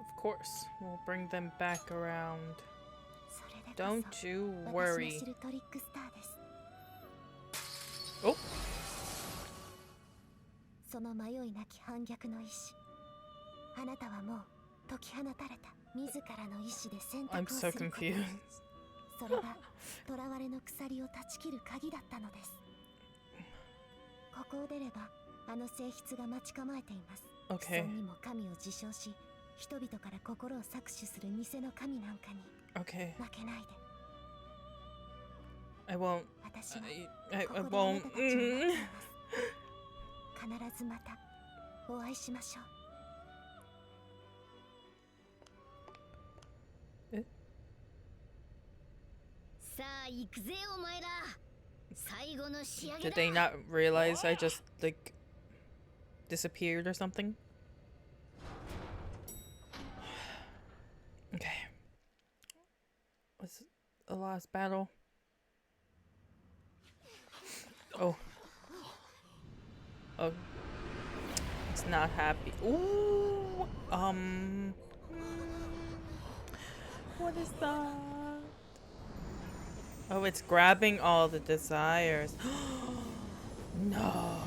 Of course, we'll bring them back around. それでこ Don't そ you 私 worry. の知るトリックスターです。 Oh. その迷いなき反逆の意志、あなたはもう解き放たれた。自らの意志で選択 I'm を so すること。 confused. それが囚われの鎖を断ち切る鍵だったのです。ここを出ればあの性質が待ち構えています。 Okay. 既存にも神を自称し、人々から心を搾取する偽の神なんかに Okay. 負けないで。 I won't. 私は I ここであな won't. たたちを待っています。必ずまたお会いしましょう。さあ行くぜお前ら。最後の仕上げ Did だ。 they not realize I just like disappeared or something? Okay. What's the last battle? Oh. Oh. It's not happy. Ooh. What is that? Oh, it's grabbing all the desires. No.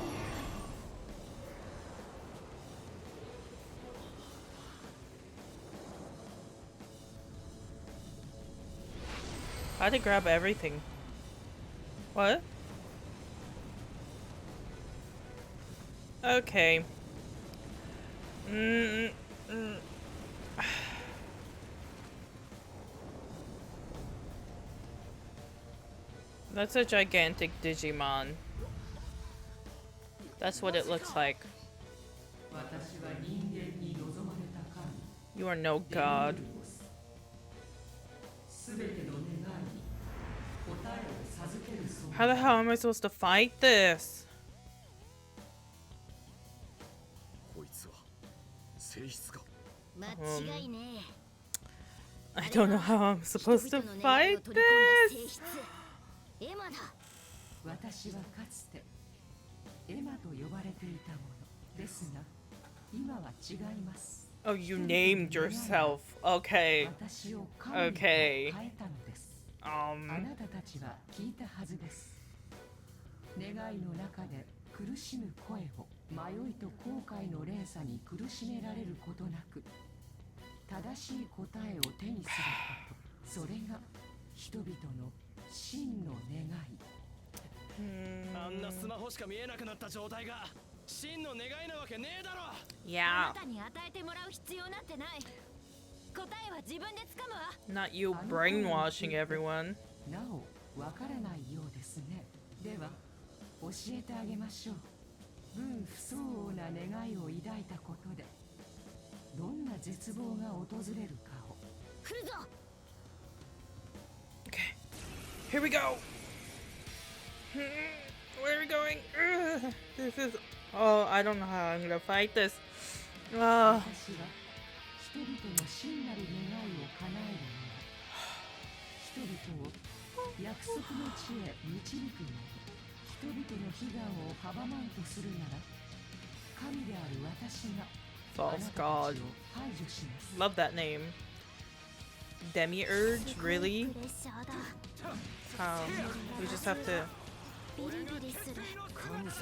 How'd it grab everything? What? Okay. That's a gigantic Digimon. That's what it looks like. You are no god. How the hell am I supposed to fight this? こいつは性質か。間違いねえ。 I don't know how I'm supposed to fight this. エマだ。私はかつてエマと呼ばれていたものですが、今は違います。 Oh, you named yourself. Okay. 私を神に Okay. 変えたのです。あなたたちは聞いたはずです。願いの中で苦しむ声を、迷いと後悔の連鎖に苦しめられることなく、正しい答えを手にすること、それが人々の真の願い。あんなスマホしか見えなくなった状態が真の願いなわけねえだろ。あ Yeah. なたに与えてもらう必要なんてない。答えは自分でつかむわ。 Not you brainwashing everyone. なおわからないようですね。では教えてあげましょう。分不相応な願いを抱いたことでどんな絶望が訪れるかを。来るぞ。 Okay. Here we go. Where are we going? Ugh, this is. Oh, I don't know how I'm gonna fight this. 私は人々の真なる願いを叶えるのは人々を約束の地へ導くのに人々の悲願を阻まんとするなら神である私が False god. Love that name. Demiurge, really? プレッシャーだ。 How? We just have to. ビリビリする。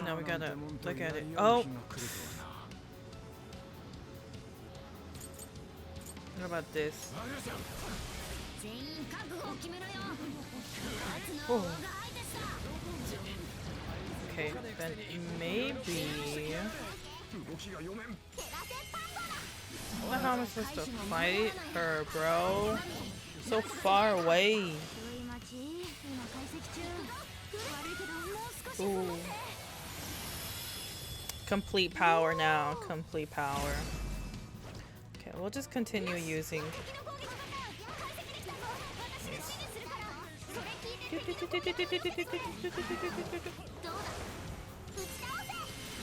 Now we gotta look at it. Oh! What about this? 全員覚悟を決めろよ。夏の Oh. 王が相手した。 Okay, then maybe. What the hell am I supposed to fight her, bro? So far away. 遠い町、今解析中。悪いけどもう少し Ooh. Complete power now. Complete power. Okay, we'll just continue using.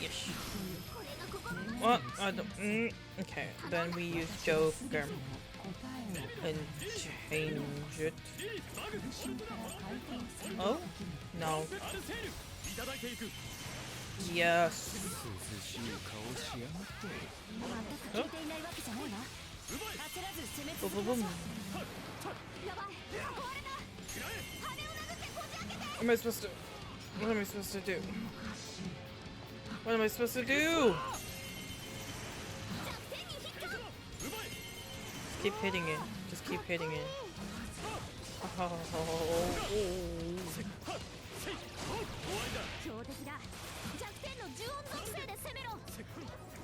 Yes. What? I don't. Okay, then we use Joker and change it. Oh no. Yes. 全く聞いていないわけじゃないわ。焦らず攻め Boom, 続 boom, け boom. ましょう。やばい、壊れた。羽を殴ってこじ開けて。 What am I supposed to? What am I supposed to do? What am I supposed to do? Just keep hitting it. Just keep hitting it. Oh. 強敵だ。弱点の呪音属性で攻めろ。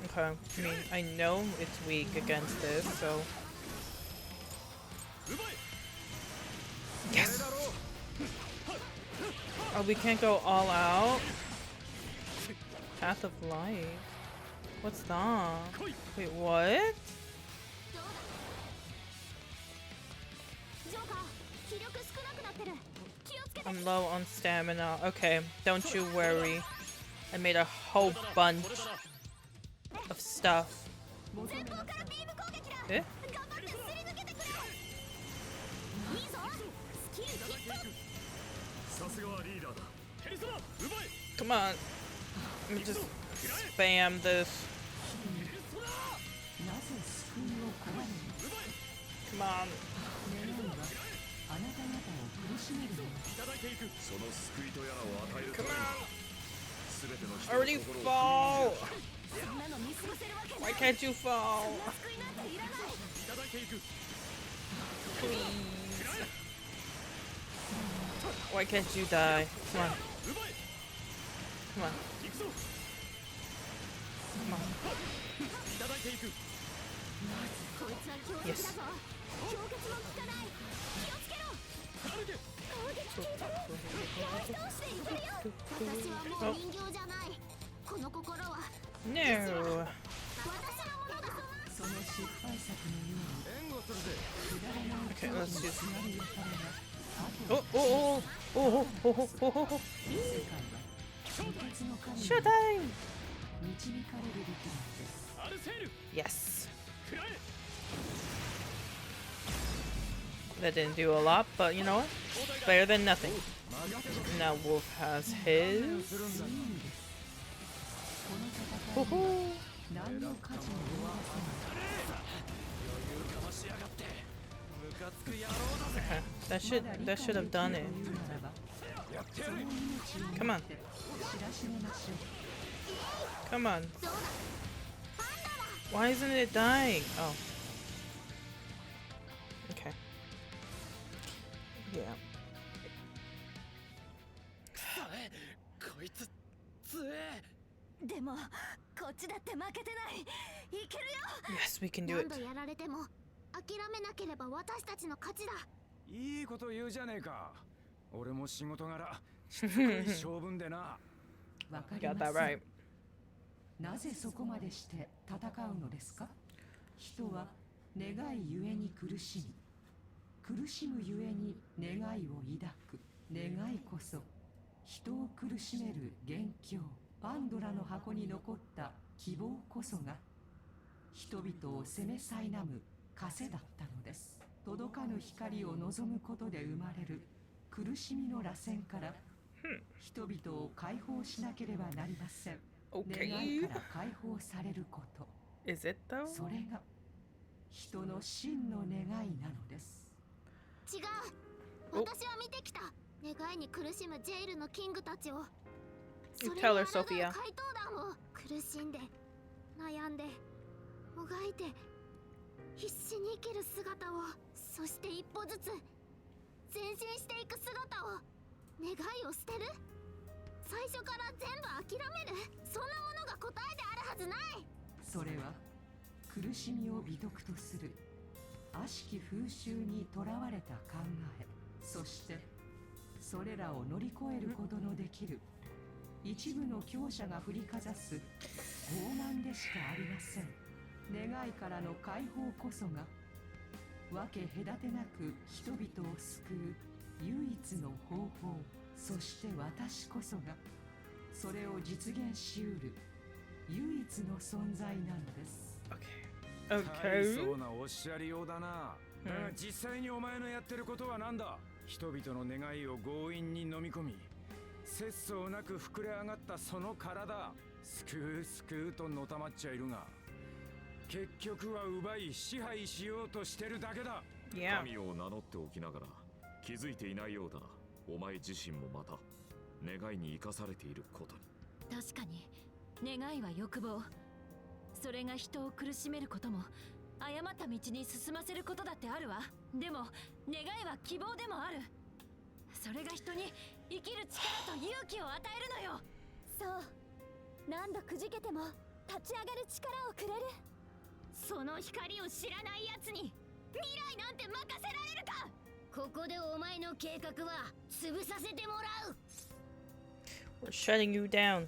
Okay. I mean, I know it's weak against this, so. Yes. Oh, we can't go all out. Path of Light. What's that? Wait, what? ジョーカー、気力少なくなってる。気をつけて。 I'm low on stamina. Okay, don't you worry. I made a whole bunch of stuff. 前方からビーム攻撃だ。 Eh? 頑張ってすり抜けてくれ。いいぞ。スキルヒット。 Come on. Let me just spam this. なぜ救いを拒むの Come on. 願いはあなた方を苦しめるのです。その救いとやらを与えるた Come めに on. 全ての人 Already の心を そ fall. んなの見過ごせるわけな Why い。 can't you fall? 救いなんていらない。 Please. Why can't you die? Come on. Come on. Come on. こいつは強敵だ Yes. ぞ。氷結も効かない。気をつけろ。攻撃効いてる。焼き通していけるよ。私はもう人形じゃない。この心は No. 私のものだ。その失敗作のようにくだらない Okay, let's just. つなぎ別れがあ Oh, と oh, oh, oh, oh, oh, oh, oh. 世界は無血の神に Showtime! 導かれるべきなんです。 Yes. That didn't do a lot, but you know what? Better than nothing. Now Wolf has his. この戦い Woohoo! 何の価値も生ませない。 Okay. That should have done it. Come on. Come on. Why isn't it dying? Oh. Okay. Yeah. こいつ強え。でもこっちだって負けてない。いけるよ。 Yes, we can do 何 it. 度やられても諦めなければ私たちの勝ちだ。いいこと言うじゃねえか。俺も仕事柄しつこい性分でな。わかり Got ま that せん right. なぜそこまでして戦うのですか？人は願いゆえに苦しみ、苦しむゆえに願いを抱く。願いこそ人を苦しめる元凶。パンドラの箱に残った希望こそが人々を責め苛む枷だったのです。届かぬ光を望むことで生まれる苦しみの螺旋から人々を解放しなければなりません。願いから解放されること。Is it though? それが人の真の願いなのです。違う。私は見てきた。願いに苦しむジェイルのキングたちを。そ You れに tell her, 抗う Sophia. 怪盗団を苦しんで悩んでもがいて必死に生きる姿を、そして一歩ずつ前進していく姿を、願いを捨てる。最初から全部諦める。そんなものが答えであるはずない。それは苦しみを美徳とする悪しき風習にとらわれた考え、そしてそれらを乗り越えることのできる一部の強者が振りかざす傲慢でしかありません。願いからの解放こそが分け隔てなく人々を救う唯一の方法。そして私こそがそれを実現しうる唯一の存在なのです。Okay. 大 Okay. 層なおっしゃりようだな。だが実際にお前のやってることは何だ。人々の願いを強引に飲み込み、節操なく膨れ上がったその体、すくうすくうとのたまっちゃいるが、結局は奪い支配しようとしてるだけだ。Yeah. 神を名乗っておきながら気づいていないようだな。お前自身もまた願いに生かされていることに。確かに願いは欲望。それが人を苦しめることも誤った道に進ませることだってあるわ。でも願いは希望でもある。それが人に生きる力と勇気を与えるのよ。そう。何度くじけても立ち上がる力をくれる。その光を知らない奴に未来なんて任せられるか。ここでお前の計画は潰させてもらう。 We're shutting you down.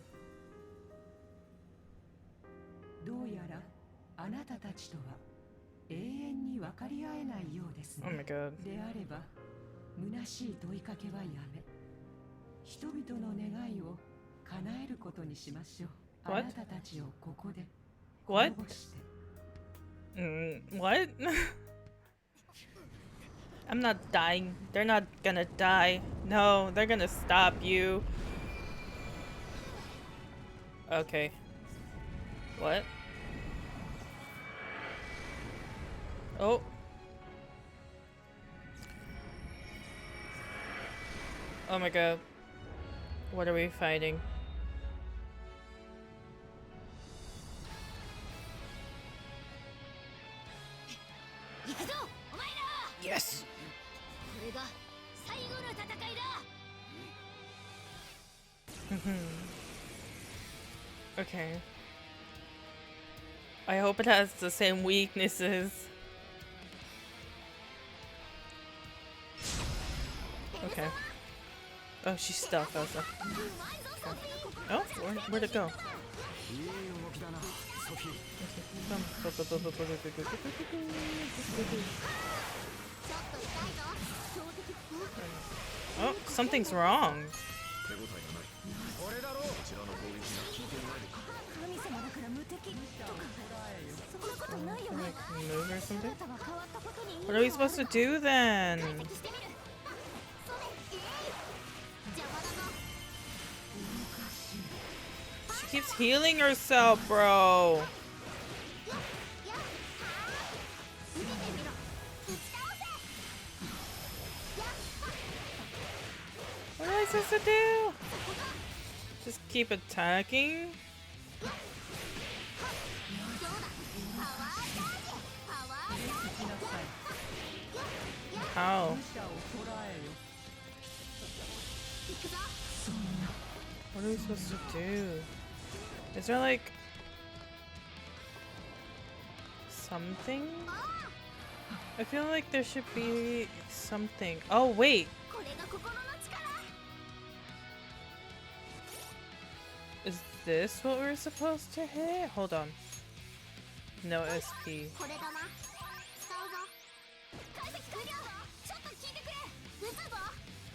どうやらあなたたちとは永遠に分かり合えないようですね。 Oh my god. であれば虚しい問いかけはやめ、人々の願いを叶えることにしましょう。あ What? なたたちをここで What? 滅ぼして。What? I'm not dying. They're not gonna die. No, they're gonna stop you. Okay. What? Oh. Oh my god. What are we fighting? Yes! これが最後の戦いだ。 Okay. I hope it has the same weaknesses. Okay. Oh, she's stuck also. Okay. Oh, where'd it go? Oh, something's wrong. 手応えがない。これだろう。こちらの攻撃が効いていないのか。神様だから無敵とかそんなことないよね。 Like move or something? 姿が変わったことに What are we supposed to do then? 解析してみる。それ邪魔だぞ。 She keeps healing herself, bro. 見ててみろ。打ち倒せ。 What am I supposed to do? Just keep attacking? How? What are we supposed to do? Is there like something? I feel like there should be something. Oh wait. Is this what we're supposed to hit? Hold on. No SP.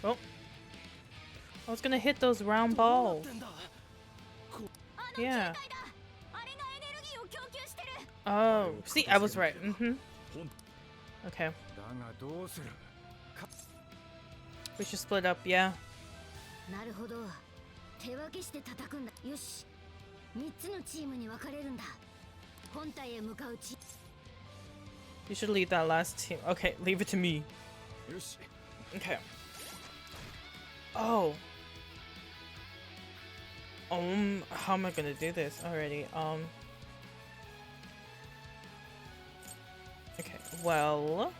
Oh. I was gonna hit those round balls. Yeah. Oh, see, I was right. Okay. We should split up, yeah. なるほど。手分けして叩くんだ。よし。3つのチームに分かれるんだ。本体へ向かうチ。You should lead that last team. Okay, leave it to me. Okay. Oh. How am I gonna do this already? Okay, well.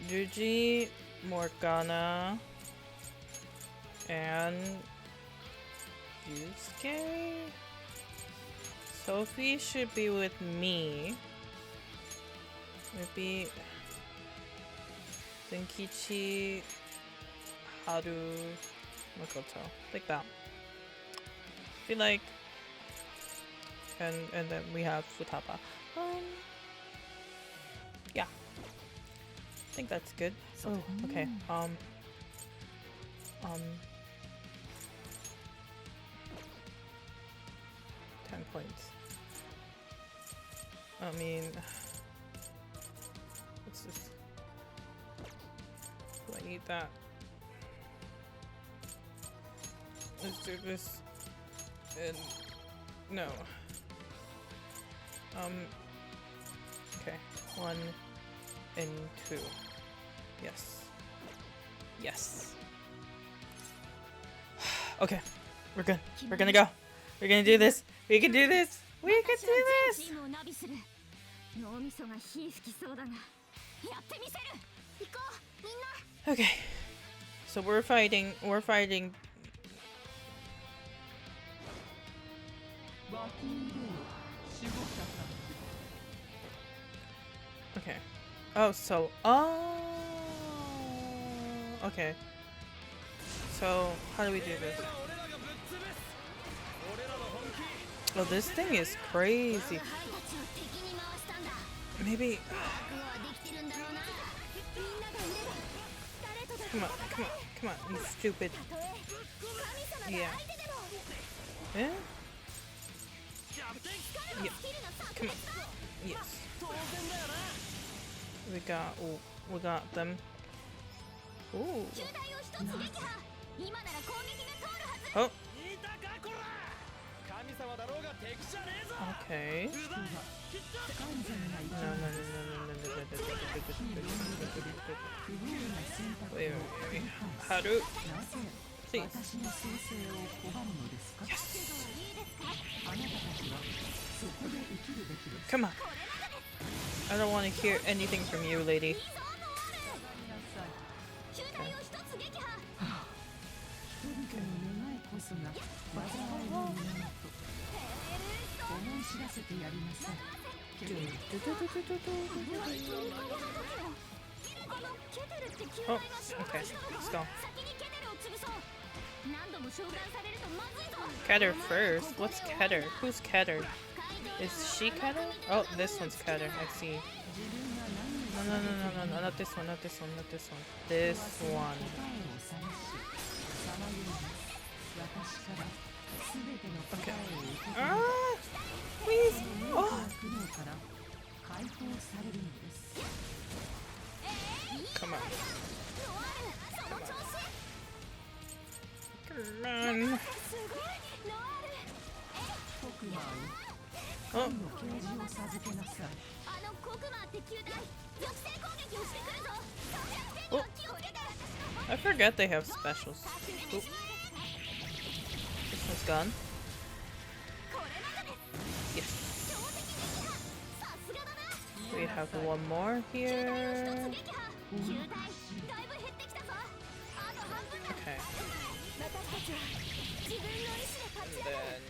Yuji, Morgana, and Yusuke? Sophie should be with me. Maybe Zenkichi, Haru, Makoto. Like that. I feel like, and then we have Futaba. Yeah. I think that's good. Oh, okay. 10 points. I mean, what's this? Do I need that? Let's do this. And no. Okay. 1 and 2. Yes. Yes. Okay. We're good. We're gonna go. We're gonna do this. We can do this. We can do this. Okay. So we're fighting. Okay. Oh, so okay. So how do we do this? Oh, this thing is crazy. Maybe. Come on, you stupid. Yeah. Eh? Yeah. Come on. Yes. We got them. Ooh. Oh. Okay. Wait. Haru. Please. Yes. Come on. I don't want to hear anything from you, lady. Oh, okay, let's go. Keter first? What's Keter? Who's Keter? Is she Keter? Oh, this one's Keter, I see. No, not this one, not this one, not this one. This one. Okay. Ah! Please! Oh! Come on. Come on. Oh. Oh. I forget they have specials. Oh. This one's gone. Yes. We have one more here. Okay. 私たちは自分の意志で立ち上がる。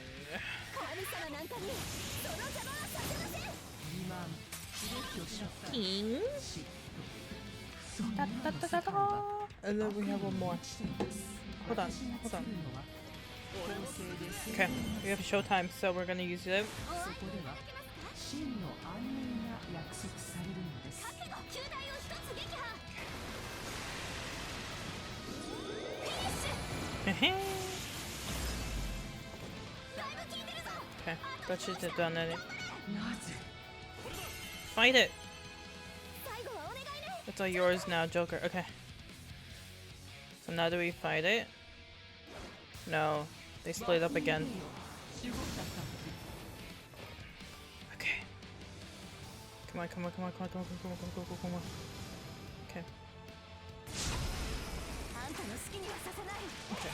神様なんかにその邪魔はさせません。 King. Da, da, da, da, da. And then we have one more. Hold on, hold on. Okay, we have showtime, so we're gonna use it. 真の安寧が約束されるのです。球体を一つ撃破。 Okay, that should have done it. Fight it! It's all yours now, Joker. Okay. So now do we fight it? No. They split up again. Okay. Come on, come on, come on, come on, come on, come on, come on, come on. Okay. Okay.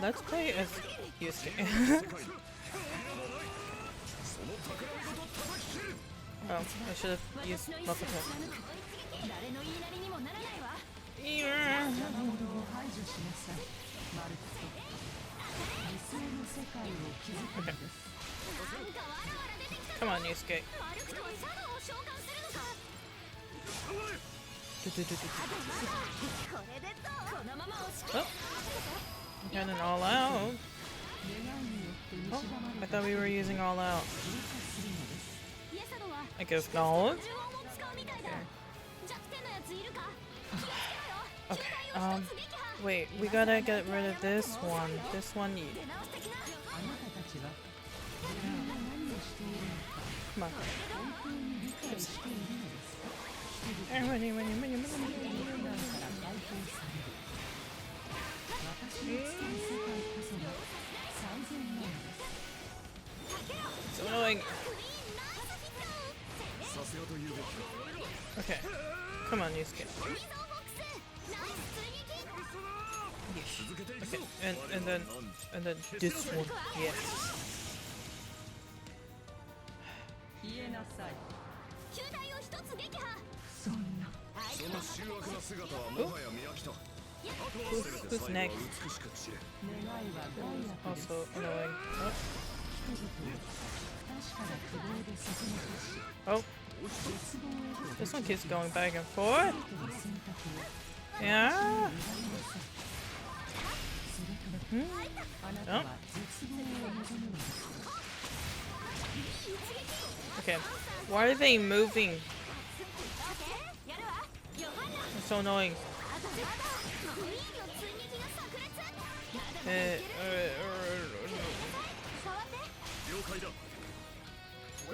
Let's play as Yusuke. Oh, I should have used Makoto. Okay. Come on, Yusuke. Oh. Got an all out. Oh, I thought we were using all out. I guess not. Okay, wait, we gotta get rid of this one. This one. Come on. So annoying. Okay, come on, Yusuke. Okay, and then this one. Yes. そんな Who's next? Also annoying. Oh. This one keeps going back and forth. Yeah. Oh. Okay. Why are they moving? It's so annoying.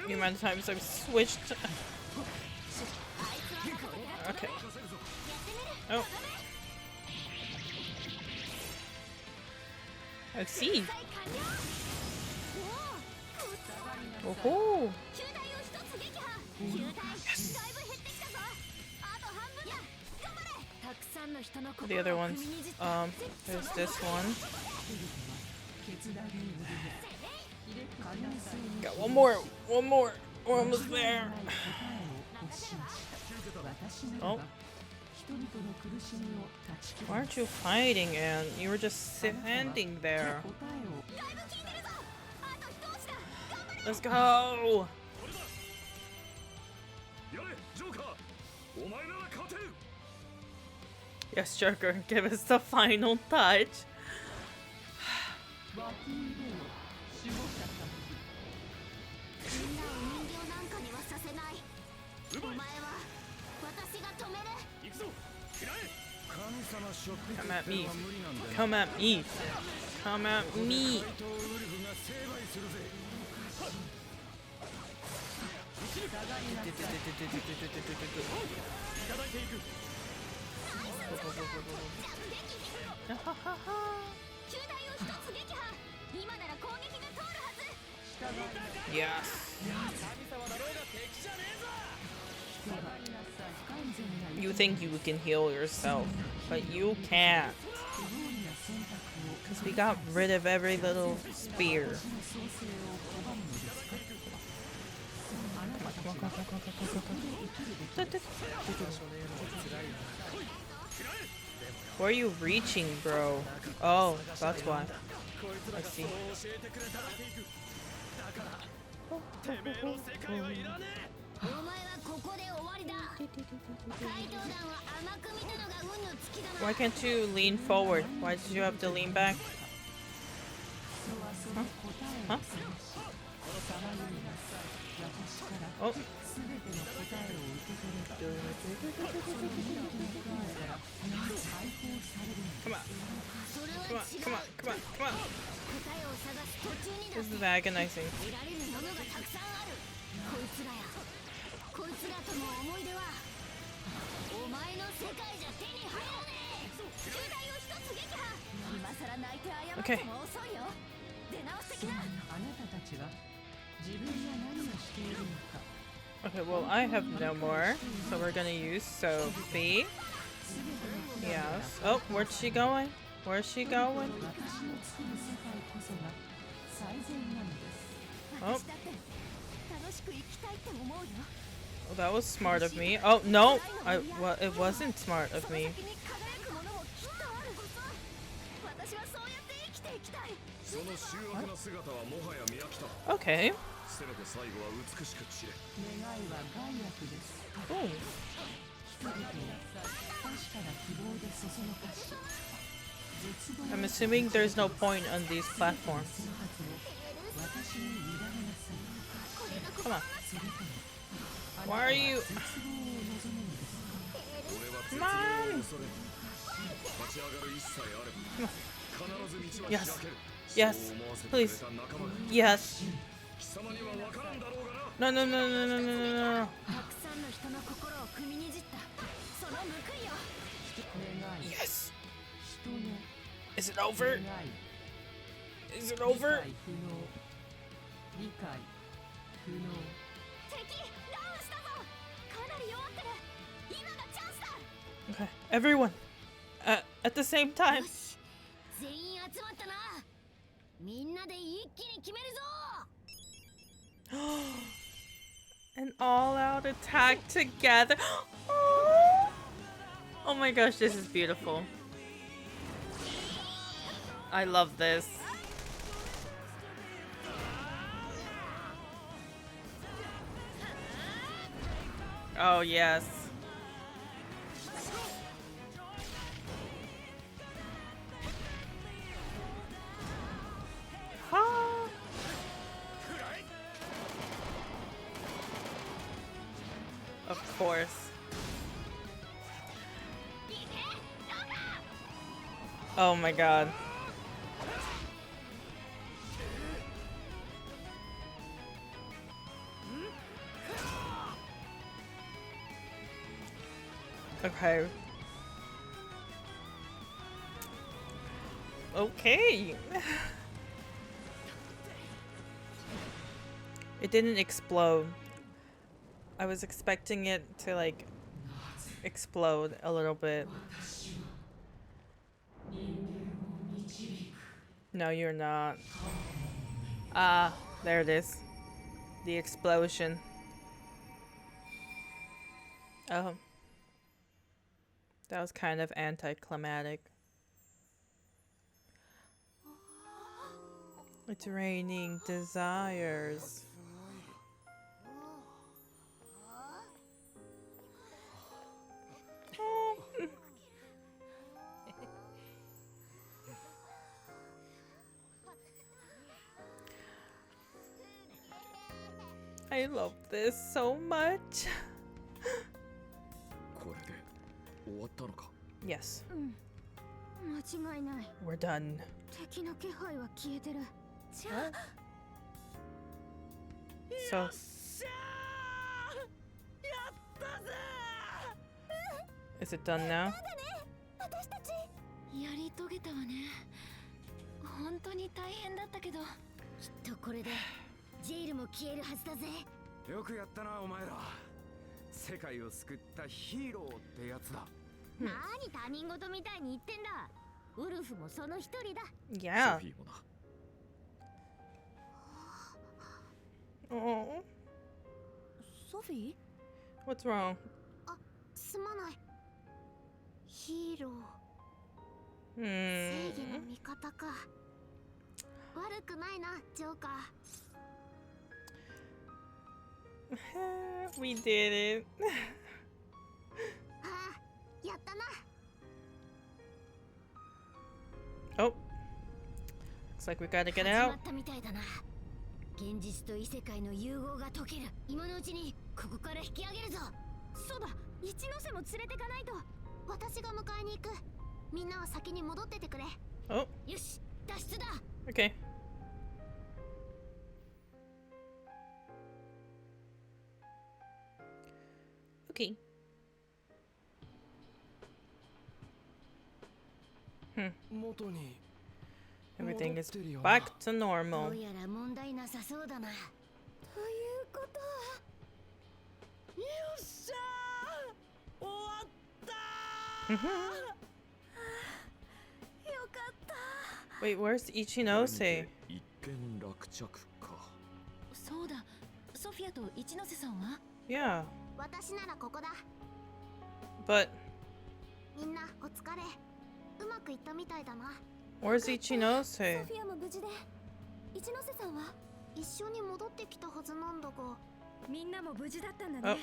The amount of times I've switched. Okay. Oh. I see. Oh. Yes. The other ones. There's this one. Got one more. One more. We're almost there. Oh. Why aren't you fighting, Anne? You were just standing there. Let's go! Yes, Joker, give us the final touch. Come at me. Come at me. Come at me. Yes. You think you can heal yourself, but you can't. Because we got rid of every little spear. Come on. Where are you reaching, bro? Oh, that's why. I see. お前はここで終わりだ。怪盗団は甘く見たのが運の尽きだな。 Why can't you lean forward? Why did you have to lean back? Huh? Huh? Oh. Come on. Come on, come on, come on, come on. This is agonizing. 得られるものがたくさんある。こいつらや。こいつらとの思い出はお前の世界じゃ手に入らねえ。重大を一つ撃破。今さら泣いて謝っても遅いよ。出直してきな。あなたたちは自分が何をしているのか。 Okay, well, I have no more, so we're gonna use Sophie. Yes. Oh, where's she going? Where's she going? Oh. Oh, that was smart of me. Oh, no! Well, it wasn't smart of me. Okay. Oh. I'm assuming there's no point on these platforms. Come on. Why are you... Come on! Come on. Yes. Yes. Please. Yes. No, no, no, no, no, no, no, no. Yes. Is it over? Is it over? Okay, everyone, at the same time. An all-out attack together. Oh my gosh, this is beautiful. I love this. Oh yes. Ha! Of course. Oh my god. Okay. Okay. It didn't explode. I was expecting it to like explode a little bit. No, you're not. Ah, there it is. The explosion. Oh. That was kind of anticlimactic. It's raining desires. I love this so much. Yes. We're done. So. Is it done now? やり遂げたわね。本当に大変だったけど、きっとこれでジェイルも消えるはずだぜ。よくやったなお前ら。世界を救ったヒーローってやつだ。何他人事みたいに言ってんだ。ウルフもその一人だ。Yeah. Oh. ソフィー？ What's wrong? あ、すまない。ヒーロー。正義の味方か。悪くないな、ジョーカー。We did it. ああ、やったな。Oh. Looks like we gotta get 始 out. まったみたいだな。現実と異世界の融合が解ける。今のうちにここから引き上げるぞ。そうだ、一ノ瀬も連れてかないと。私が迎えに行く。みんなは先に戻っててくれ。Oh. よし、脱出だ。Okay. Okay. Everything is back to normal. どうやら問題なさそうだな。ということは。よっしゃー、終わったー。よかった。 Wait, where's Ichinose? 一件落着か。そうだ、ソフィアと一ノ瀬さんは？ Yeah, 私ならここだ。 but みんなお疲れ。うまくいったみたいだな。 where's ソ Ichinose? フィアも無事で。一ノ瀬さんは一緒に戻ってきたはずなんだが。みんなも無事だったんだね。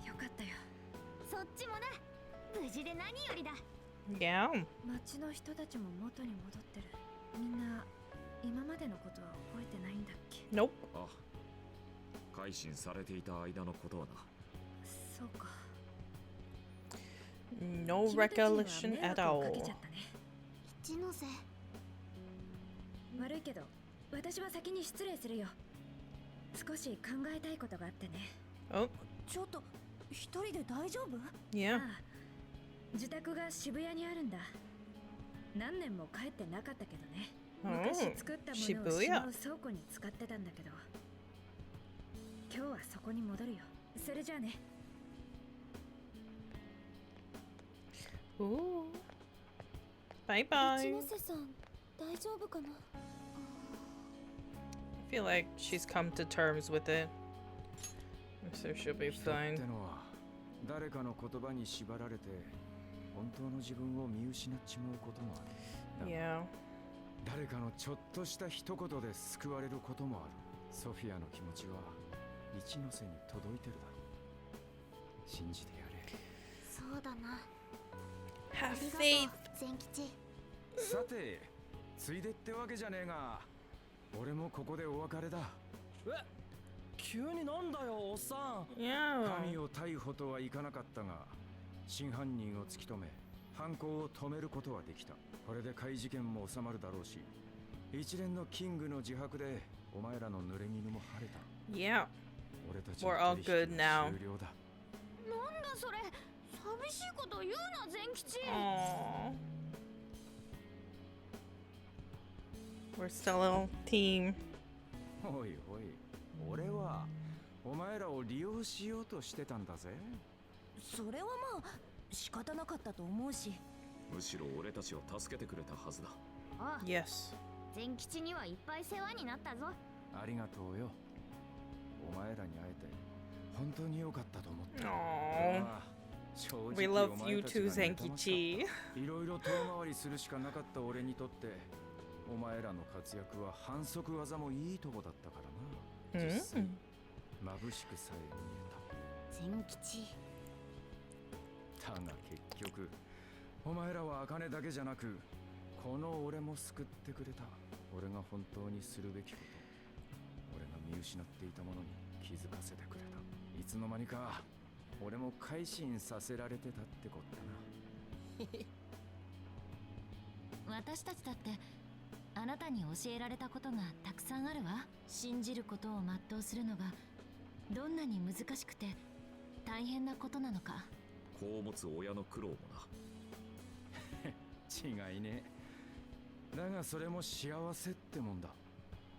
よかったよ。そっちもな。無事で何よりだ。 Yeah. 町の人たちも元に戻ってる。みんな今までのことは覚えてないんだっけ？ Nope. あ、改心されていた間のことはな。そうか。 No recollection at all. 一ノ瀬。悪いけど、私は先に失礼するよ。少し考えたいことがあってね。Oh. ちょっと一人で大丈夫？ Yeah. ああ、自宅が渋谷にあるんだ。何年も帰ってなかったけどね。昔作ったものをしまう倉庫に使ってたんだけど、今日はそこに戻るよ。それじゃあね。Ooh. Bye bye. 一ノ瀬さん、大丈夫かな？ I feel like she's come to terms with it. So she'll be 人っ fine. てのは誰かの言葉に縛られて本当の自分を見失っちまうこともある。 Yeah. 誰かのちょっとした一言で救われることもある。ソフィアの気持ちは一ノ瀬に届いてるだろう。信じてやれ。そうだな。 Have ありが faith. とう、善吉。さて、ついでってわけじゃねえが、俺もここでお別れだ。え、急になんだよ、おっさん。Yeah. 神を逮捕とはいかなかったが、真犯人を突き止め、犯行を止めることはできた。これで怪事件も収まるだろうし、一連のキングの自白でお前らの濡れ衣も晴れた。 Yeah. 俺たち We're all good now. 終了だ。なんだそれ。寂しいこと言うな、善吉。 Aww. We're still a team. おいおい、俺はお前らを利用しようとしてたんだぜ。それはまあ仕方なかったと思うし。むしろ俺たちを助けてくれたはずだ。ああ、 Yes. 善吉にはいっぱい世話になったぞ。ありがとうよ。お前らに会えて本当に良かったと思ってる。 Aww. ああ、正直 We love お前 you たち too, が妬ましか Zenkichi. ったいろいろ遠回りするしかなかった俺にとって、お前らの活躍は反則技もいいとこだったからな。実際、眩しくさえ見えた。善吉。だが結局、お前らは茜だけじゃなく、この俺も救ってくれた。俺が本当にするべきこと、俺が見失っていたものに気づかせてくれた。いつの間にか俺も改心させられてたってこったな。私たちだってあなたに教えられたことがたくさんあるわ。信じることを全うするのがどんなに難しくて大変なことなのか。子を持つ親の苦労もな。違いね。だがそれも幸せってもんだ。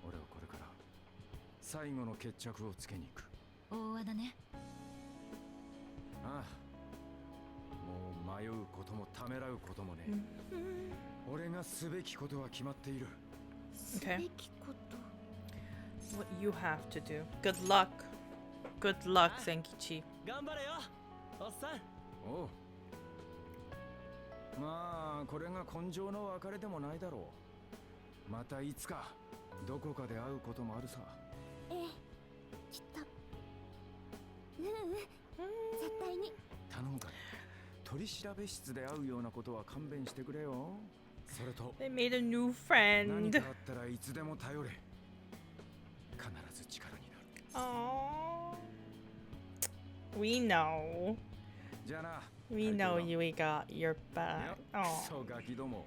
俺はこれから最後の決着をつけに行く。大和だね。ああ、もう迷うこともためらうこともね。俺がすべきことは決まっている。 Okay. べきこと。 What you have to do. Good luck. Good luck, Zenkichi. 頑張れよ、おっさん。おう。まあこれが根性の別れでもないだろう。またいつかどこかで会うこともあるさ。ええ、きっと。絶対に。頼むから、取り調べ室で会うようなことは勘弁してくれよ。それと They made a new 何 friend. かあったらいつでも頼れ。必ず力になる。 Aww. We know. じゃあな。 We know you got your back. ク Aww. ソガキども。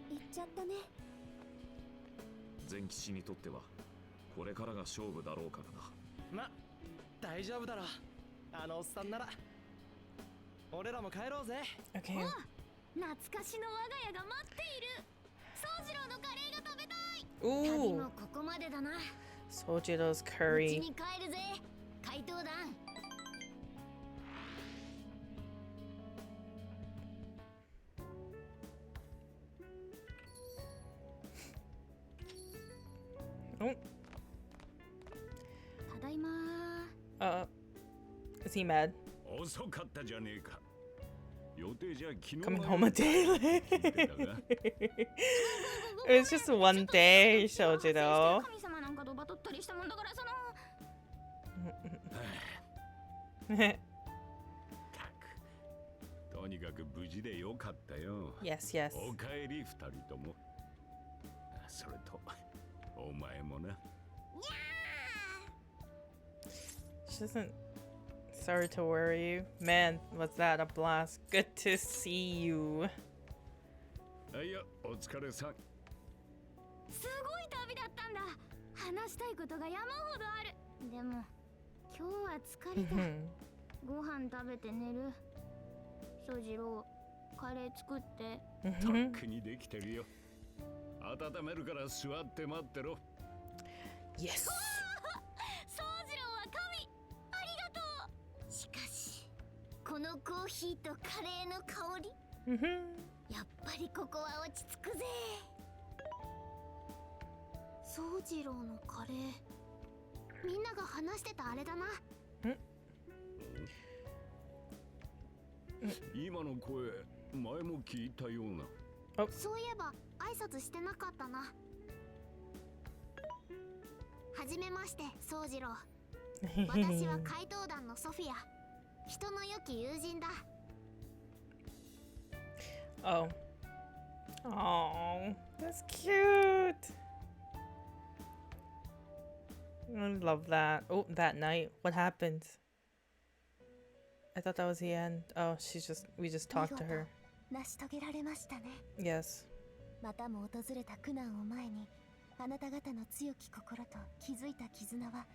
行っちゃったね。前騎士にとってはこれからが勝負だろうからな。ま、大丈夫だろ。あのおっさんなら。俺らも帰ろうぜ。 Okay. 懐かしの我が家が待っている。宗次郎のカレーが食べたい。旅 Ooh. もここまでだな。 Sojiro's うち curry. に帰るぜ、怪盗団。Oh. ただいま。 Is he mad? 遅かったじゃねえか。予定じゃ昨日 Coming home a day late. It was just one day, Shojiro. 神様なんかとバトったりしたもんだからその。とにかく無事でよかったよ。 Yes, yes. おかえり二人とも。それとお前もな。 She doesn't. Sorry to worry you. Man, was that a blast. Good to see you. はいよ、お疲れさん。すごい旅だったんだ。話したいことが山ほどある。でも今日は疲れた。ご飯食べて寝る。宗次郎、カレー作って。とっくにできてるよ。温めるから座って待ってろ。 Yes. 宗次郎は神。ありがとう。しかしこのコーヒーとカレーの香り。やっぱりここは落ち着くぜ。宗次郎のカレー、みんなが話してたあれだな。今の声、前も聞いたような。そういえば挨拶してなかったな。はじめまして、宗次郎。私は怪盗団のソフィア。人の良き友人だ。Oh. Oh, that's cute. I love that. Oh, that night. What happened? I thought that was the end. Oh, we just talked to her. 成し遂げられましたね。 Yes. またも訪れた苦難を前に、あなた方の強き心と築いた絆は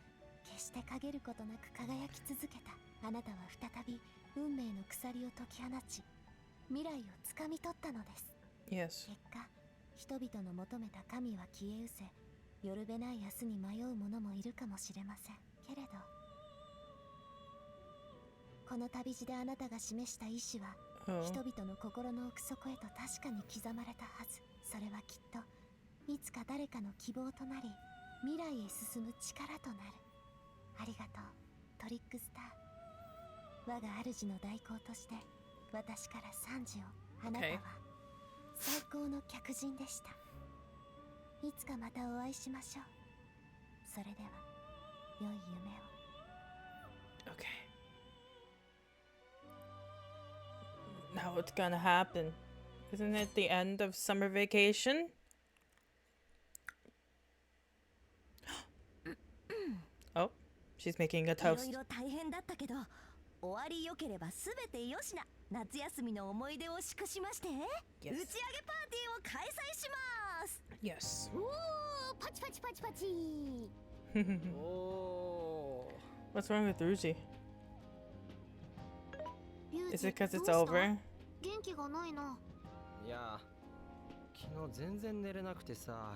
決して陰ることなく輝き続けた。あなたは再び運命の鎖を解き放ち、未来をつかみ取ったのです。 Yes. 結果、人々の求めた神は消え失せ、よるべない明日に迷う者もいるかもしれませんけれど、この旅路であなたが示した意志は、人々の心の奥底へと確かに刻まれたはず。それはきっといつか誰かの希望となり、未来へ進む力となる。ありがとう、トリックスター。我が主の代行として私から賛辞を。あなたは最高の客人でした。いつかまたお会いしましょう。それでは良い夢を。 Okay. Now what's gonna happen? Isn't it the end of summer vacation? Oh, she's making a いろ toast. いろ大変だったけど、終わりよければすべてよしな。夏休みの思い出を祝しまして、打ち上げパーティーを開催します。 Yes. おー、パチパチパチパチ。 What's wrong with Ruji? リュウ Is ジ、 it because どう it's した？ over? 元気がないな。いや、昨日全然寝れなくてさ。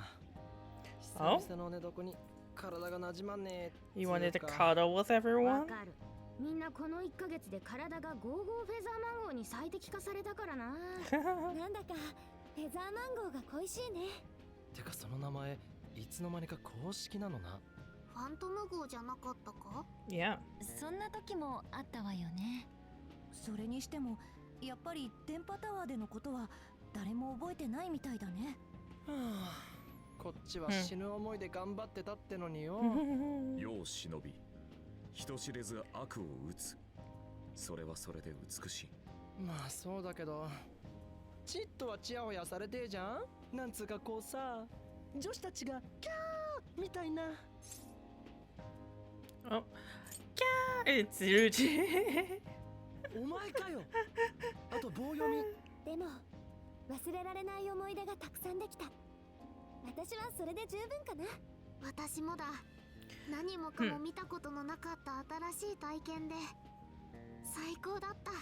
Oh? 久々の寝床に体がなじまんねえ。 You wanted to cuddle with everyone? わかる。みんなこの1ヶ月で体が55フェザーマンゴーに最適化されたからな。なんだかフェザーマンゴーが恋しいね。てかその名前いつの間にか公式なのな。ファントム号じゃなかったか？ Yeah. そんな時もあったわよね。それにしてもやっぱり電波タワーでのことは誰も覚えてないみたいだね。はあ、こっちは死ぬ思いで頑張ってたってのによ。世を忍び、人知れず悪を打つ。それはそれで美しい。まあそうだけど、ちっとはチヤホヤされてえじゃん。なんつうかこうさ、女子たちがキャーみたいな。Oh, yeah, it's Ryuji. お前かよ。あと棒読み。でも忘れられない思い出がたくさんできた。私はそれで十分かな。私もだ。何もかも見たことのなかった新しい体験で最高だった。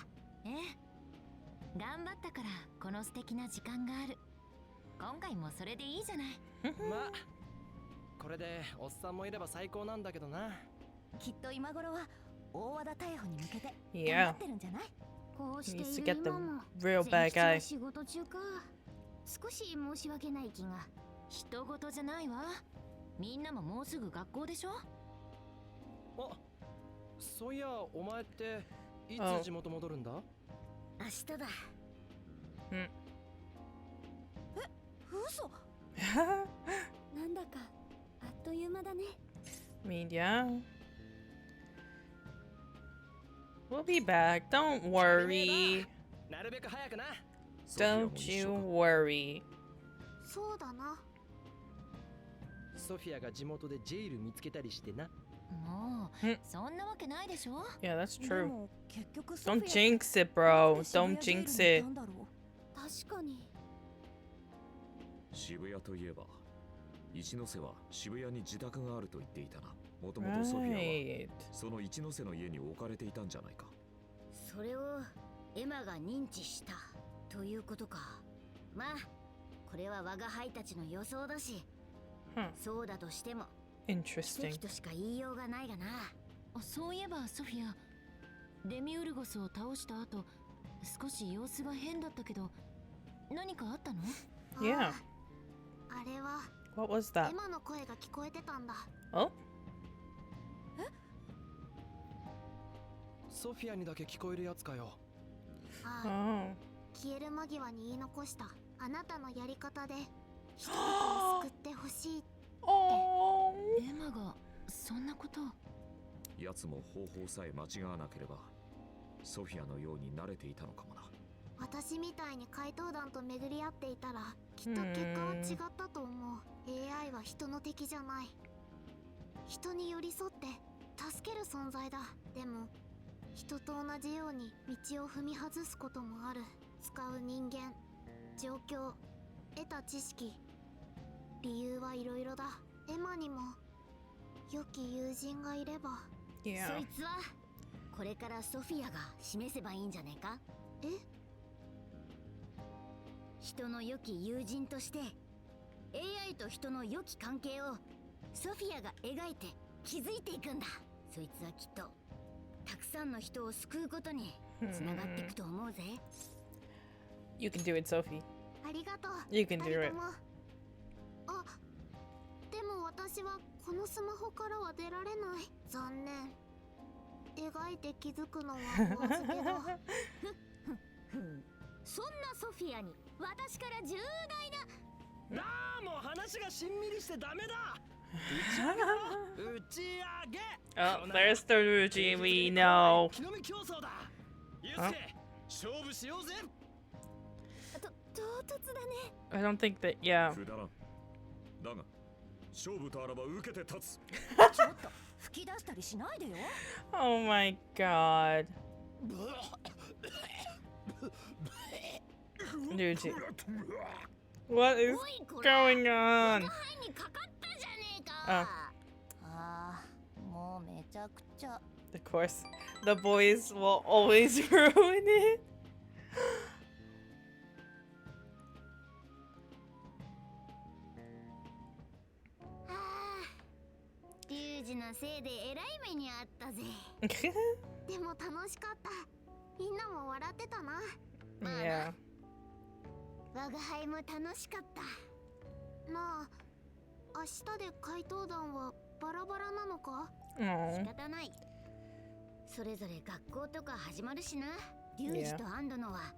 ええ、頑張ったからこの素敵な時間がある。今回もそれでいいじゃない。まあこれでおっさんもいれば最高なんだけどな。きっと今頃は大和田逮捕に向けて Yeah. 頑張ってるんじゃない？こうし He て needs い to る get the 今も real bad 全 guy. 吉は仕事中か。少し申し訳ない気が。人事じゃないわ。みんなももうすぐ学校でしょ。あ、そういやお前っていつ地元戻るんだ？明日だ。え、嘘。なんだかあっという間だね。 I mean, yeah. We'll be back. Don't worry. なるべく早くな。 Don't you worry. そうだな。ソフィアが地元でジェイル見つけたりしてな。もうそんなわけないでしょ。 Yeah, that's で true. も結局 Don't jinx it, bro. Don't jinx it. 確かに。渋谷といえば、一ノ瀬は渋谷に自宅があると言っていたな。もともとソフィアは Right. その一ノ瀬の家に置かれていたんじゃないか。それをエマが認知したということか。まあこれは我が輩たちの予想だし、そうだとしても奇 Interesting. 跡としか言いようがないがな。そういえばソフィア、デミウルゴスを倒した後、少し様子が変だったけど、何かあったの？ Yeah. あれは What was that? エマの声が聞こえてたんだ。Oh? ソフィアにだけ聞こえるやつかよ。ああ、 Oh. 消える間際に言い残したあなたのやり方で人々を救ってほしいって。エマがそんなことを。奴も方法さえ間違わなければ、ソフィアのように慣れていたのかもな。私みたいに怪盗団と巡り合っていたらきっと結果は違ったと思う。AI は人の敵じゃない。人に寄り添って助ける存在だ。でも人と同じように道を踏み外すこともある。使う人間、状況、得た知識、理由はいろいろだ。エマにも良き友人がいれば。Yeah. そいつはこれからソフィアが示せばいいんじゃねえか。え？人の良き友人として AI と人の良き関係をソフィアが描いて築いていくんだ。そいつはきっとたくさんの人を救うことにつながっていくと思うぜ。You can do it, Sophie. ありがとう。 You can do 二人 it. とも。あ、でも私はこのスマホからは出られない。残念。描いて気づくのはお預けだ。そんなソフィアに私から重大な。なあ、もう話がしんみりしてダメだ。打ち上げろ。打ち上げ。 Oh, there's the Ryuji we know. 木の実競争だ。ユあースケ、勝負しようぜ。唐突だね。 I don't think that, yeah. くだらん。だが、勝負とあらば受けて立つ。ちょっと吹き出したりしないでよ。 Oh my god. Ryuji. What is going on? にかかったじゃねえか。 Oh, ああ、もうめちゃくちゃ。 of course. The boys will always ruin it. リュウジのせいでえらい目にあったぜ。でも楽しかった。みんなも笑ってたな。Yeah. 我が輩も楽しかった。なあ、明日で怪盗団はバラバラなのか？ Oh. 仕方ない。それぞれ学校とか始まるしな。リュウジとアンドのは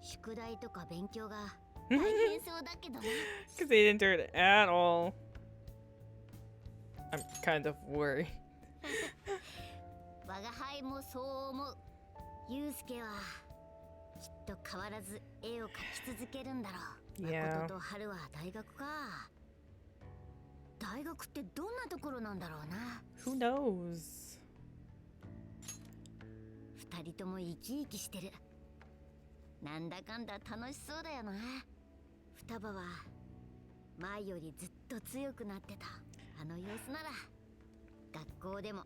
宿題とか勉強が大変そうだけどね。Because they didn't do it at all. I'm kind of worried. 我が輩もそう思う。ユウスケはきっと変わらず絵を描き続けるんだろう。Yeah. 誠と春は大学か。大学ってどんなところなんだろうな。Who knows? 二人とも生き生きしてる。なんだかんだ楽しそうだよな。双葉は前よりずっと強くなってた。あの様子なら学校でも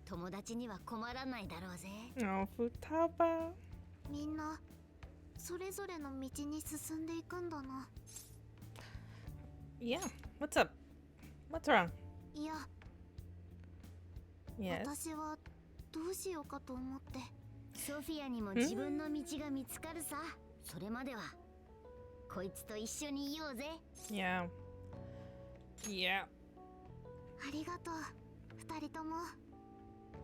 友達には困らないだろうぜ。Oh, Futaba. みんなそれぞれの道に進んでいくんだな。 Yeah. What's up? What's wrong? いや、 Yes. 私はどうしようかと思って。ソフィアにも自分の道が見つかるさ。それまではこいつと一緒にいようぜ。 Yeah. Yeah. ありがとう、二人とも。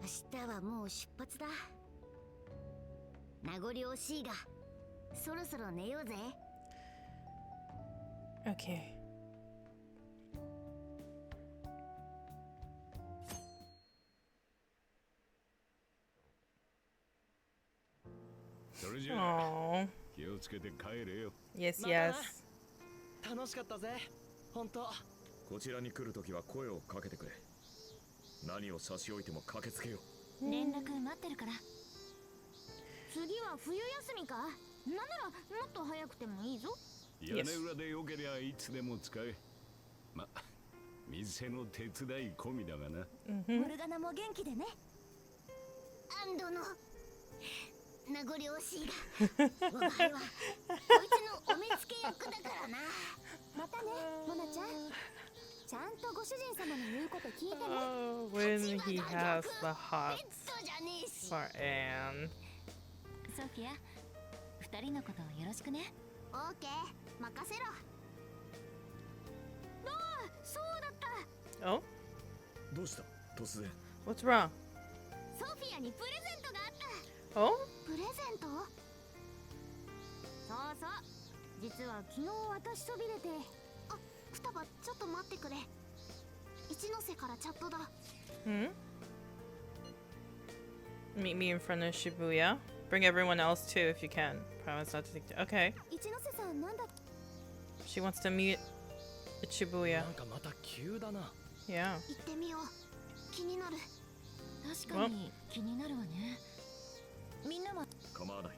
明日はもう出発だ。名残惜しいがそろそろ寝ようぜ。 Okay. それじゃ Aww. 気をつけて帰れよ。 Yes, yes. 楽しかったぜ。本当。こちらに来るときは声をかけてくれ。何を差し置いても駆けつけよう。連絡待ってるから。次は冬休みか。なんならもっと早くてもいいぞ。屋根裏でよけりゃいつでも使え。ま、店の手伝い込みだがな。モルガナも元気でね。アンドの名残惜しいが我が輩はこいつのお目付け役だからな。またね、モナちゃん。ちゃんとご主人様の言うこと聞いてね。 Oh, when he has the hots for Anne. ソフィア、二人のことをよろしくね。オーケー、任せろ。ああ、そうだった。 Oh? どうした突然。 What's wrong? ソフィアにプレゼントがあった。 Oh? プレゼント？そうそう。実は昨日私そびれて。あ、双葉、ちょっと待ってくれ。一ノ瀬からチャットだ。Hmm? Meet me in front of Shibuya. Bring everyone else too if you can. Promise not to take. Okay. 一ノ瀬さんなんだ。 She wants to meet at Shibuya. なんかまた急だな。 Yeah. 行ってみよう。気になる。確かに気になるわね。みんなも。構わない。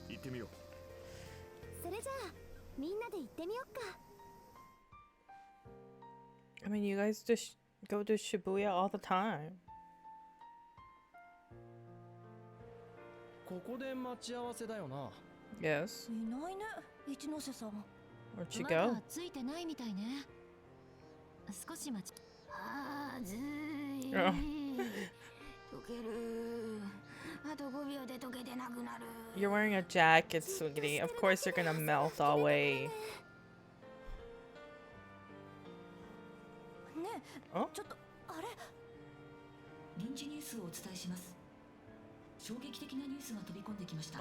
行ってみよう。それじゃあみんなで行ってみよっか。 I mean, you guys just go to Shibuya all the time. ここで待ち合わせだよな。 Yes. いないね、一ノ瀬さん。 Where'd you ま go? だついてないみたいね。少し待ち。あーずい。 Oh. 溶ける。あと5秒で溶けてなくなる。 You're wearing a jacket, Sweetie. Of course you're gonna melt away. ねえ、あちょっとあれ。臨時ニュースをお伝えします。衝撃的なニュースが飛び込んできました。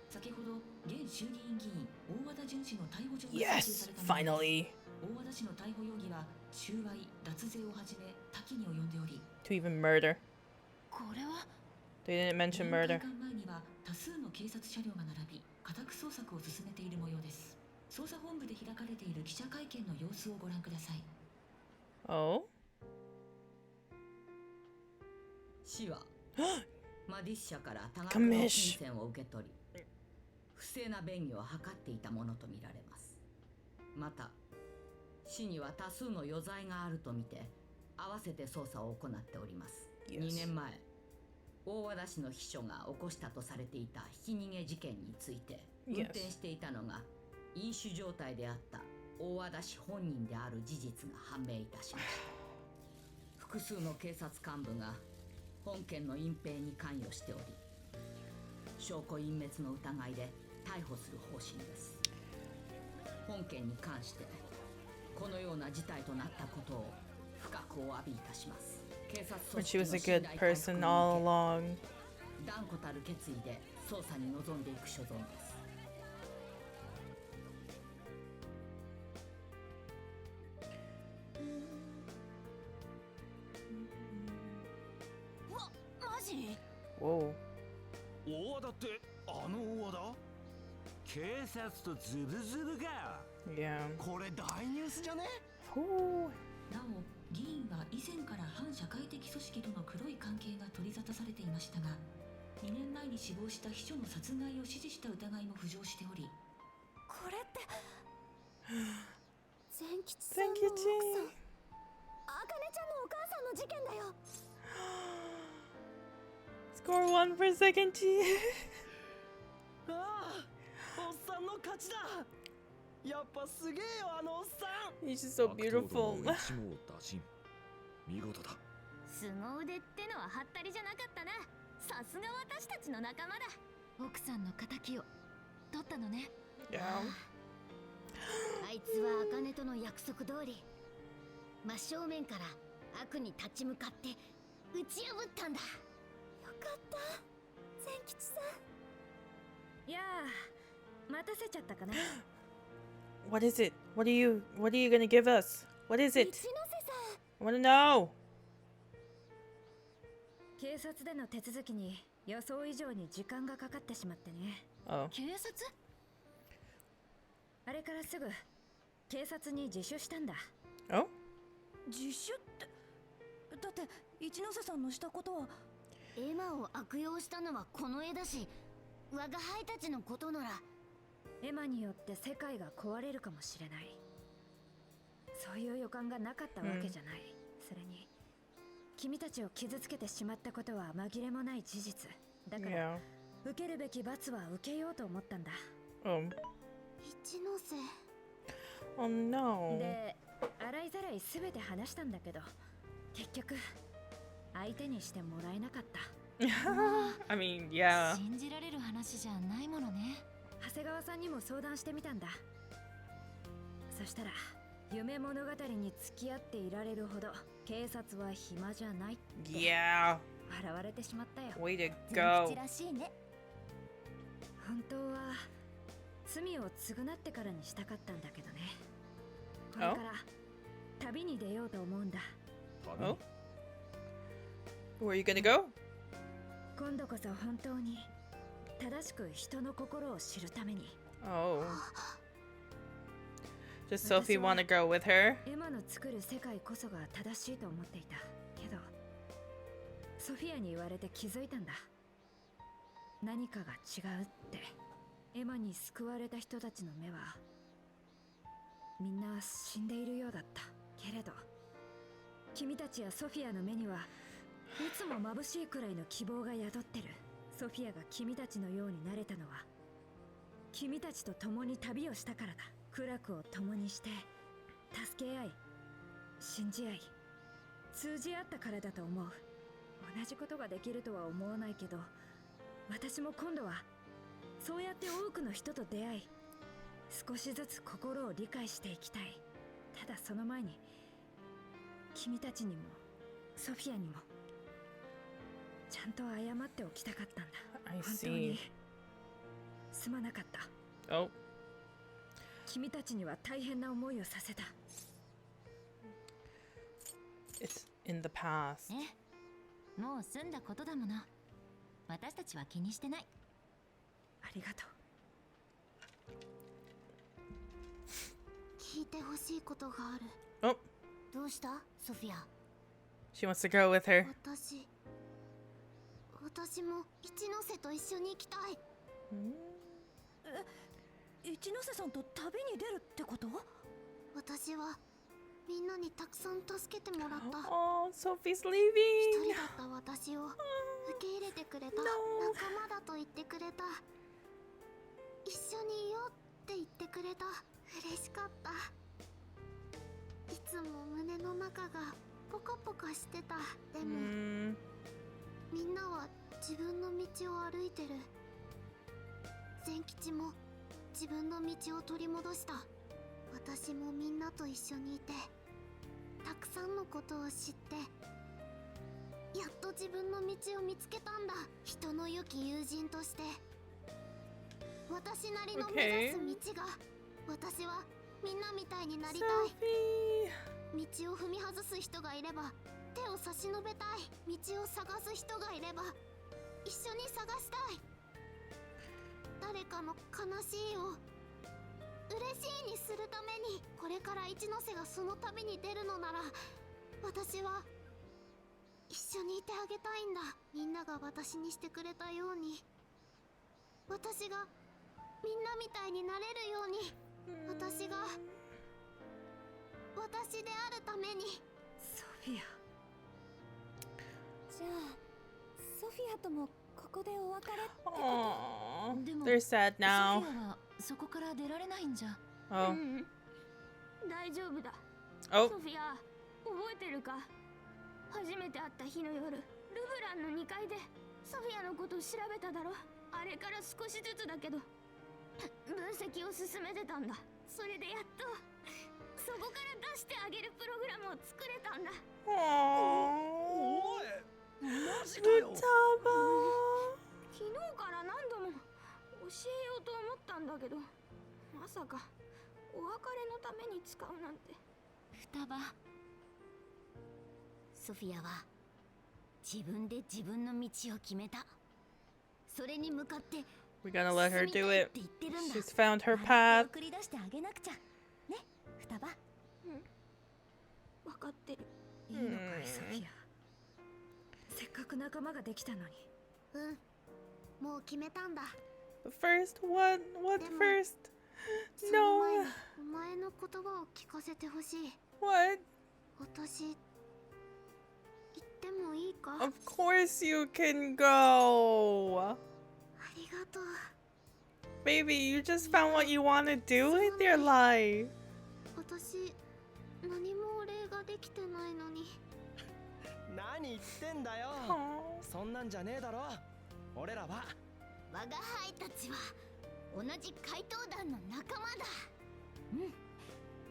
先ほど現衆議院議員大和田淳氏の逮捕状が請求さ Yes, れたものです。 finally. 大和田氏の逮捕容疑は収賄、脱税をはじめ多岐に及んでおり、 To even murder. これは They didn't mention murder. 開館前には多数の警察車両が並び、家宅捜索を進めている模様です。捜査本部で開かれている記者会見の様子をご覧ください。 Oh? 市はマディッシャから多額の金銭を受け取り、不正な便宜を図っていたものとみられます。また市には多数の余罪があるとみて合わせて捜査を行っております。2年前大和田市の秘書が起こしたとされていたひき逃げ事件について、運転していたのが飲酒状態であった大和田市本人である事実が判明いたしました。複数の警察幹部が本件の隠蔽に関与しており、証拠隠滅の疑いで逮捕する方針です。本件に関してこのような事態となったことを深くお詫びいたします。警察 But she was a good person all along. 断断固たる決意で捜査に臨んでいく所存です。マジ？お大和田ってあの大和田？警察とズブズブか。Yeah. これ大ニュースじゃね？なお議員は以前から反社会的組織との黒い関係が取り沙汰されていましたが、2年前に死亡した秘書の殺害を指示した疑いも浮上しており、これって善吉さんの奥さん、あかねちゃんのお母さんの事件だよ。Score 1 for Senkichi. ああ、おっさんの勝ちだ。やっぱすげえよあのおっさん。 He's just so beautiful. 見事だ。凄腕ってのはハッタリじゃなかったな。さすが私たちの仲間だ。奥さんの仇を取ったのね。Yeah. あいつは茜との約束通り真正面から悪に立ち向かって打ち破ったんだ。よかった善吉さん。いやあ、待たせちゃったかな。What is it? What are you gonna give us? What is it? 一ノ瀬さん。 I wanna know. 警察での手続きに予想以上に時間がかかってしまってね。Oh. 警察？あれからすぐ警察に自首したんだ。Oh? 自首って、だって一ノ瀬さんのしたことはエマを悪用したのはこの絵だし、我が輩たちのことならエマによって世界が壊れるかもしれない。そういう予感がなかったわけじゃない。それに君たちを傷つけてしまったことは紛れもない事実だから、受けるべき罰は受けようと思ったんだ。一ノ瀬。 Oh no. で、洗いざらい全て話したんだけど、結局相手にしてもらえなかった。I mean, yeah. 信じられる話じゃないものね。長谷川さんにも相談してみたんだ。そしたら夢物語に付き合っていられるほど警察は暇じゃないって Yeah. 笑われてしまったよ。 Way to 善 go. 吉らしいね。本当は罪を償ってからにしたかったんだけどね。これから旅に出ようと思うんだ。Oh? Where are you gonna go? 今度こそ本当に正しく人の心を知るために。 Oh. Does Sophie want to go with her? エマの作る世界こそが正しいと思っていたけど、ソフィアに言われて気づいたんだ。何かが違うって。エマに救われた人たちの目はみんな死んでいるようだったけれど、君たちやソフィアの目にはいつも眩しいくらいの希望が宿ってる。ソフィアが君たちのようになれたのは君たちと共に旅をしたからだ。苦楽を共にして助け合い信じ合い通じ合ったからだと思う。同じことができるとは思わないけど、私も今度はそうやって多くの人と出会い、少しずつ心を理解していきたい。ただその前に君たちにもソフィアにもちゃんと謝っておきたかったんだ。 I 本当に see. すまなかった。 Oh. 君たちには大変な思いをさせた。 It's in the past. ね、もう済んだことだもの。私たちは気にしてない。ありがとう。聞いてほしいことがある。 Oh. どうしたソフィア。 She wants to go with her. 私も一ノ瀬と一緒に行きたい。一ノ瀬さんと旅に出るってこと？私はみんなにたくさん助けてもらった。Oh, Sophie's 一 leaving. 人だった私を受け入れてくれた。仲間だと言ってくれた。一緒にいようって言ってくれた。嬉しかった。いつも胸の中がポカポカしてた。でもみんなは自分の道を歩いてる。善吉も自分の道を取り戻した。私もみんなと一緒にいて、たくさんのことを知って、やっと自分の道を見つけたんだ。人の喜良き友人として私なりの目指す道が、私はみんなみたいになりたい。道を踏み外す人がいれば手を差し伸べたい。道を探す人がいれば一緒に探したい。誰かの悲しいを嬉しいにするために、これから一ノ瀬がその旅に出るのなら、私は一緒にいてあげたいんだ。みんなが私にしてくれたように、私がみんなみたいになれるように、私が私であるために。ソフィア。じゃあソフィアともここでお別れってこと？でも They're sad now. ソフィアはそこから出られないんじゃ。Oh. 大丈夫だ。 Oh. ソフィア、覚えてるか？初めて会った日の夜、ルブランの2階でソフィアのこと調べただろ。あれから少しずつだけど分析を進めてたんだ。それでやっとそこから出してあげるプログラムを作れたんだ。おい、マジかよ。昨日から何度も教えようと思ったんだけど、まさかお別れのために使うなんて。双葉、ソフィアは自分で自分の道を決めた。それに向かって We're gonna let her do it. 言ってるんだ。 She's found her path. 送り出してあげなくちゃね、双葉。分かってる。いいのかい、ソフィア。せっかく仲間ができたのに。もう決めたんだ。First one, what first? その No. 前にお前の言葉を聞かせてほしい。 What? 私言ってもいいか？ Of course you can go. ありがとう。 Baby, you just found what you want to do with your life. 私何もお礼ができてないのに。何言ってんだよ。そんなんじゃねえだろ。俺らは我が輩たちは同じ怪盗団の仲間だ。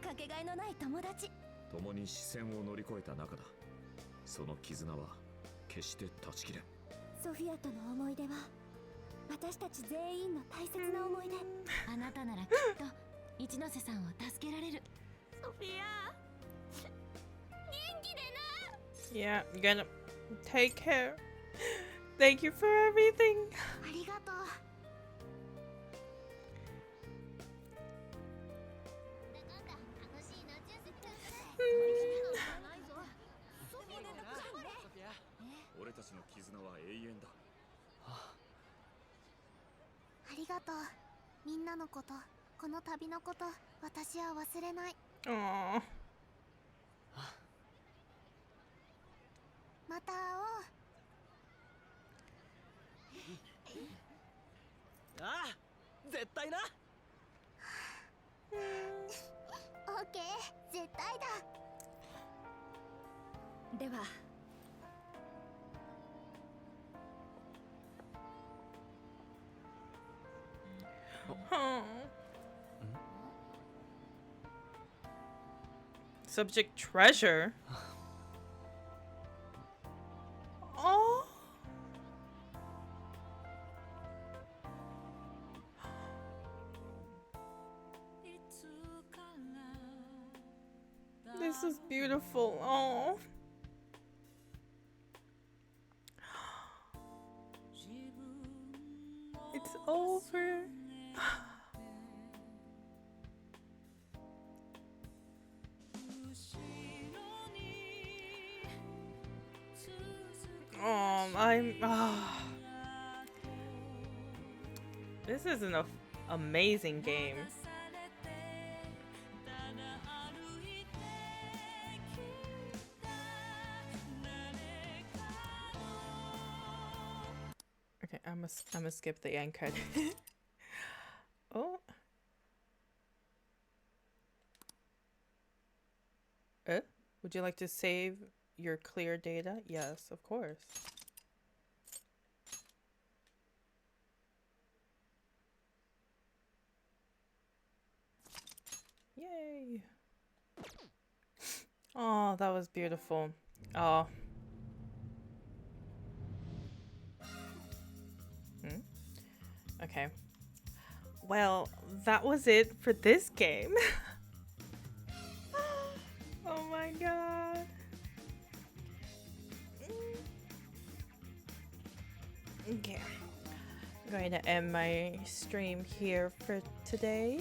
かけがえのない友達。共に視線を乗り越えた仲だ。その絆は決して断ち切れん。ソフィアとの思い出は私たち全員の大切な思い出。あなたならきっと一ノ瀬さんを助けられる。ソフィア、元気でな。 Yeah, you're gonna take care. Thank you for everything. ありがとう。俺たちの絆は永遠だ。ありがとう。みんなのこと、この旅のこと、私は忘れない。Aww. また会おう。ああ、絶対な。オッケー、絶対だ。では。Subject treasure. Oh. This is beautiful. Oh. It's over. This is an amazing game. Okay, I'm gonna skip the end card. Oh. Would you like to save your clear data? Yes, of course. Yay. Oh, that was beautiful. Oh. Okay. Well, that was it for this game. Oh my god. Okay. I'm going to end my stream here for today.